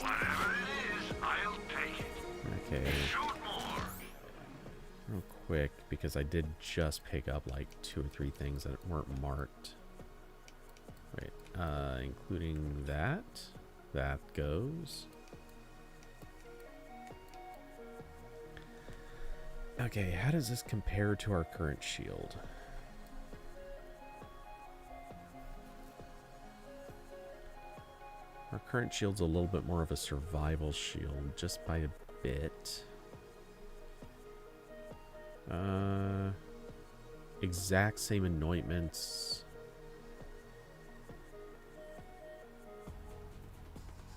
Whatever it is, I'll take it. Okay. Shoot more. Real quick, because I did just pick up like 2 or 3 things that weren't marked. Wait, including that. That goes. Okay, how does this compare to our current shield? Our current shield's a little bit more of a survival shield, just by a bit. Exact same anointments.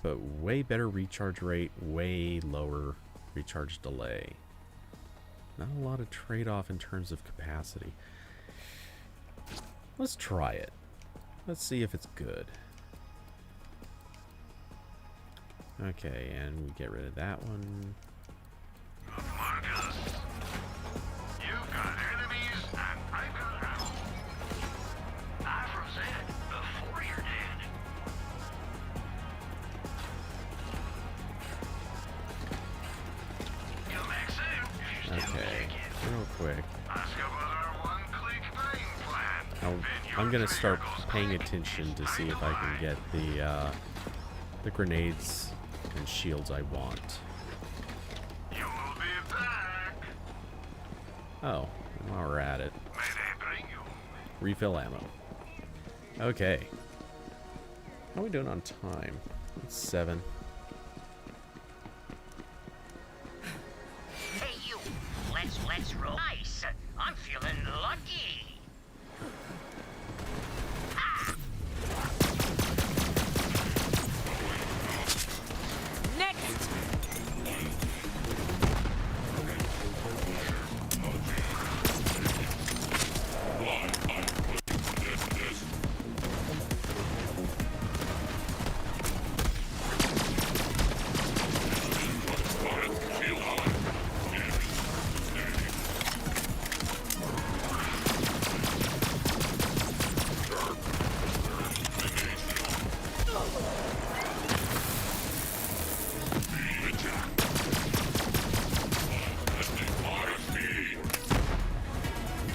But way better recharge rate, way lower recharge delay. Not a lot of trade-off in terms of capacity. Let's try it. Let's see if it's good. Okay, and we get rid of that one. Marcus, you've got enemies and I've got ammo. I present before you're dead. You make sense. Okay, real quick. Ask about our one-click bang plan. Now, I'm gonna start paying attention to see if I can get the grenades and shields I want. You will be back. Oh, while we're at it, May they bring you. refill ammo. Okay. How are we doing on time? It's 7. Hey, you. Let's roll. Nice. I'm feeling lucky. Ah. Next!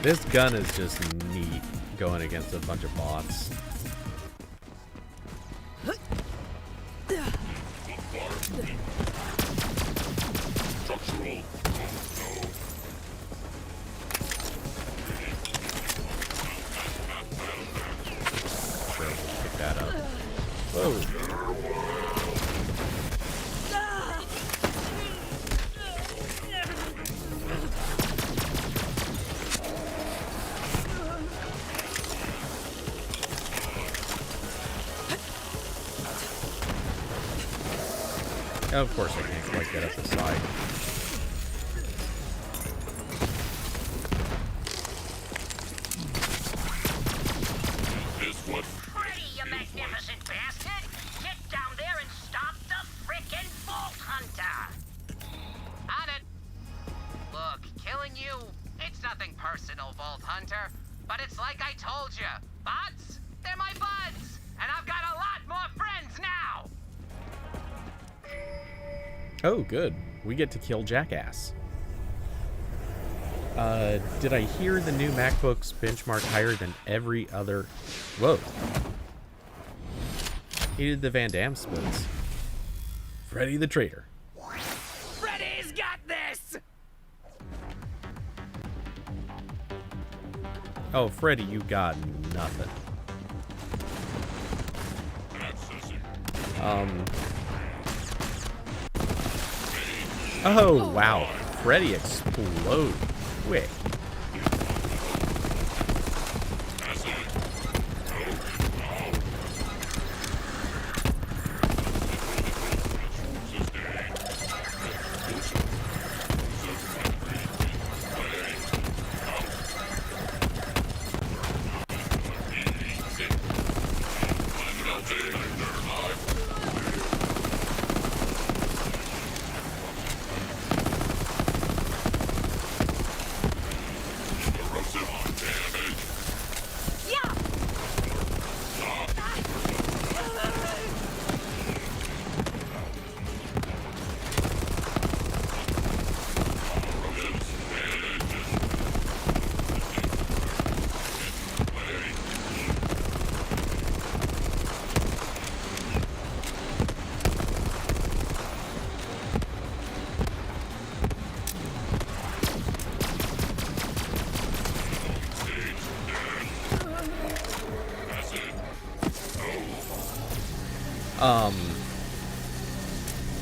This gun is just neat going against a bunch of bots. Sure, we'll pick that up. Whoa. Of course I can't quite get up the side. Freddy, you magnificent bastard! Get down there and stop the frickin' Vault Hunter! On it. Look, killing you, it's nothing personal, Vault Hunter. But it's like I told you. Bots? They're my buds! And I've got a lot more friends now! Oh, good. We get to kill Jackass. Did I hear the new MacBooks benchmark higher than every other... Whoa. He did the Van Damme splits. Freddy the Traitor. Freddy's got this! Oh, Freddy, you got nothing. Oh, wow. Freddy explode quick.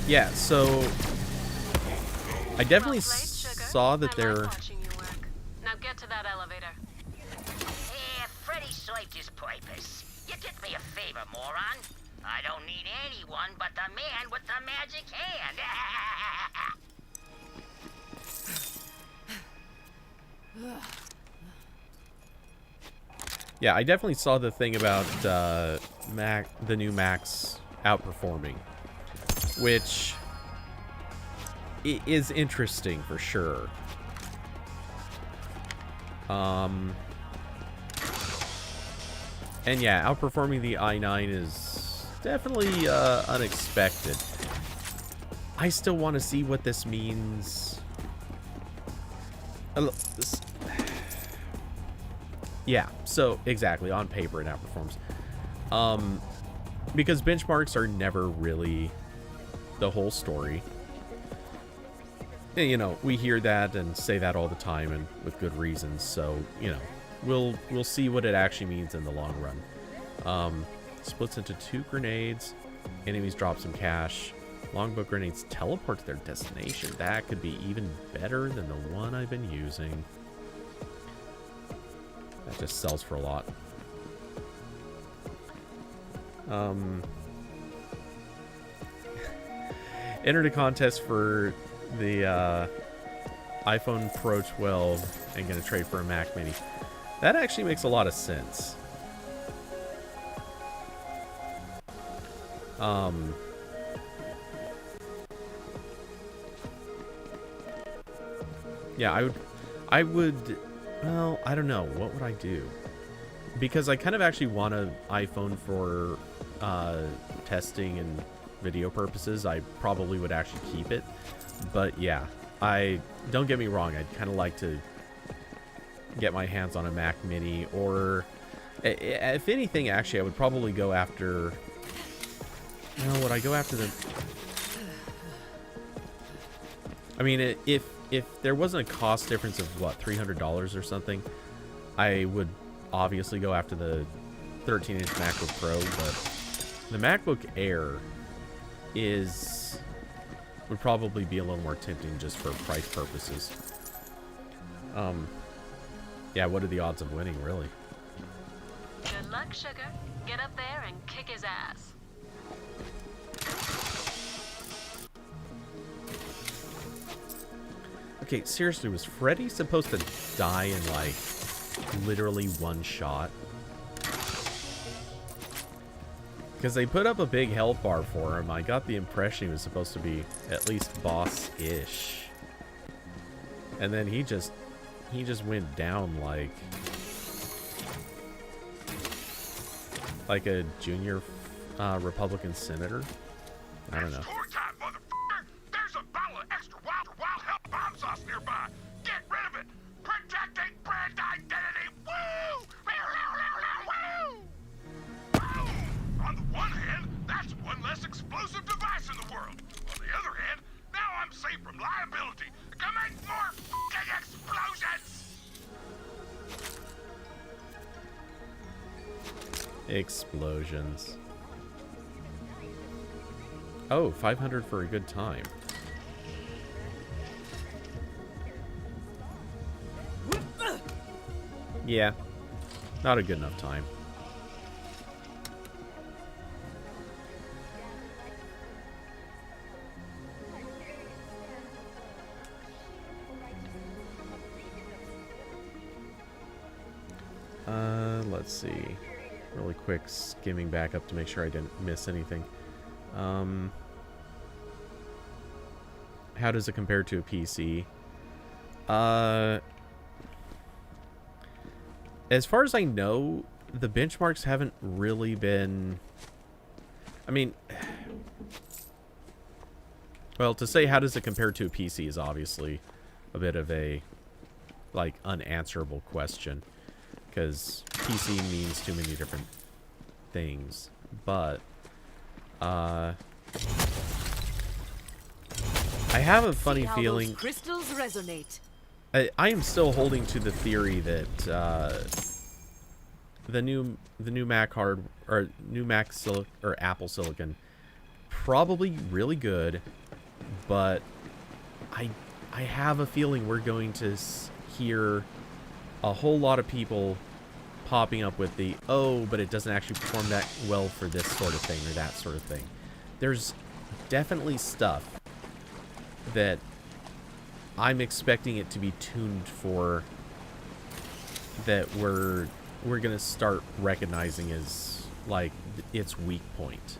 Yeah, so I definitely saw that they're... Now get to that elevator. Freddy served his purpose. You did me a favor, moron. I don't need anyone but the man with the magic hand. Yeah, I definitely saw the thing about the new Max outperforming, which is interesting for sure. And yeah, outperforming the i9 is definitely unexpected. I still want to see what this means. Yeah, so exactly, on paper it outperforms. Because benchmarks are never really the whole story. And, you know, we hear that and say that all the time, and with good reasons. So, you know, we'll see what it actually means in the long run. Splits into 2 grenades. Enemies drop some cash. Longbow grenades teleport to their destination. That could be even better than the one I've been using. That just sells for a lot. Entered a contest for the iPhone Pro 12 and gonna trade for a Mac Mini. That actually makes a lot of sense. Yeah, I would, well, I don't know. What would I do? Because I kind of actually want an iPhone for testing and video purposes. I probably would actually keep it. But yeah, don't get me wrong. I'd kind of like to get my hands on a Mac Mini, or if anything, actually, I would probably go after, would I go after the, I mean, if there wasn't a cost difference of, what, $300 or something, I would obviously go after the 13-inch MacBook Pro, but the MacBook Air would probably be a little more tempting just for price purposes. Yeah, what are the odds of winning, really? Good luck, sugar. Get up there and kick his ass. Okay, seriously, was Freddy supposed to die in, like, literally one shot? Because they put up a big health bar for him. I got the impression he was supposed to be at least boss-ish. And then he just went down like a junior Republican senator. I don't know. There's a bottle of extra wild hell bomb sauce nearby. Get rid of it. Protecting brand identity. Woo! Woo! On the one hand, that's one less explosive device in the world. On the other hand, now I'm safe from liability. Commit more f***ing explosions! Explosions. Oh, 500 for a good time. Yeah, not a good enough time. Let's see. Really quick, skimming back up to make sure I didn't miss anything. How does it compare to a PC? As far as I know, the benchmarks haven't really been... I mean... Well, to say how does it compare to a PC is obviously a bit of a, like, unanswerable question. Because PC means too many different things. But, I have a funny feeling... Those crystals resonate. I am still holding to the theory that the new Mac Apple Silicon probably really good, but I have a feeling we're going to hear a whole lot of people popping up with the, oh, but it doesn't actually perform that well for this sort of thing or that sort of thing. There's definitely stuff that I'm expecting it to be tuned for that we're gonna start recognizing as like its weak point.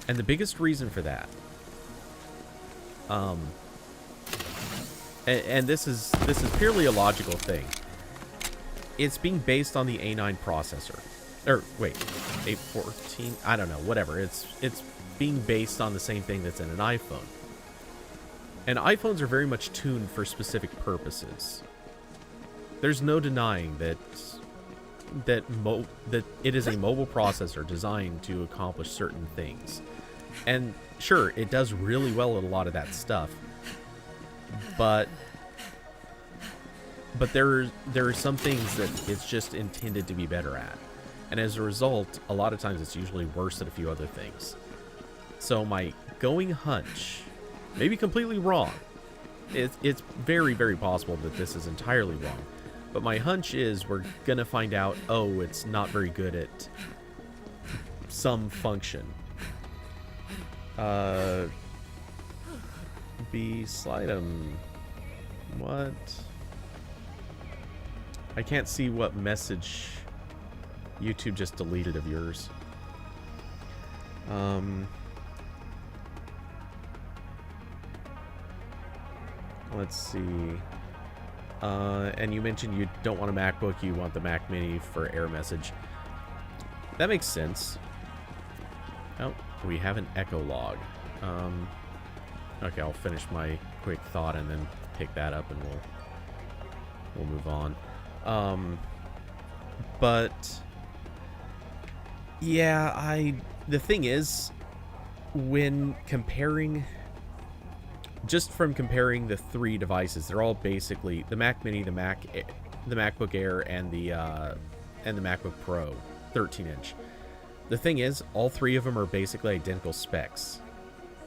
And the biggest reason for that, and this is purely a logical thing. It's being based on the A9 processor. Or wait, A14, I don't know, whatever. It's being based on the same thing that's in an iPhone. And iPhones are very much tuned for specific purposes. There's no denying that it is a mobile processor designed to accomplish certain things. And sure, it does really well at a lot of that stuff. But there are some things that it's just intended to be better at. And as a result, a lot of times it's usually worse at a few other things. So my going hunch, maybe completely wrong, it's very, very possible that this is entirely wrong. But my hunch is we're going to find out, oh, it's not very good at some function. Slidem. What? I can't see what message YouTube just deleted of yours. Let's see. And you mentioned you don't want a MacBook, you want the Mac Mini for error message. That makes sense. Oh, we have an echo log. Okay, I'll finish my quick thought and then pick that up and we'll move on. But yeah, the thing is, when comparing, just from comparing the three devices, they're all basically the Mac Mini, the MacBook Air, and the MacBook Pro 13-inch. The thing is, all three of them are basically identical specs,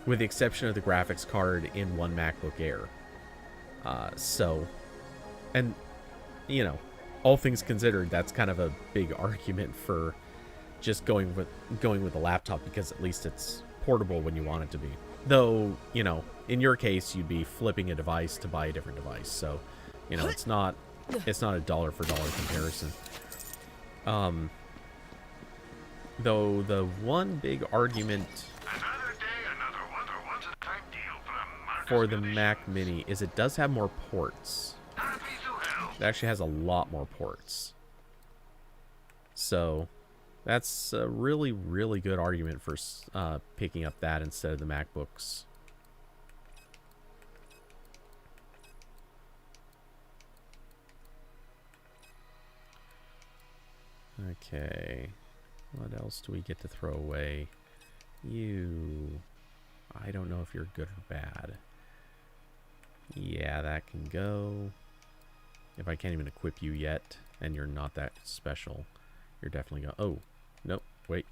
with the exception of the graphics card in one MacBook Air. And you know, all things considered, that's kind of a big argument for just going with a laptop, because at least it's portable when you want it to be. Though, you know, in your case, you'd be flipping a device to buy a different device. So, you know, it's not a dollar for dollar comparison. Though the one big argument for the Mac Mini is it does have more ports. It actually has a lot more ports. So that's a really, really good argument for picking up that instead of the MacBooks. Okay. What else do we get to throw away? You. I don't know if you're good or bad. Yeah, that can go. If I can't even equip you yet, and you're not that special, you're definitely going. Oh, nope. Wait.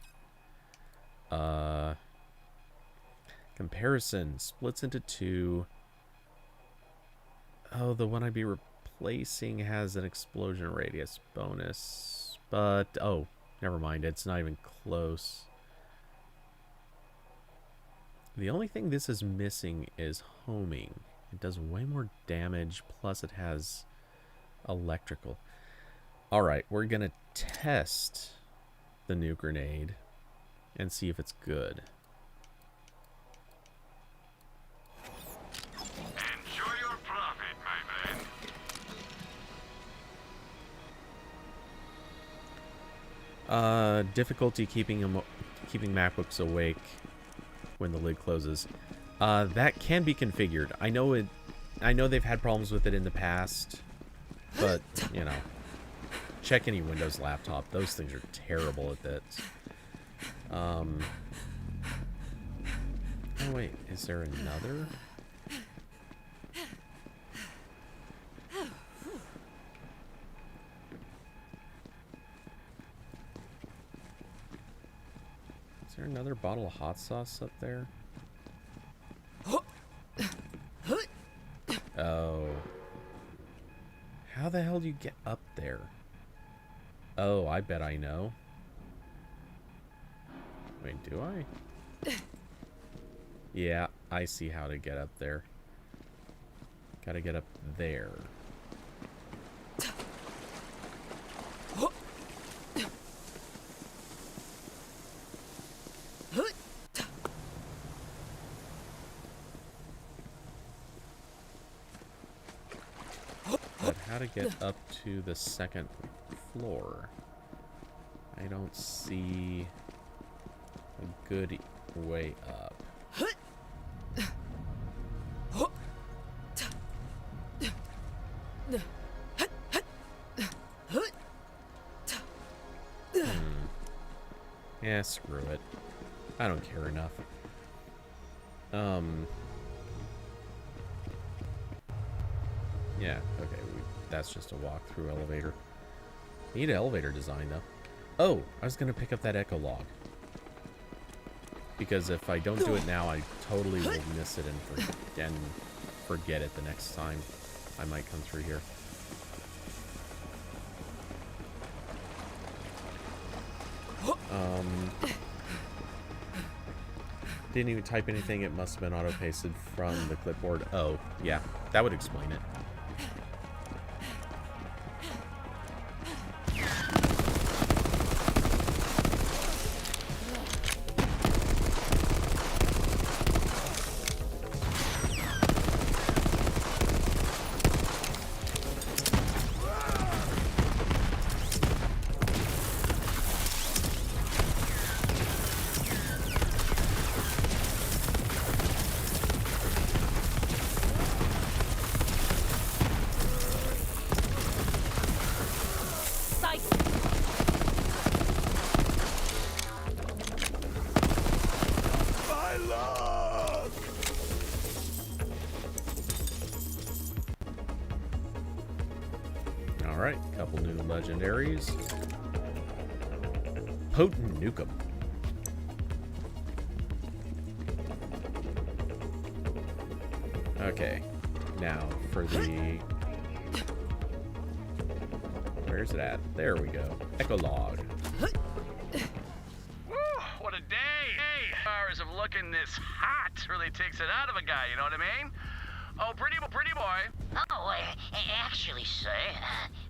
Comparison splits into two. Oh, the one I'd be placing has an explosion radius bonus, but oh, never mind, it's not even close. The only thing this is missing is homing. It does way more damage, plus it has electrical. Alright, we're gonna test the new grenade and see if it's good. Enjoy your profit, my man. Difficulty keeping MacBooks awake when the lid closes. That can be configured. I know they've had problems with it in the past, but you know, check any Windows laptop. Those things are terrible at that. Oh wait, is there another? Is there another bottle of hot sauce up there? Oh. How the hell do you get up there? Oh, I bet I know. Wait, do I? Yeah, I see how to get up there. Gotta get up there. But how to get up to the second floor? I don't see a good way up. Yeah, screw it. I don't care enough. Yeah, okay, that's just a walk-through elevator. Need an elevator design, though. Oh, I was gonna pick up that echo log. Because if I don't do it now, I totally will miss it and forget it the next time I might come through here. Didn't even type anything. It must have been auto-pasted from the clipboard. Oh, yeah, that would explain it. Alright, couple new legendaries. Potent Nukem. Okay, now for the... Where's it at? There we go. Echolog. Woo, what a day! Hours of looking this hot really takes it out of a guy, you know what I mean? Oh, pretty boy. Oh, actually, sir,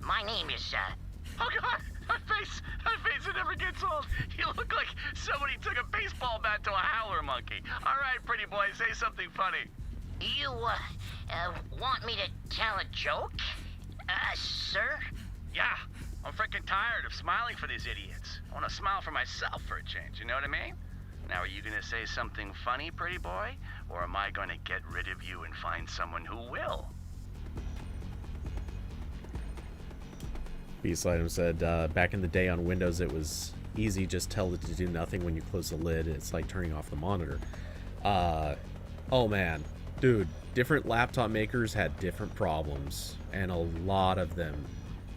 my name is, Oh, God! That face that never gets old. You look like somebody took a baseball bat to a howler monkey. All right, pretty boy, say something funny. You, want me to tell a joke? Sir? Yeah, I'm freaking tired of smiling for these idiots. I want to smile for myself for a change, you know what I mean? Now, are you going to say something funny, pretty boy? Or am I going to get rid of you and find someone who will? Beast Item said, back in the day on Windows, it was easy, just tell it to do nothing when you close the lid. It's like turning off the monitor. Oh man. Dude, different laptop makers had different problems. And a lot of them,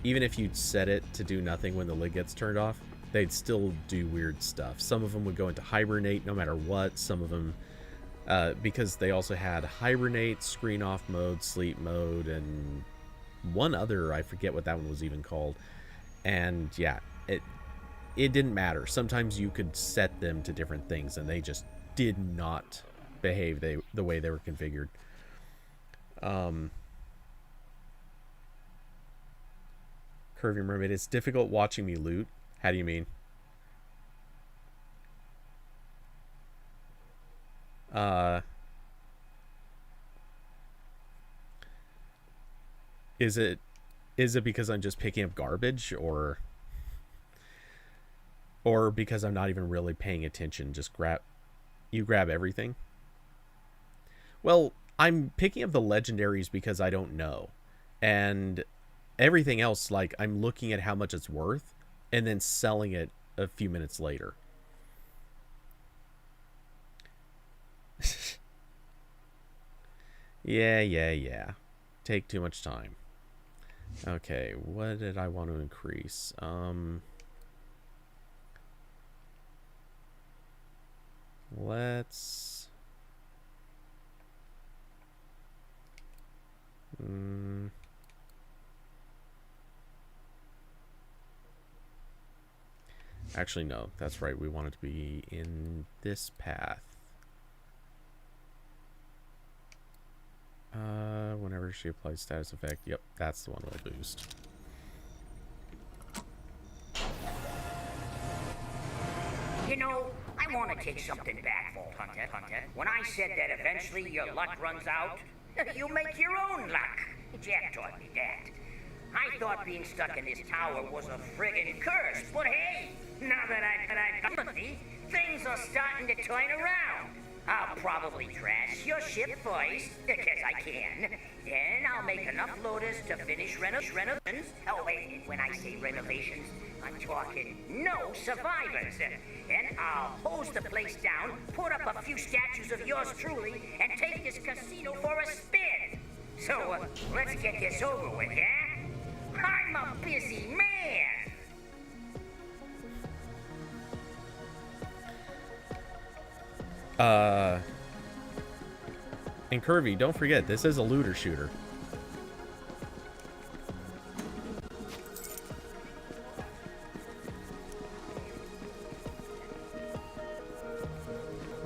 even if you'd set it to do nothing when the lid gets turned off, they'd still do weird stuff. Some of them would go into hibernate no matter what. Some of them, because they also had hibernate, screen off mode, sleep mode, and one other, I forget what that one was even called. And yeah, it didn't matter. Sometimes you could set them to different things and they just did not behave the way they were configured. Curvy Mermaid, it's difficult watching me loot. How do you mean? Is it because I'm just picking up garbage, or because I'm not even really paying attention? Just grab everything? Well, I'm picking up the legendaries because I don't know. And everything else, like, I'm looking at how much it's worth and then selling it a few minutes later. Yeah. Take too much time. Okay, what did I want to increase? Let's... Actually, no. That's right. We want it to be in this path. Whenever she applies status effect. Yep, that's the one we'll boost. You know, I want to take something back, Vault Hunter. When I said that eventually your luck runs out, you make your own luck. Jack taught me that. I thought being stuck in this tower was a friggin' curse, but hey, now that I've empathy, things are starting to turn around. I'll probably trash your ship first, because I can. Then I'll make enough loaders to finish renovations. Oh, wait, when I say renovations, I'm talking no survivors. And I'll hose the place down, put up a few statues of yours truly, and take this casino for a spin. So, let's get this over with, yeah? I'm a busy man! And Curvy, don't forget, this is a looter shooter.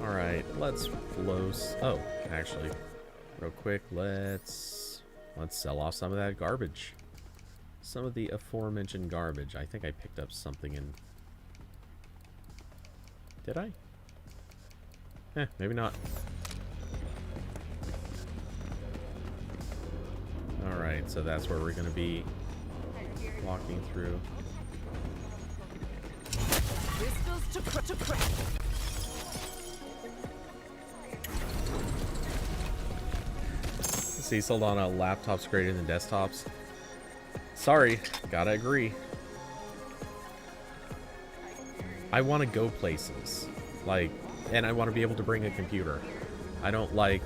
Alright, let's blow... Oh, actually, real quick, let's sell off some of that garbage. Some of the aforementioned garbage. I think I picked up something in... Did I? Maybe not. Alright, so that's where we're going to be walking through. See, sold on a laptops greater than desktops. Sorry, gotta agree. I want to go places. Like... And I want to be able to bring a computer. I don't like...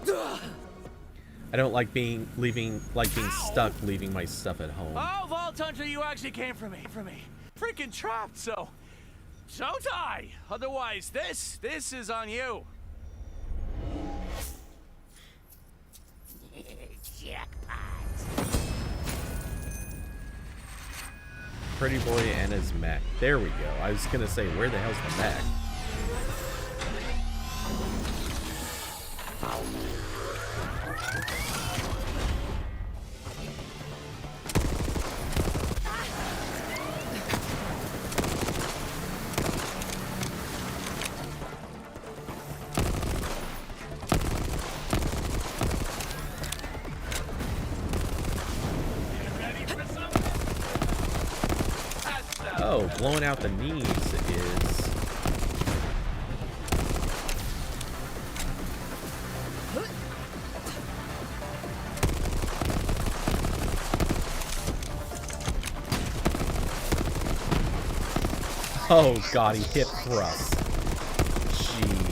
I don't like being stuck leaving my stuff at home. Oh, Vault Hunter, you actually came for me. Freaking trapped, so die. Otherwise, this is on you. Jackpot. Pretty boy and his mech. There we go. I was gonna say, where the hell's the mech? Oh, blowing out the knees is... Oh god, he hip thrust. Jeez.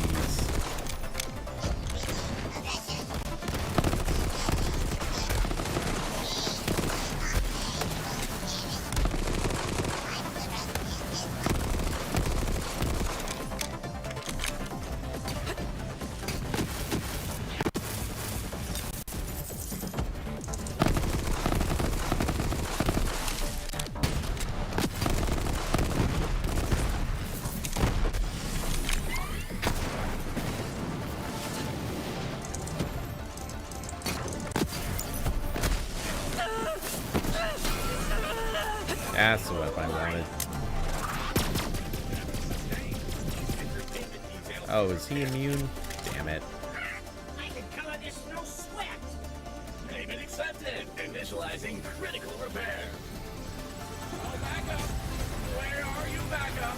That's what I wanted. Oh, is he immune? Damn it. I can color this no sweat. Payment accepted. Initializing critical repair. Oh, back up. Where are you, back up?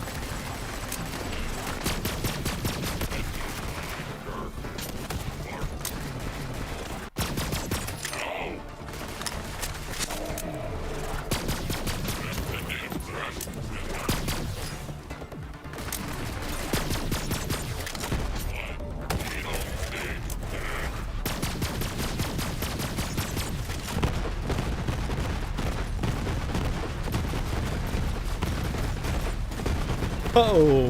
Oh,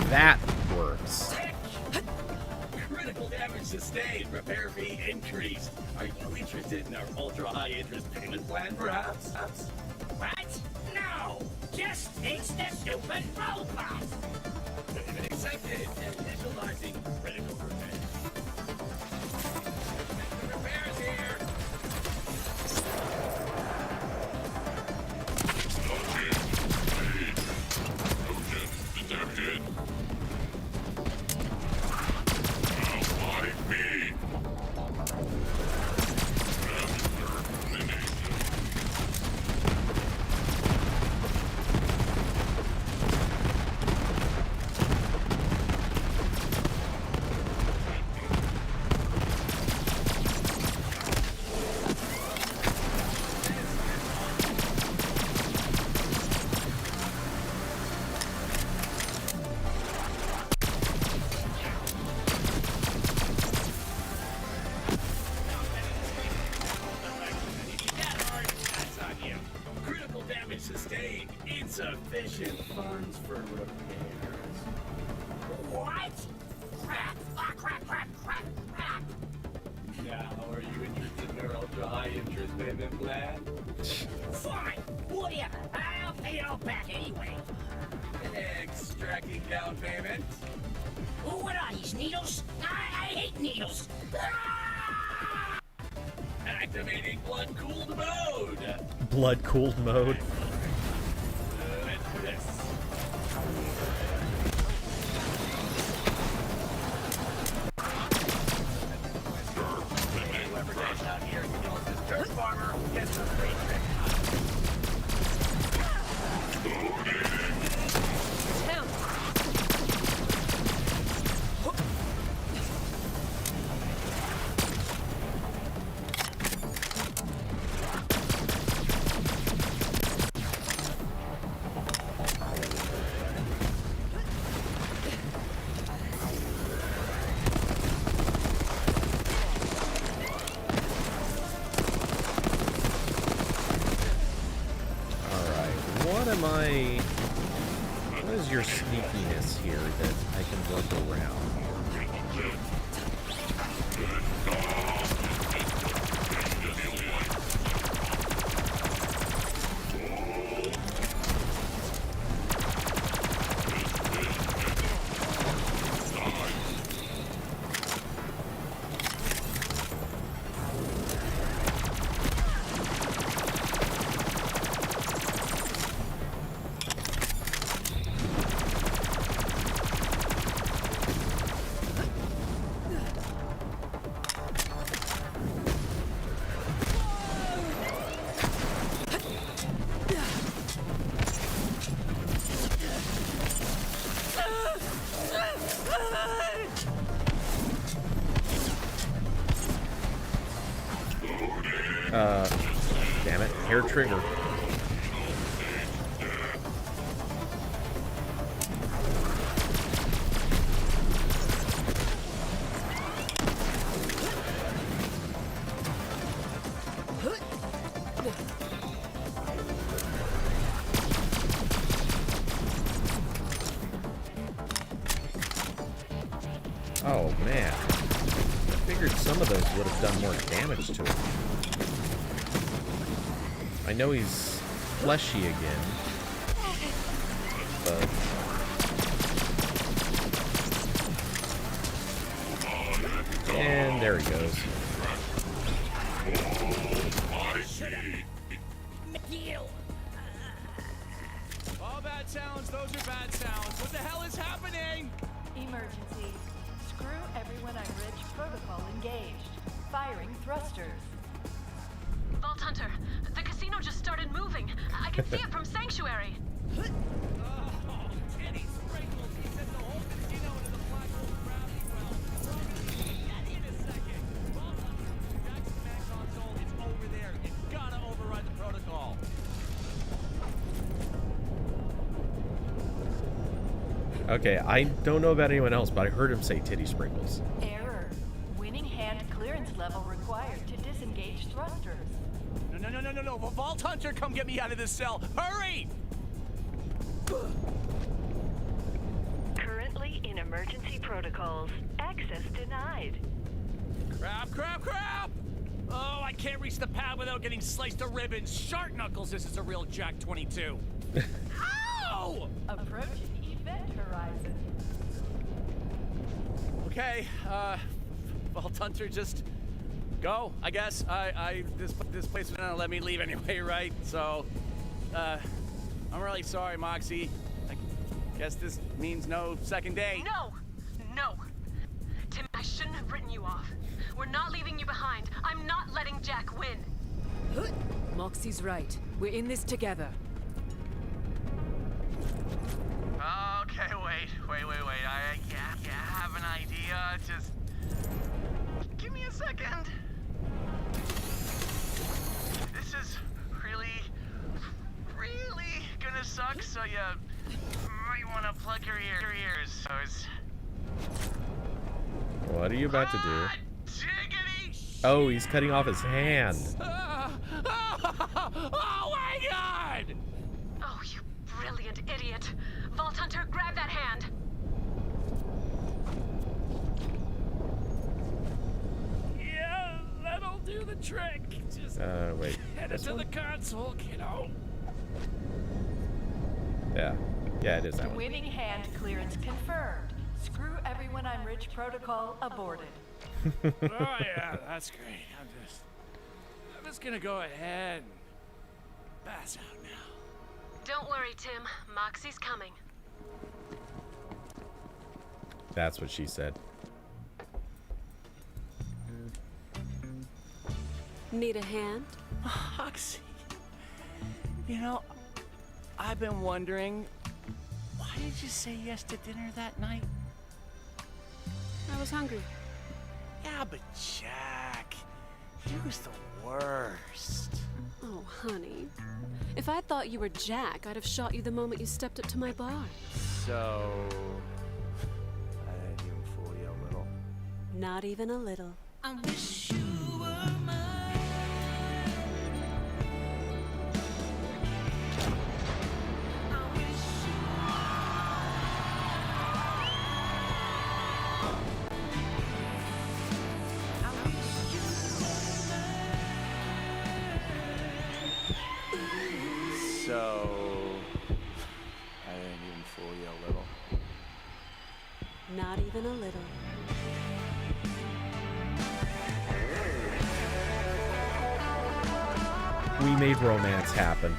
that works. Critical damage sustained. Repair fee increased. Are you interested in our ultra-high interest payment plan, perhaps? What? No! Just fix the stupid robot! Payment accepted. Initializing critical repair. The repairs here. Detected. Now find me. That's on you. Critical damage sustained. Insufficient funds for repairs. What? Crap! Ah, crap, crap, crap, crap! Now, are you interested in our ultra-high interest payment plan? Fine! Whatever! I'll pay it all back anyway! Extracting down payment. Oh, what are these, needles? I hate needles! Ah! Activating blood-cooled mode. Blood cooled mode. Let's do this. Whoever gets out here and kills this dirt farmer gets a free trip. What is your sneakiness here that I can work around? Damn it, hair trigger. Oh man, I figured some of those would have done more damage to him. I know he's fleshy again, but... And there he goes. bad sounds. Those are bad sounds. What the hell is happening? Emergency. Screw everyone I'm rich. Protocol engaged. Firing thrusters. Vault Hunter, the casino just started moving. I can see it from Sanctuary. Oh, Teddy Sprinkles. He sent the whole casino into the black hole gravity well. Get in a second. Vault Hunter, Jack's command console. It's over there. You gotta override the protocol. Okay, I don't know about anyone else, but I heard him say titty sprinkles. Error. Winning hand clearance level required to disengage thrusters. No. Vault Hunter, come get me out of this cell. Hurry! Currently in emergency protocols. Access denied. Crap! Oh, I can't reach the pad without getting sliced to ribbons. Shark Knuckles, this is a real Jack 22. Ow! Approaching event horizon. Okay, Vault Hunter, just go, I guess. This place was gonna let me leave anyway, right? So, I'm really sorry, Moxie. I guess this means no second date. No! Tim, I shouldn't have written you off. We're not leaving you behind. I'm not letting Jack win. Moxie's right. We're in this together. Okay, wait. I have an idea. Just give me a second. This is really gonna suck, so you might want to plug your ears. So What are you about to do? Jiggity! Oh, he's cutting off his hand. Oh my God! Oh, you brilliant idiot. Vault Hunter, grab that hand. Yeah, that'll do the trick. Just Wait. head it to the console, kiddo. Yeah, it is that one. Winning hand clearance confirmed. Screw everyone I'm rich protocol aborted. Oh yeah, that's great. I'm just gonna go ahead and pass out now. Don't worry, Tim. Moxie's coming. That's what she said. Need a hand? Moxie, you know, I've been wondering, why did you say yes to dinner that night? I was hungry. Yeah, but Jack, he was the worst. Oh, honey. If I thought you were Jack, I'd have shot you the moment you stepped up to my bar. So, I didn't even fool you a little. Not even a little. I wish you were mine. So, I didn't even fool you a little. Not even a little. We made romance happen.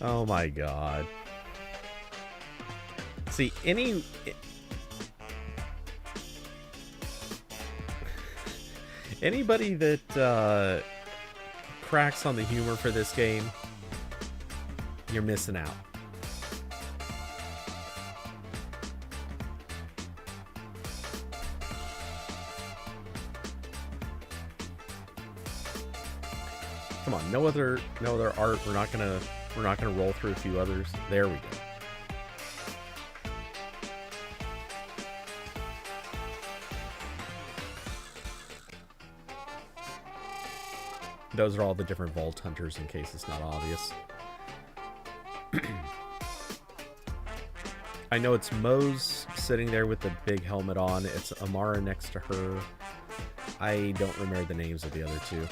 Oh my God. See, anybody that cracks on the humor for this game, you're missing out. Come on, no other art. We're not gonna roll through a few others. There we go. Those are all the different Vault Hunters in case it's not obvious. I know it's Moe's sitting there with the big helmet on. It's Amara next to her. I don't remember the names of the other two.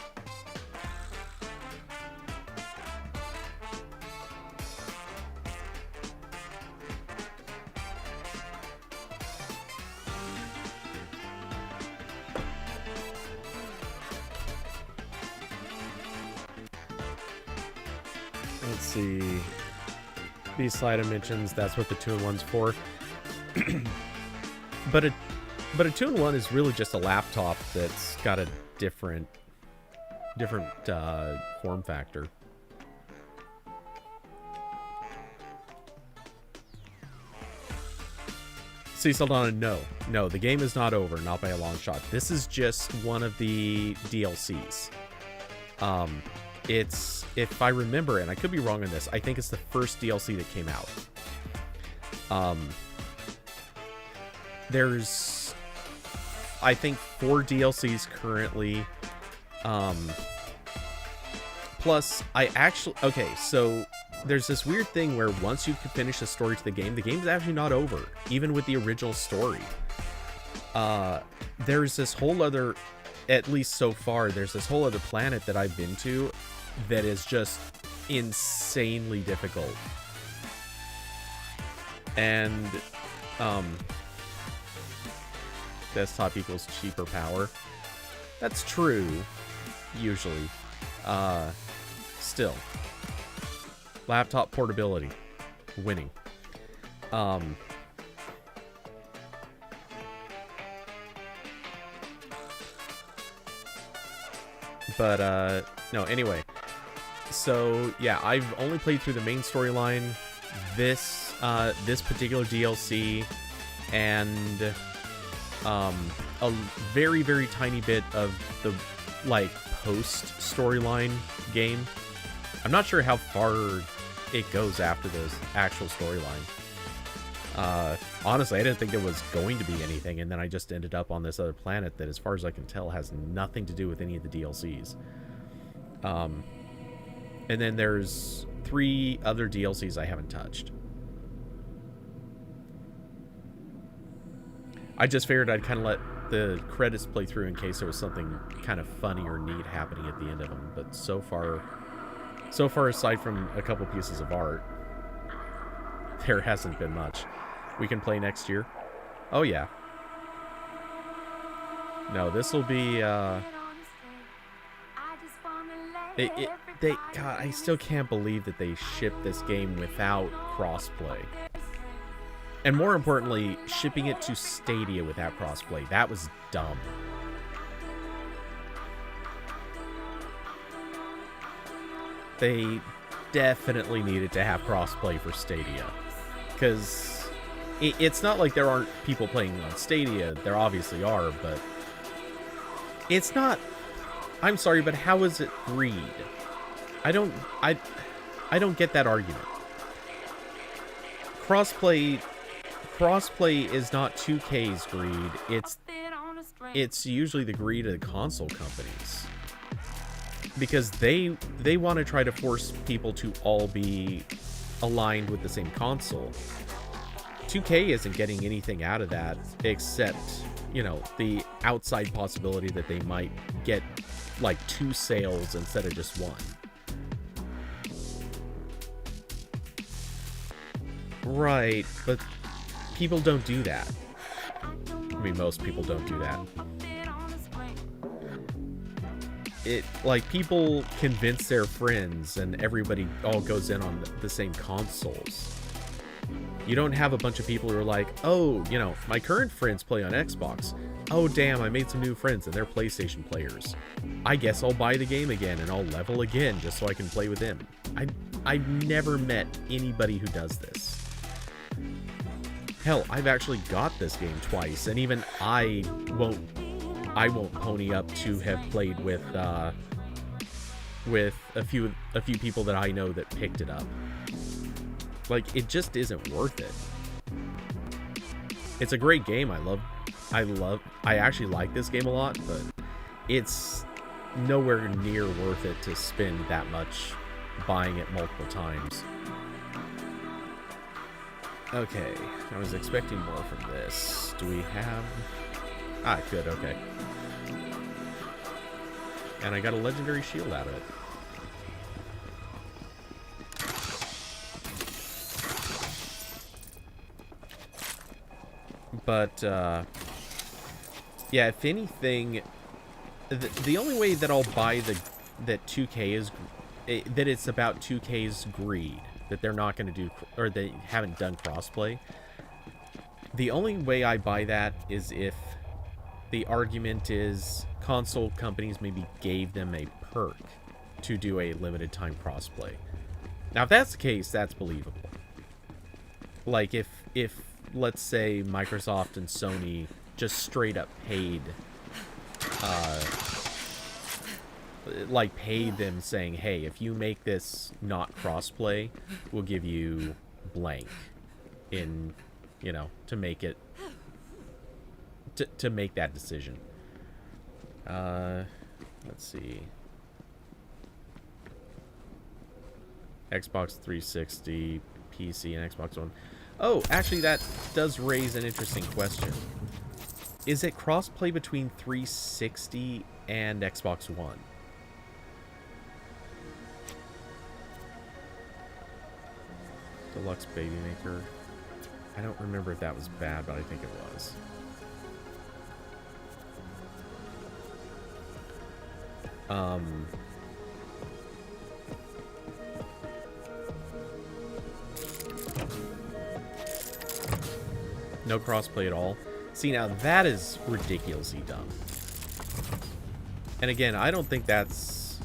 Let's see. B-Slide mentions that's what the 2-in-1's for. But a 2-in-1 is really just a laptop that's got a different form factor. See, Saldana, no, the game is not over, not by a long shot. This is just one of the DLCs. It's, if I remember, and I could be wrong on this, I think it's the first DLC that came out. There's, I think, 4 DLCs currently. Plus, okay, so there's this weird thing where once you finish the story to the game's actually not over, even with the original story. There's this whole other, at least so far, there's this whole other planet that I've been to that is just insanely difficult. And, desktop equals cheaper power. That's true, usually. Still. Laptop portability. Winning. But, no, anyway. So, yeah, I've only played through the main storyline, this particular DLC, and, a very, very tiny bit of the, like, post-storyline game. I'm not sure how far it goes after the actual storyline. Honestly, I didn't think there was going to be anything, and then I just ended up on this other planet that, as far as I can tell, has nothing to do with any of the DLCs. And then there's 3 other DLCs I haven't touched. I just figured I'd kind of let the credits play through in case there was something kind of funny or neat happening at the end of them. But so far, aside from a couple pieces of art, there hasn't been much. We can play next year. Oh yeah. No, this will be. God, I still can't believe that they shipped this game without crossplay. And more importantly, shipping it to Stadia without crossplay. That was dumb. They definitely needed to have crossplay for Stadia. Because it's not like there aren't people playing on Stadia. There obviously are, but it's not... I'm sorry, but how is it greed? I don't get that argument. Crossplay is not 2K's greed. It's usually the greed of the console companies. Because they want to try to force people to all be aligned with the same console. 2K isn't getting anything out of that except, you know, the outside possibility that they might get like 2 sales instead of just 1. Right, but people don't do that. I mean, most people don't do that. Like, people convince their friends and everybody all goes in on the same consoles. You don't have a bunch of people who are like, oh, you know, my current friends play on Xbox. Oh, damn, I made some new friends and they're PlayStation players. I guess I'll buy the game again and I'll level again just so I can play with them. I've never met anybody who does this. Hell, I've actually got this game twice, and even I won't pony up to have played with a few people that I know that picked it up. Like, it just isn't worth it. It's a great game. I actually like this game a lot, but it's nowhere near worth it to spend that much buying it multiple times. Okay, I was expecting more from this. Do we have... Ah, good, okay. And I got a legendary shield out of it. But, yeah, if anything, the only way that I'll buy that 2K is, that it's about 2K's greed, that they're not going to do, or they haven't done crossplay, the only way I buy that is if the argument is console companies maybe gave them a perk to do a limited time crossplay. Now, if that's the case, that's believable. Like, if let's say Microsoft and Sony just straight up paid paid them saying, hey, if you make this not crossplay, we'll give you blank in, you know, to make it to make that decision. Let's see. Xbox 360, PC, and Xbox One. Oh, actually, that does raise an interesting question. Is it crossplay between 360 and Xbox One? Deluxe Baby Maker. I don't remember if that was bad, but I think it was. No crossplay at all. See, now that is ridiculously dumb. And again, I don't think that's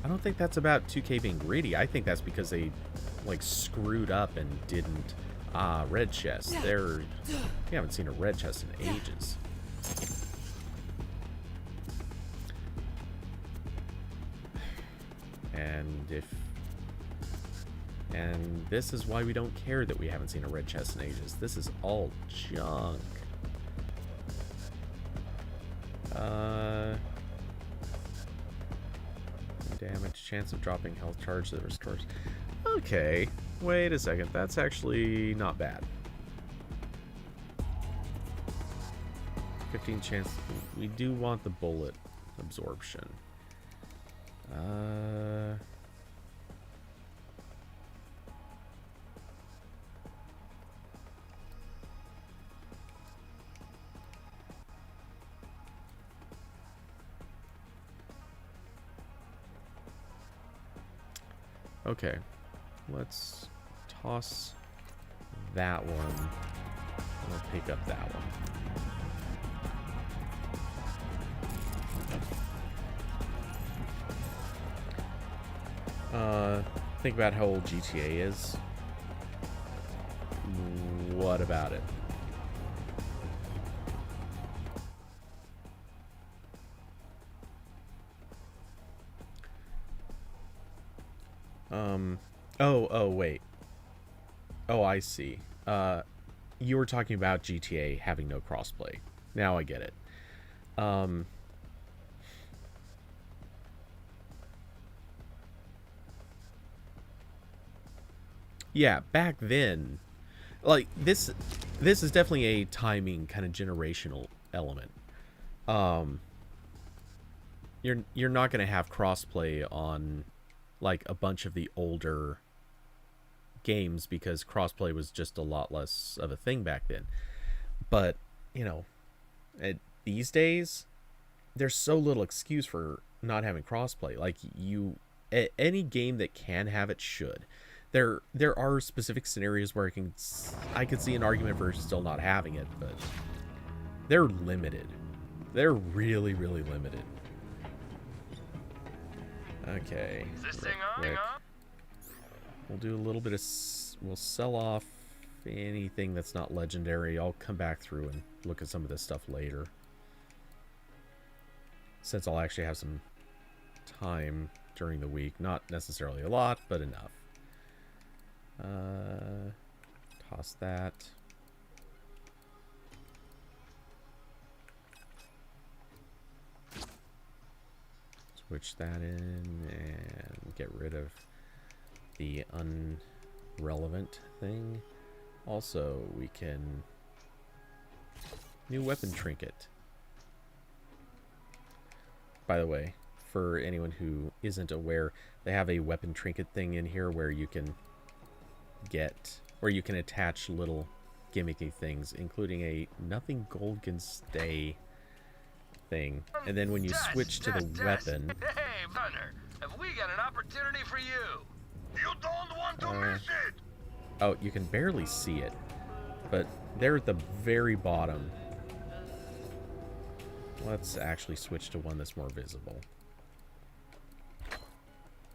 about 2K being greedy. I think that's because they like screwed up and didn't red chest. We haven't seen a red chest in ages. And this is why we don't care that we haven't seen a red chest in ages. This is all junk. Damage, chance of dropping health charge that restores. Okay, wait a second. That's actually not bad. 15 chance. We do want the bullet absorption. Okay, let's toss that one. I'll pick up that one. Think about how old GTA is. What about it? Oh, wait. Oh, I see. You were talking about GTA having no crossplay. Now I get it. Yeah, back then, like, this is definitely a timing kind of generational element. You're not going to have crossplay on like a bunch of the older games because crossplay was just a lot less of a thing back then. But, you know, these days there's so little excuse for not having crossplay. Like, any game that can have it should. There are specific scenarios where I could see an argument for still not having it, but they're limited. They're really, really limited. Okay. Is this thing on? We'll do a little bit of... We'll sell off anything that's not legendary. I'll come back through and look at some of this stuff later, since I'll actually have some time during the week. Not necessarily a lot, but enough. Toss that. Switch that in and get rid of the unrelevant thing. Also, we can... New weapon trinket. By the way, for anyone who isn't aware, they have a weapon trinket thing in here where you can get... where you can attach little gimmicky things, including a nothing gold can stay thing. And then when you switch to the weapon... Hey, Hunter, have we got an opportunity for you? You don't want to miss it! Oh, you can barely see it. But they're at the very bottom. Let's actually switch to one that's more visible.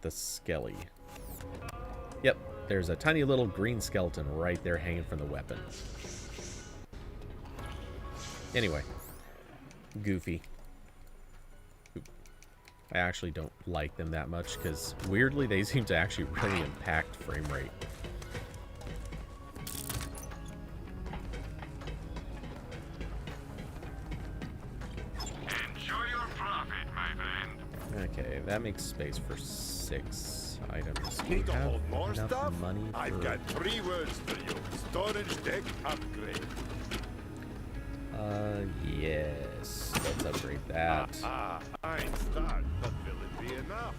The Skelly. Yep, there's a tiny little green skeleton right there hanging from the weapon. Anyway. Goofy. I actually don't like them that much, because weirdly they seem to actually really impact frame rate. Enjoy your profit, my friend. Okay, that makes space for 6 items. Need to have hold more enough stuff? money for... I've got 3 words for you. Storage deck upgrade. Yes. Let's upgrade that. Einstein, but will it be enough?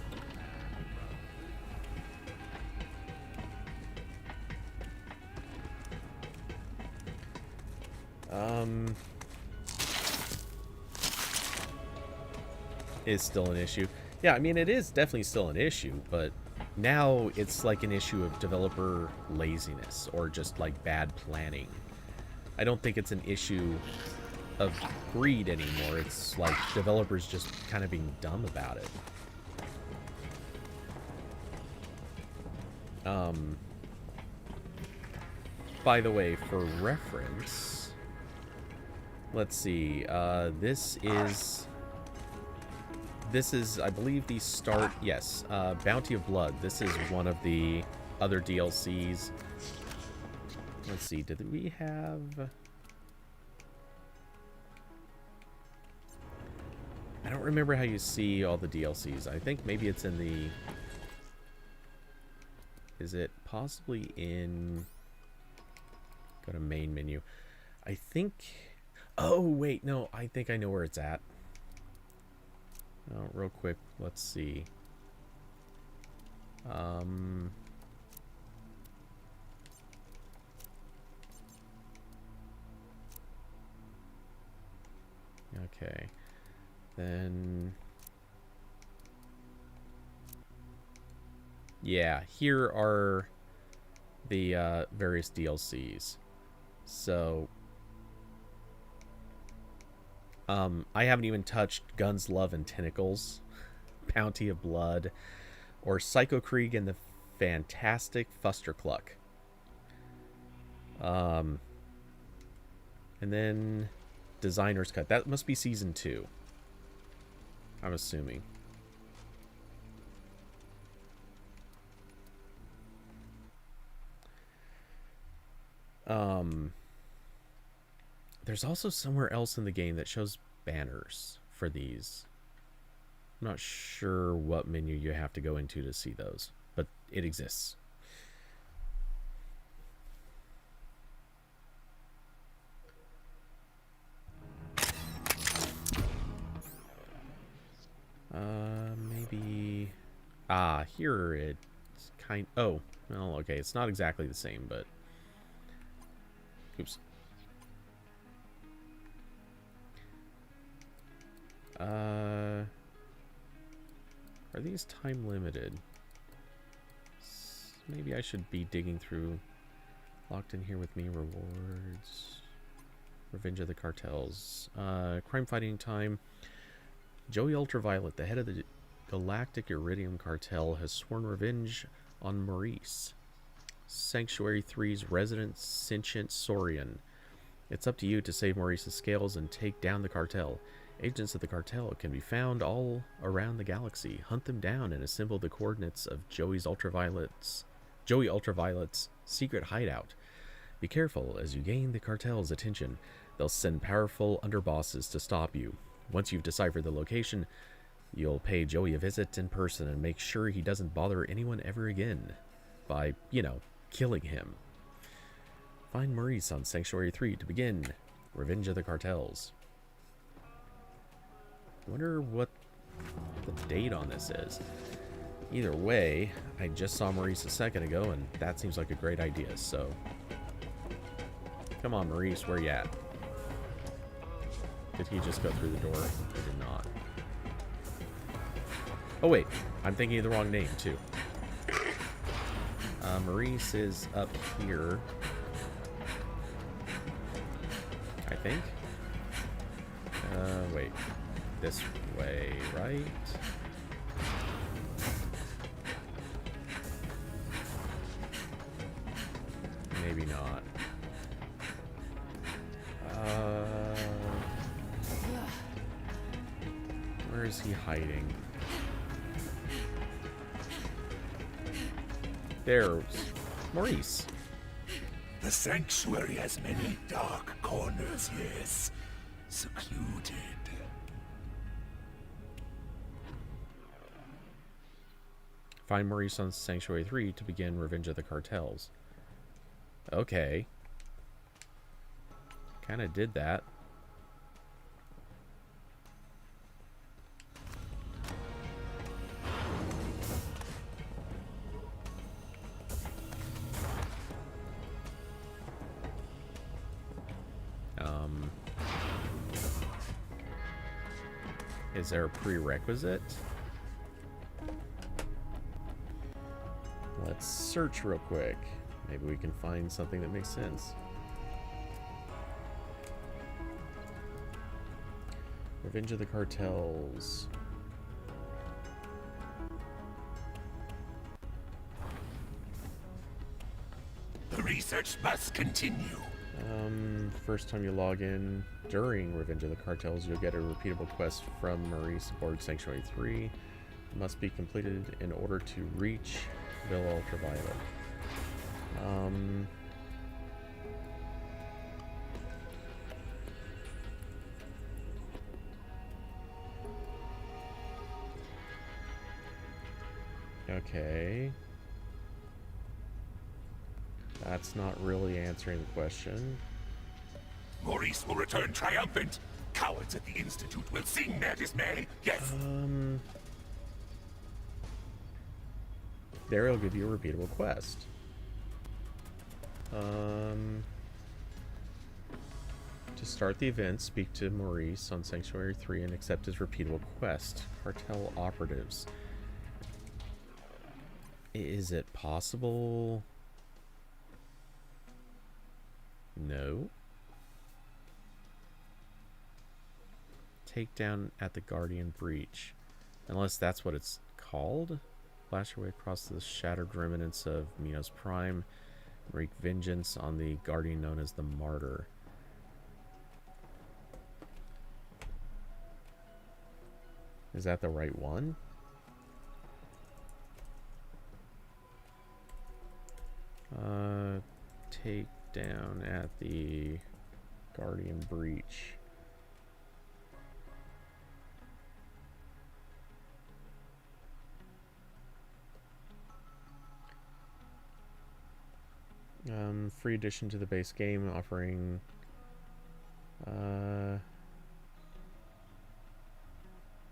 Is still an issue. Yeah, I mean, it is definitely still an issue, but now it's like an issue of developer laziness or just like bad planning. I don't think it's an issue of greed anymore. It's like developers just kind of being dumb about it. By the way, for reference, let's see, this is, I believe, the start, yes, Bounty of Blood. This is one of the other DLCs. Let's see, did we have... I don't remember how you see all the DLCs. I think maybe it's in the... Is it possibly in... Go to main menu. I think... Oh, wait, no, I think I know where it's at. Oh, real quick, let's see. Okay. Then... Yeah, here are the various DLCs. So... I haven't even touched Guns, Love, and Tentacles, Bounty of Blood, or Psycho Krieg and the Fantastic Fustercluck. And then Designer's Cut. That must be Season 2. I'm assuming. There's also somewhere else in the game that shows banners for these. I'm not sure what menu you have to go into to see those, but it exists. Maybe... Ah, here it's kind... Oh, well, okay, it's not exactly the same, but... Oops. Are these time limited? Maybe I should be digging through Locked in Here with Me rewards. Revenge of the Cartels. Crime fighting time. Joey Ultraviolet, the head of the Galactic Iridium Cartel, has sworn revenge on Maurice, Sanctuary 3's resident sentient Saurian. It's up to you to save Maurice's scales and take down the cartel. Agents of the cartel can be found all around the galaxy. Hunt them down and assemble the coordinates of Joey Ultraviolet's secret hideout. Be careful as you gain the cartel's attention. They'll send powerful underbosses to stop you. Once you've deciphered the location, you'll pay Joey a visit in person and make sure he doesn't bother anyone ever again by, you know, killing him. Find Maurice on Sanctuary 3 to begin Revenge of the Cartels. Wonder what the date on this is. Either way, I just saw Maurice a second ago, and that seems like a great idea, so... Come on, Maurice, where you at? Did he just go through the door? He did not. Oh wait, I'm thinking of the wrong name, too. Maurice is up here. I think? Wait. This way, right? Maybe not. Where is he hiding? There's Maurice. The sanctuary has many dark corners, yes. Secluded. Find Maurice on Sanctuary 3 to begin Revenge of the Cartels. Okay. Kinda did that. Is there a prerequisite? Let's search real quick. Maybe we can find something that makes sense. Revenge of the Cartels. The research must continue. First time you log in during Revenge of the Cartels, you'll get a repeatable quest from Maurice aboard Sanctuary 3. It must be completed in order to reach Villa Ultraviolet. Okay. That's not really answering the question. Maurice will return triumphant. Cowards at the Institute will sing their dismay. Yes. There, it'll give you a repeatable quest. To start the event, speak to Maurice on Sanctuary 3 and accept his repeatable quest. Cartel operatives. Is it possible? No. Takedown at the Guardian Breach. Unless that's what it's called? Flash your way across the shattered remnants of Minos Prime and wreak vengeance on the Guardian known as the Martyr. Is that the right one? Take down at the Guardian Breach. Free addition to the base game, offering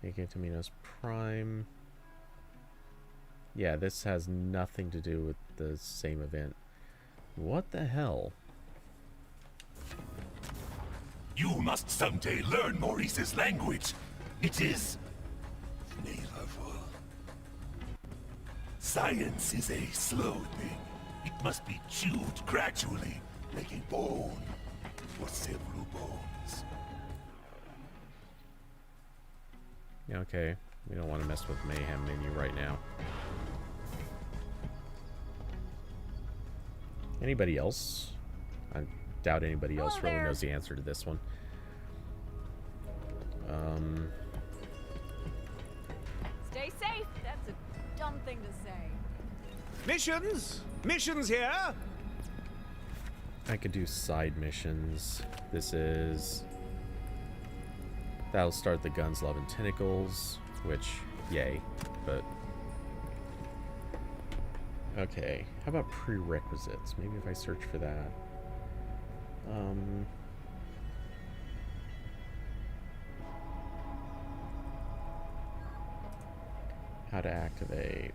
make it to Minos Prime. Yeah, this has nothing to do with the same event. What the hell? You must someday learn Maurice's language. It is flavorful. Science is a slow thing. It must be chewed gradually, like a bone or several bones. Yeah, okay. We don't want to mess with Mayhem menu right now. Anybody else? I doubt anybody else really knows the answer to this one. Stay safe. That's a dumb thing to say. Missions? Missions here? I could do side missions. This is... That'll start the Guns, Love, and Tentacles, which, yay, but... Okay, how about prerequisites? Maybe if I search for that. how to activate.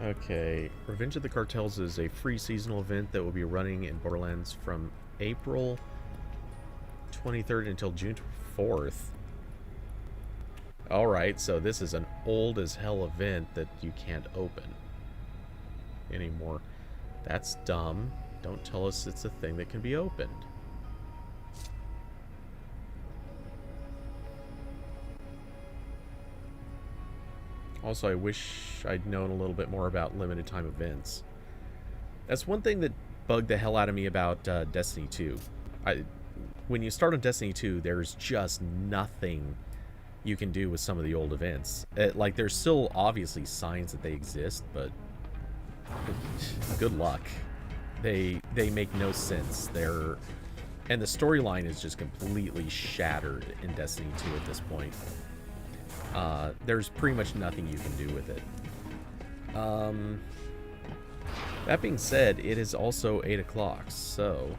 Okay, Revenge of the Cartels is a free seasonal event that will be running in Borderlands from April 23rd until June 4th. Alright, so this is an old as hell event that you can't open anymore. That's dumb. Don't tell us it's a thing that can be opened. Also, I wish I'd known a little bit more about limited time events. That's one thing that bugged the hell out of me about Destiny 2. When you start on Destiny 2, there's just nothing you can do with some of the old events. Like, there's still obviously signs that they exist, but good luck. They make no sense. And the storyline is just completely shattered in Destiny 2 at this point. There's pretty much nothing you can do with it. That being said, it is also 8 o'clock, so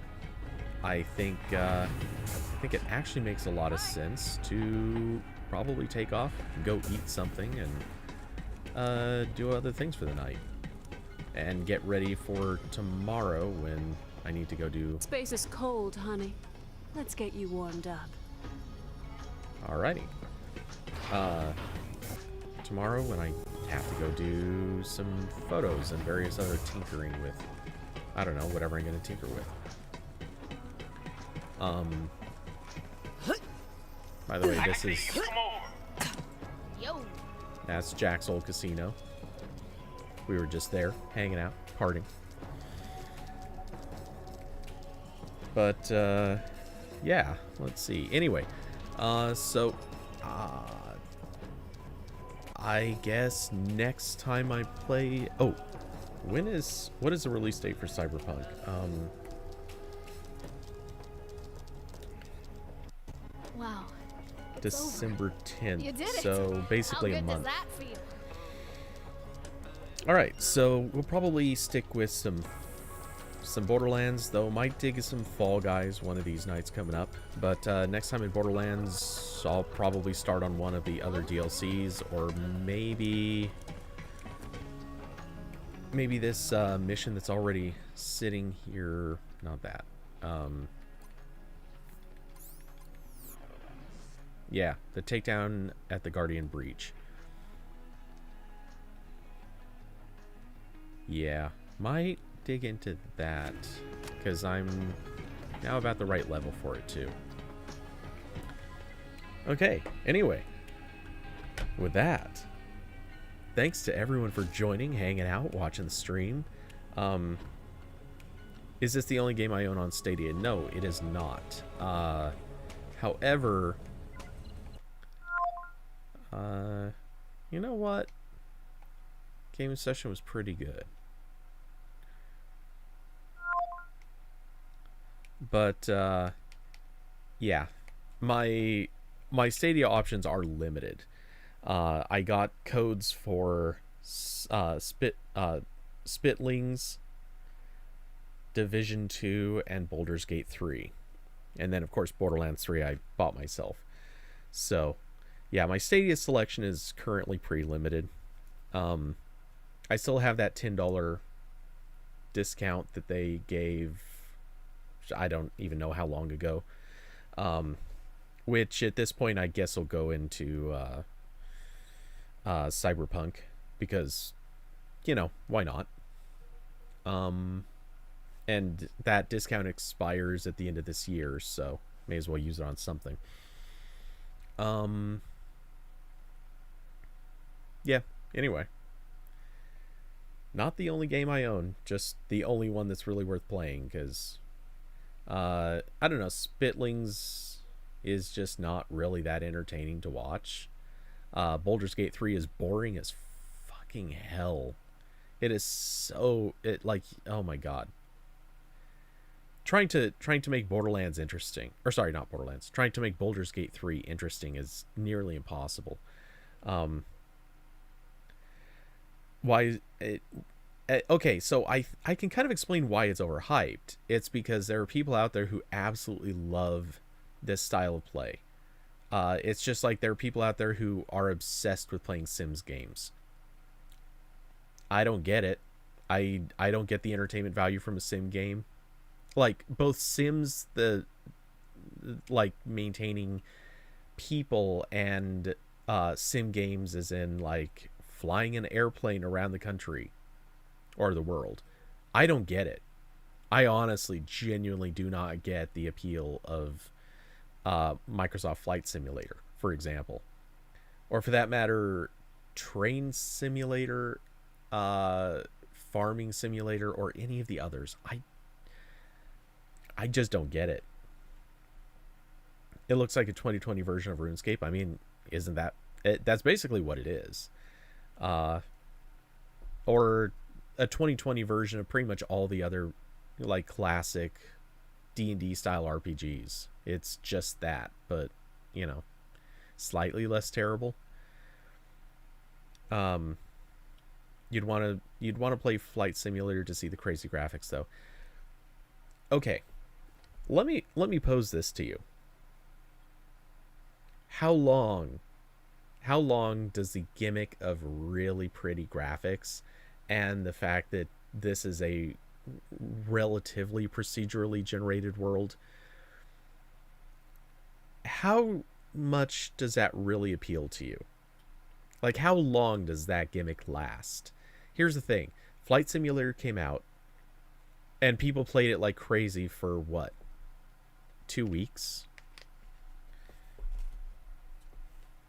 I think it actually makes a lot of sense to probably take off, go eat something, and do other things for the night. And get ready for tomorrow when I need to go do... Space is cold, honey. Let's get you warmed up. Alrighty. Tomorrow when I have to go do some photos and various other tinkering with, I don't know, whatever I'm going to tinker with. By the way, this is... Yo. That's Jack's old casino. We were just there, hanging out, partying. But, yeah, let's see. Anyway, I guess next time I play... Oh, what is the release date for Cyberpunk? Wow. December 10th. You did it. So basically How a good month. does that feel? Alright, so we'll probably stick with some Borderlands, though might dig some Fall Guys one of these nights coming up. But next time in Borderlands, I'll probably start on one of the other DLCs, or maybe this mission that's already sitting here. Not that. Yeah, the takedown at the Guardian Breach. Yeah, might dig into that, because I'm now about the right level for it too. Okay, anyway, with that, thanks to everyone for joining, hanging out, watching the stream. Is this the only game I own on Stadia? No, it is not. However, you know what? Game session was pretty good. But, yeah. My Stadia options are limited. I got codes for Spitlings, Division 2, and Baldur's Gate 3. And then, of course, Borderlands 3 I bought myself. So, yeah, my Stadia selection is currently pretty limited. I still have that $10 discount that they gave, I don't even know how long ago. Which at this point I guess will go into Cyberpunk, because, you know, why not? And that discount expires at the end of this year, so may as well use it on something. Yeah, anyway. Not the only game I own, just the only one that's really worth playing, because I don't know, Spitlings is just not really that entertaining to watch. Baldur's Gate 3 is boring as fucking hell. It is so, oh my god. Trying to make Borderlands interesting, or sorry, not Borderlands, trying to make Baldur's Gate 3 interesting is nearly impossible. Okay, so I can kind of explain why it's overhyped. It's because there are people out there who absolutely love this style of play. It's just like there are people out there who are obsessed with playing Sims games. I don't get it. I don't get the entertainment value from a sim game. Like both Sims, the like maintaining people, and sim games as in like flying an airplane around the country or the world. I don't get it. I honestly genuinely do not get the appeal of Microsoft Flight Simulator, for example, or for that matter Train Simulator, Farming Simulator, or any of the others. I just don't get it. It looks like a 2020 version of RuneScape. I mean, isn't that that's basically what it is. Or a 2020 version of pretty much all the other like classic D&D style RPGs. It's just that, but you know, slightly less terrible. You'd want to play Flight Simulator to see the crazy graphics though. Okay. Let me pose this to you. How long does the gimmick of really pretty graphics and the fact that this is a relatively procedurally generated world, how much does that really appeal to you? Like, how long does that gimmick last? Here's the thing. Flight Simulator came out, and people played it like crazy for, what, 2 weeks?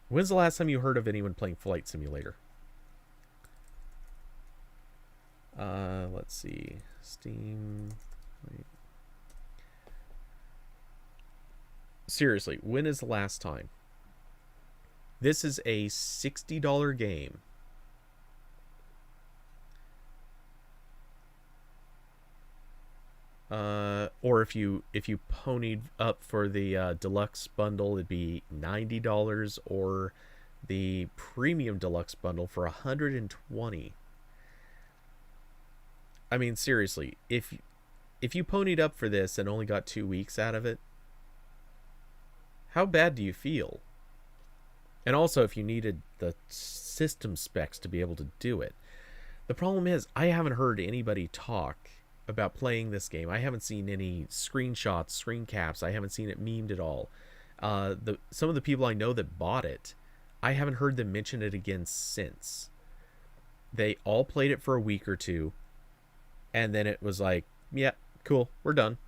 When's the last time you heard of anyone playing Flight Simulator? Let's see. Steam. Wait. Seriously, when is the last time? This is a $60 game. Or if you ponied up for the deluxe bundle, it'd be $90, or the premium deluxe bundle for $120. I mean, seriously, if you ponied up for this and only got 2 weeks out of it, how bad do you feel? And also, if you needed the system specs to be able to do it. The problem is, I haven't heard anybody talk about playing this game. I haven't seen any screenshots, screen caps. I haven't seen it memed at all. Some of the people I know that bought it, I haven't heard them mention it again since. They all played it for a week or two, and then it was like, yeah, cool, we're done.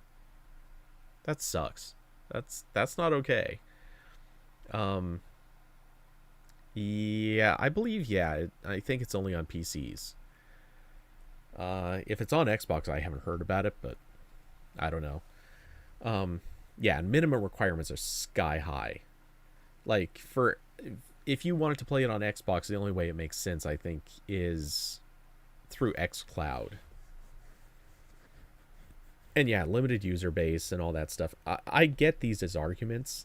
That sucks. That's not okay. Yeah, I believe, yeah, I think it's only on PCs. If it's on Xbox, I haven't heard about it, but I don't know. Yeah, and minimum requirements are sky high. Like, if you wanted to play it on Xbox, the only way it makes sense, I think, is through xCloud. And yeah, limited user base and all that stuff. I get these as arguments.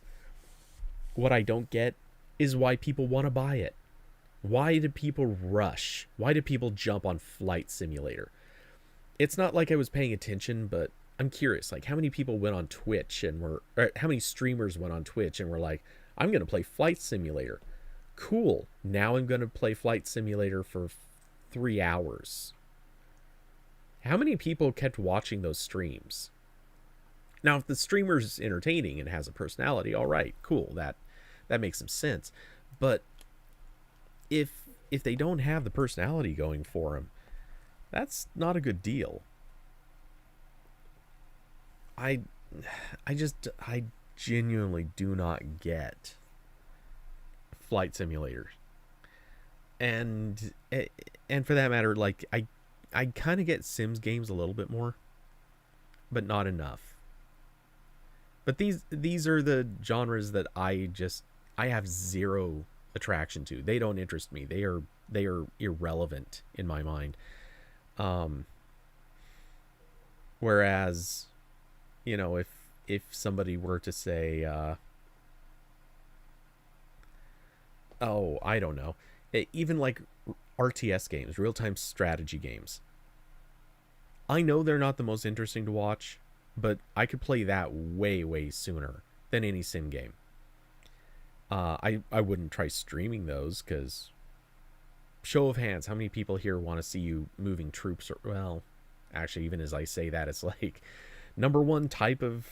What I don't get is why people want to buy it. Why do people rush? Why do people jump on Flight Simulator? It's not like I was paying attention, but I'm curious. Like, how many people went on Twitch or how many streamers went on Twitch and were like, I'm going to play Flight Simulator. Cool. Now I'm going to play Flight Simulator for 3 hours. How many people kept watching those streams? Now, if the streamer's entertaining and has a personality, all right, cool. That makes some sense. But if they don't have the personality going for them, that's not a good deal. I genuinely do not get Flight Simulator. And for that matter, like, I kind of get Sims games a little bit more, but not enough. But these are the genres that I have zero attraction to. They don't interest me. They are irrelevant in my mind. Whereas, you know, if somebody were to say, I don't know, even like RTS games, real-time strategy games, I know they're not the most interesting to watch, but I could play that way, way sooner than any sim game. I wouldn't try streaming those, because show of hands, how many people here want to see you moving troops? Or, well, actually, even as I say that, it's like number one type of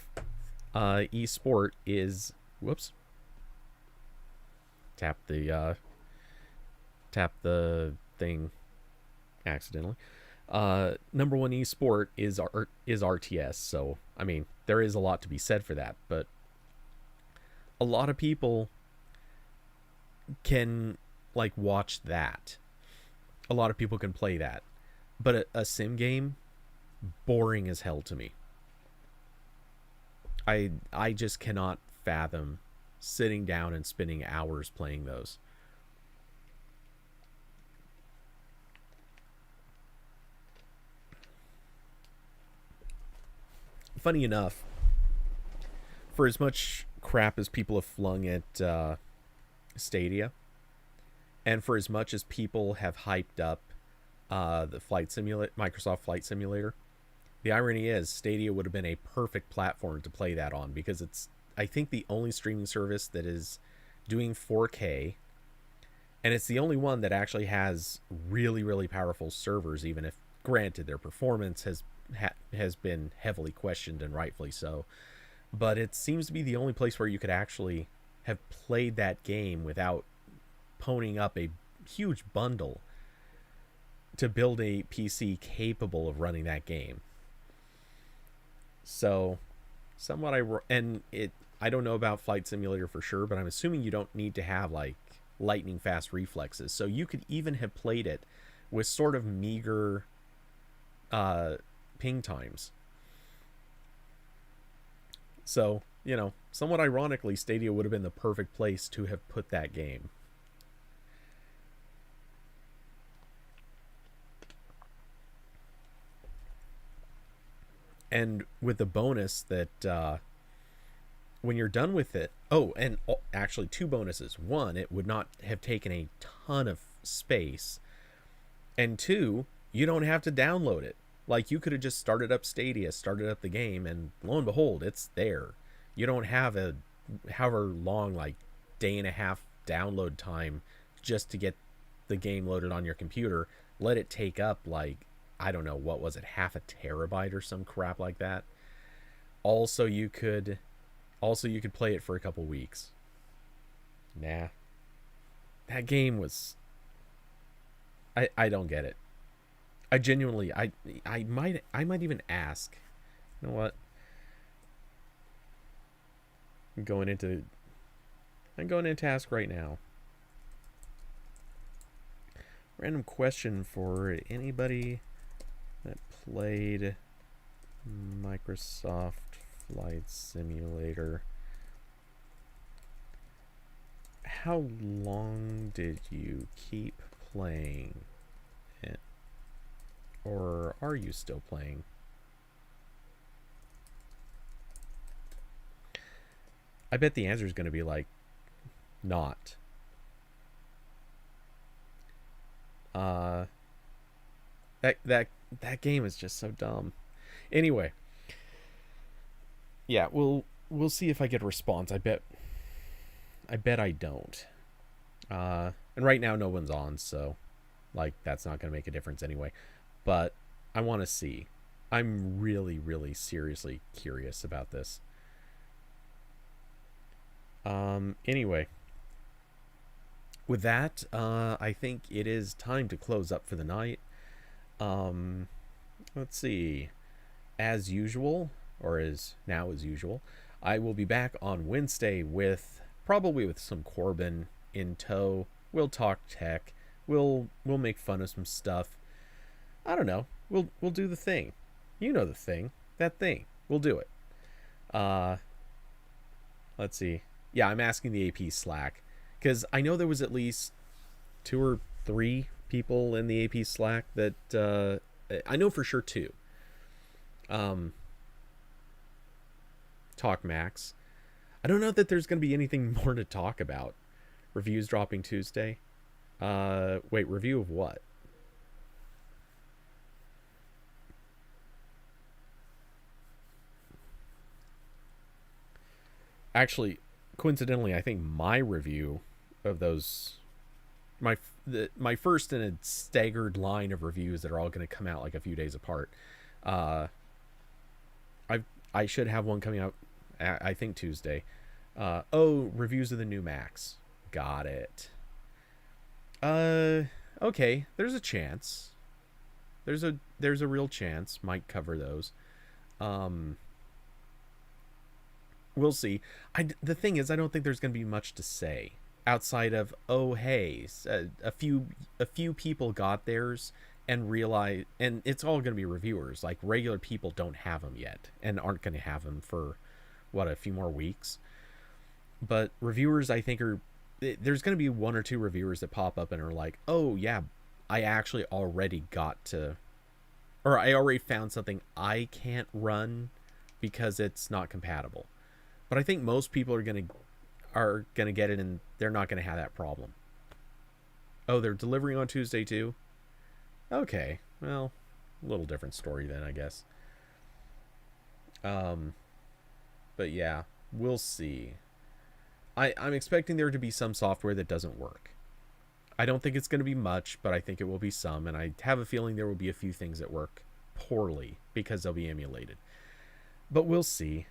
esport is, whoops, tap the thing accidentally. Number one esport is RTS. So I mean, there is a lot to be said for that, but a lot of people can like watch that. A lot of people can play that, but a sim game, boring as hell to me. I just cannot fathom sitting down and spending hours playing those. Funny enough, for as much crap as people have flung at Stadia, and for as much as people have hyped up the Microsoft Flight Simulator, the irony is Stadia would have been a perfect platform to play that on, because it's, I think, the only streaming service that is doing 4K, and it's the only one that actually has really, really powerful servers, even if, granted, their performance has been heavily questioned, and rightfully so. But it seems to be the only place where you could actually have played that game without ponying up a huge bundle to build a PC capable of running that game. So, somewhat I don't know about Flight Simulator for sure, but I'm assuming you don't need to have like lightning fast reflexes. So you could even have played it with sort of meager ping times. So, you know, somewhat ironically, Stadia would have been the perfect place to have put that game. And with the bonus that when you're done with it, actually two bonuses. One, it would not have taken a ton of space. And two, you don't have to download it. Like, you could have just started up Stadia, started up the game, and lo and behold, it's there. You don't have a however long, like, day and a half download time just to get the game loaded on your computer. Let it take up, like, I don't know, what was it, half a terabyte or some crap like that. Also, you could play it for a couple weeks. Nah. That game was... I don't get it. I genuinely, I might even ask. You know what? I'm going into ask right now. Random question for anybody that played Microsoft Flight Simulator. How long did you keep playing it? Or are you still playing? I bet the answer is going to be like, not. That game is just so dumb. Anyway, yeah, we'll see if I get a response. I bet I don't. And right now no one's on, so like that's not going to make a difference anyway. But I want to see. I'm really, really seriously curious about this. Anyway, with that, I think it is time to close up for the night. Let's see. As usual, or as usual, I will be back on Wednesday with some Corbin in tow. We'll talk tech. We'll make fun of some stuff. I don't know. We'll do the thing. You know the thing. That thing. We'll do it. Let's see. Yeah, I'm asking the AP Slack, because I know there was at least 2 or 3 people in the AP Slack that I know for sure 2. Talk Max. I don't know that there's going to be anything more to talk about. Reviews dropping Tuesday. Wait, review of what? actually, coincidentally, I think my review of those, my first in a staggered line of reviews that are all going to come out like a few days apart. I should have one coming out, I think Tuesday. Reviews of the new Macs. Got it. Okay, there's a chance. There's a real chance. Might cover those. We'll see. The thing is, I don't think there's going to be much to say outside of, oh hey, a few people got theirs and realize, and it's all going to be reviewers. Like, regular people don't have them yet and aren't going to have them for a few more weeks. But reviewers, I think, there's going to be one or two reviewers that pop up and are like, oh yeah, I actually already I already found something I can't run because it's not compatible. But I think most people are gonna get it, and they're not gonna have that problem. Oh, they're delivering on Tuesday too? Okay, well, a little different story then, I guess. But yeah, we'll see. I'm expecting there to be some software that doesn't work. I don't think it's going to be much, but I think it will be some, and I have a feeling there will be a few things that work poorly because they'll be emulated. But we'll see.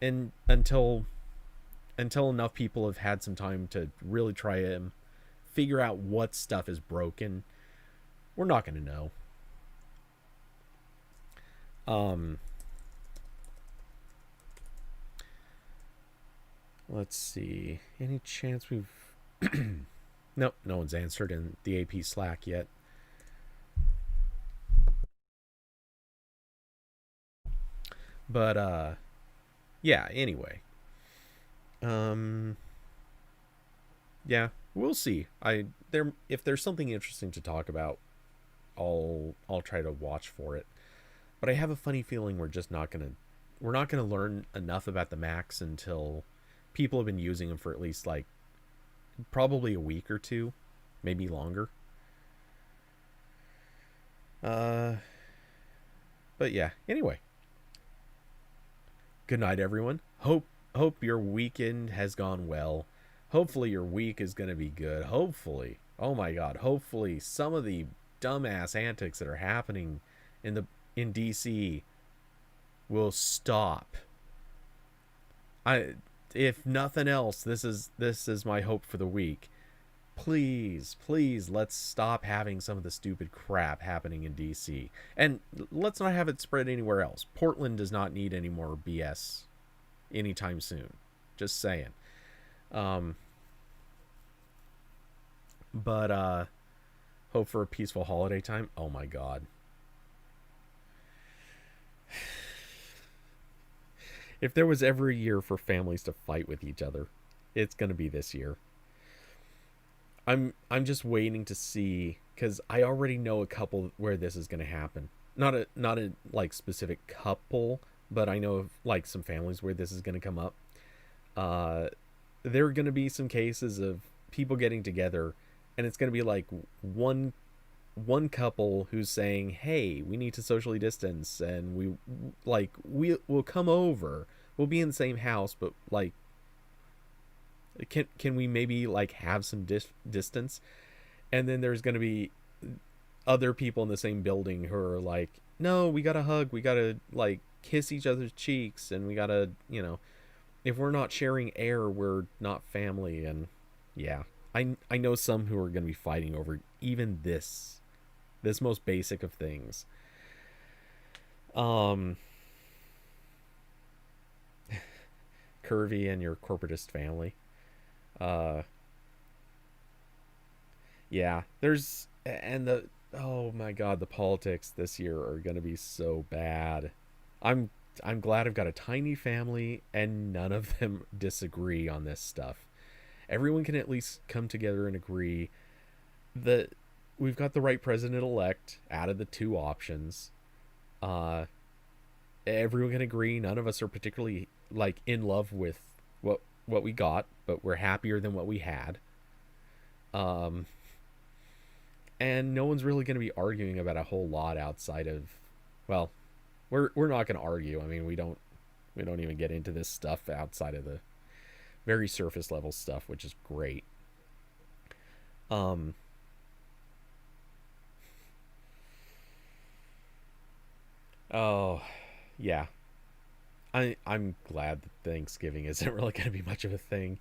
And until enough people have had some time to really try and figure out what stuff is broken, we're not going to know. Let's see. Any chance we've... Nope, no one's answered in the AP Slack yet. But, yeah, anyway. Yeah, we'll see. If there's something interesting to talk about, I'll try to watch for it. But I have a funny feeling we're not gonna learn enough about the Macs until people have been using them for at least like probably a week or two, maybe longer. But yeah, anyway. Good night, everyone. Hope your weekend has gone well. Hopefully your week is going to be good. Hopefully. Oh my god, hopefully some of the dumbass antics that are happening in DC will stop. If nothing else, this is my hope for the week. Please, let's stop having some of the stupid crap happening in DC. And let's not have it spread anywhere else. Portland does not need any more BS anytime soon. Just saying. But hope for a peaceful holiday time. Oh my god. If there was ever a year for families to fight with each other, it's going to be this year. I'm just waiting to see, because I already know a couple where this is going to happen. Not a like specific couple, but I know of like some families where this is going to come up. There are going to be some cases of people getting together, and it's going to be like one couple who's saying, hey, we need to socially distance, and we'll come over, we'll be in the same house, but like, can we maybe like have some distance? And then there's going to be other people in the same building who are like, no, we gotta hug, we gotta like kiss each other's cheeks, and we gotta, if we're not sharing air, we're not family. And yeah, I know some who are going to be fighting over even this most basic of things. Curvy and your corporatist family. Yeah, oh my god, the politics this year are going to be so bad. I'm glad I've got a tiny family and none of them disagree on this stuff. Everyone can at least come together and agree that we've got the right president-elect out of the two options. Everyone can agree none of us are particularly like in love with what we got, but we're happier than what we had. And no one's really going to be arguing about a whole lot outside of, well, we're not going to argue. I mean, we don't even get into this stuff outside of very surface level stuff, which is great. Oh, yeah. I'm glad that Thanksgiving isn't really going to be much of a thing.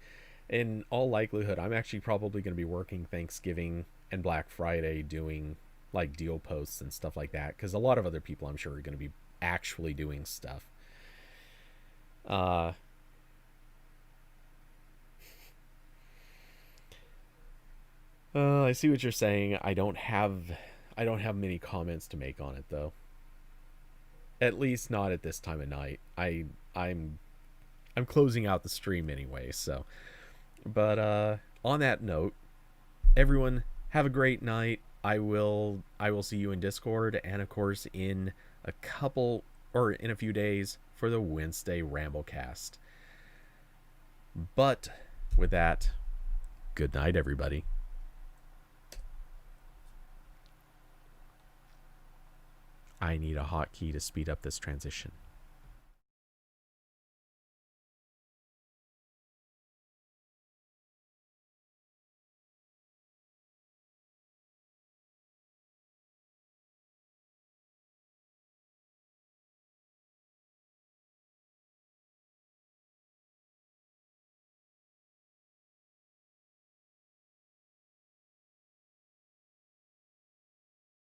In all likelihood, I'm actually probably going to be working Thanksgiving and Black Friday doing like deal posts and stuff like that, because a lot of other people I'm sure are going to be actually doing stuff. I see what you're saying. I don't have many comments to make on it though. At least not at this time of night. I'm closing out the stream anyway, so. But on that note, everyone have a great night. I will see you in Discord and of course in a few days for the Wednesday Ramblecast. But with that, good night everybody. I need a hotkey to speed up this transition.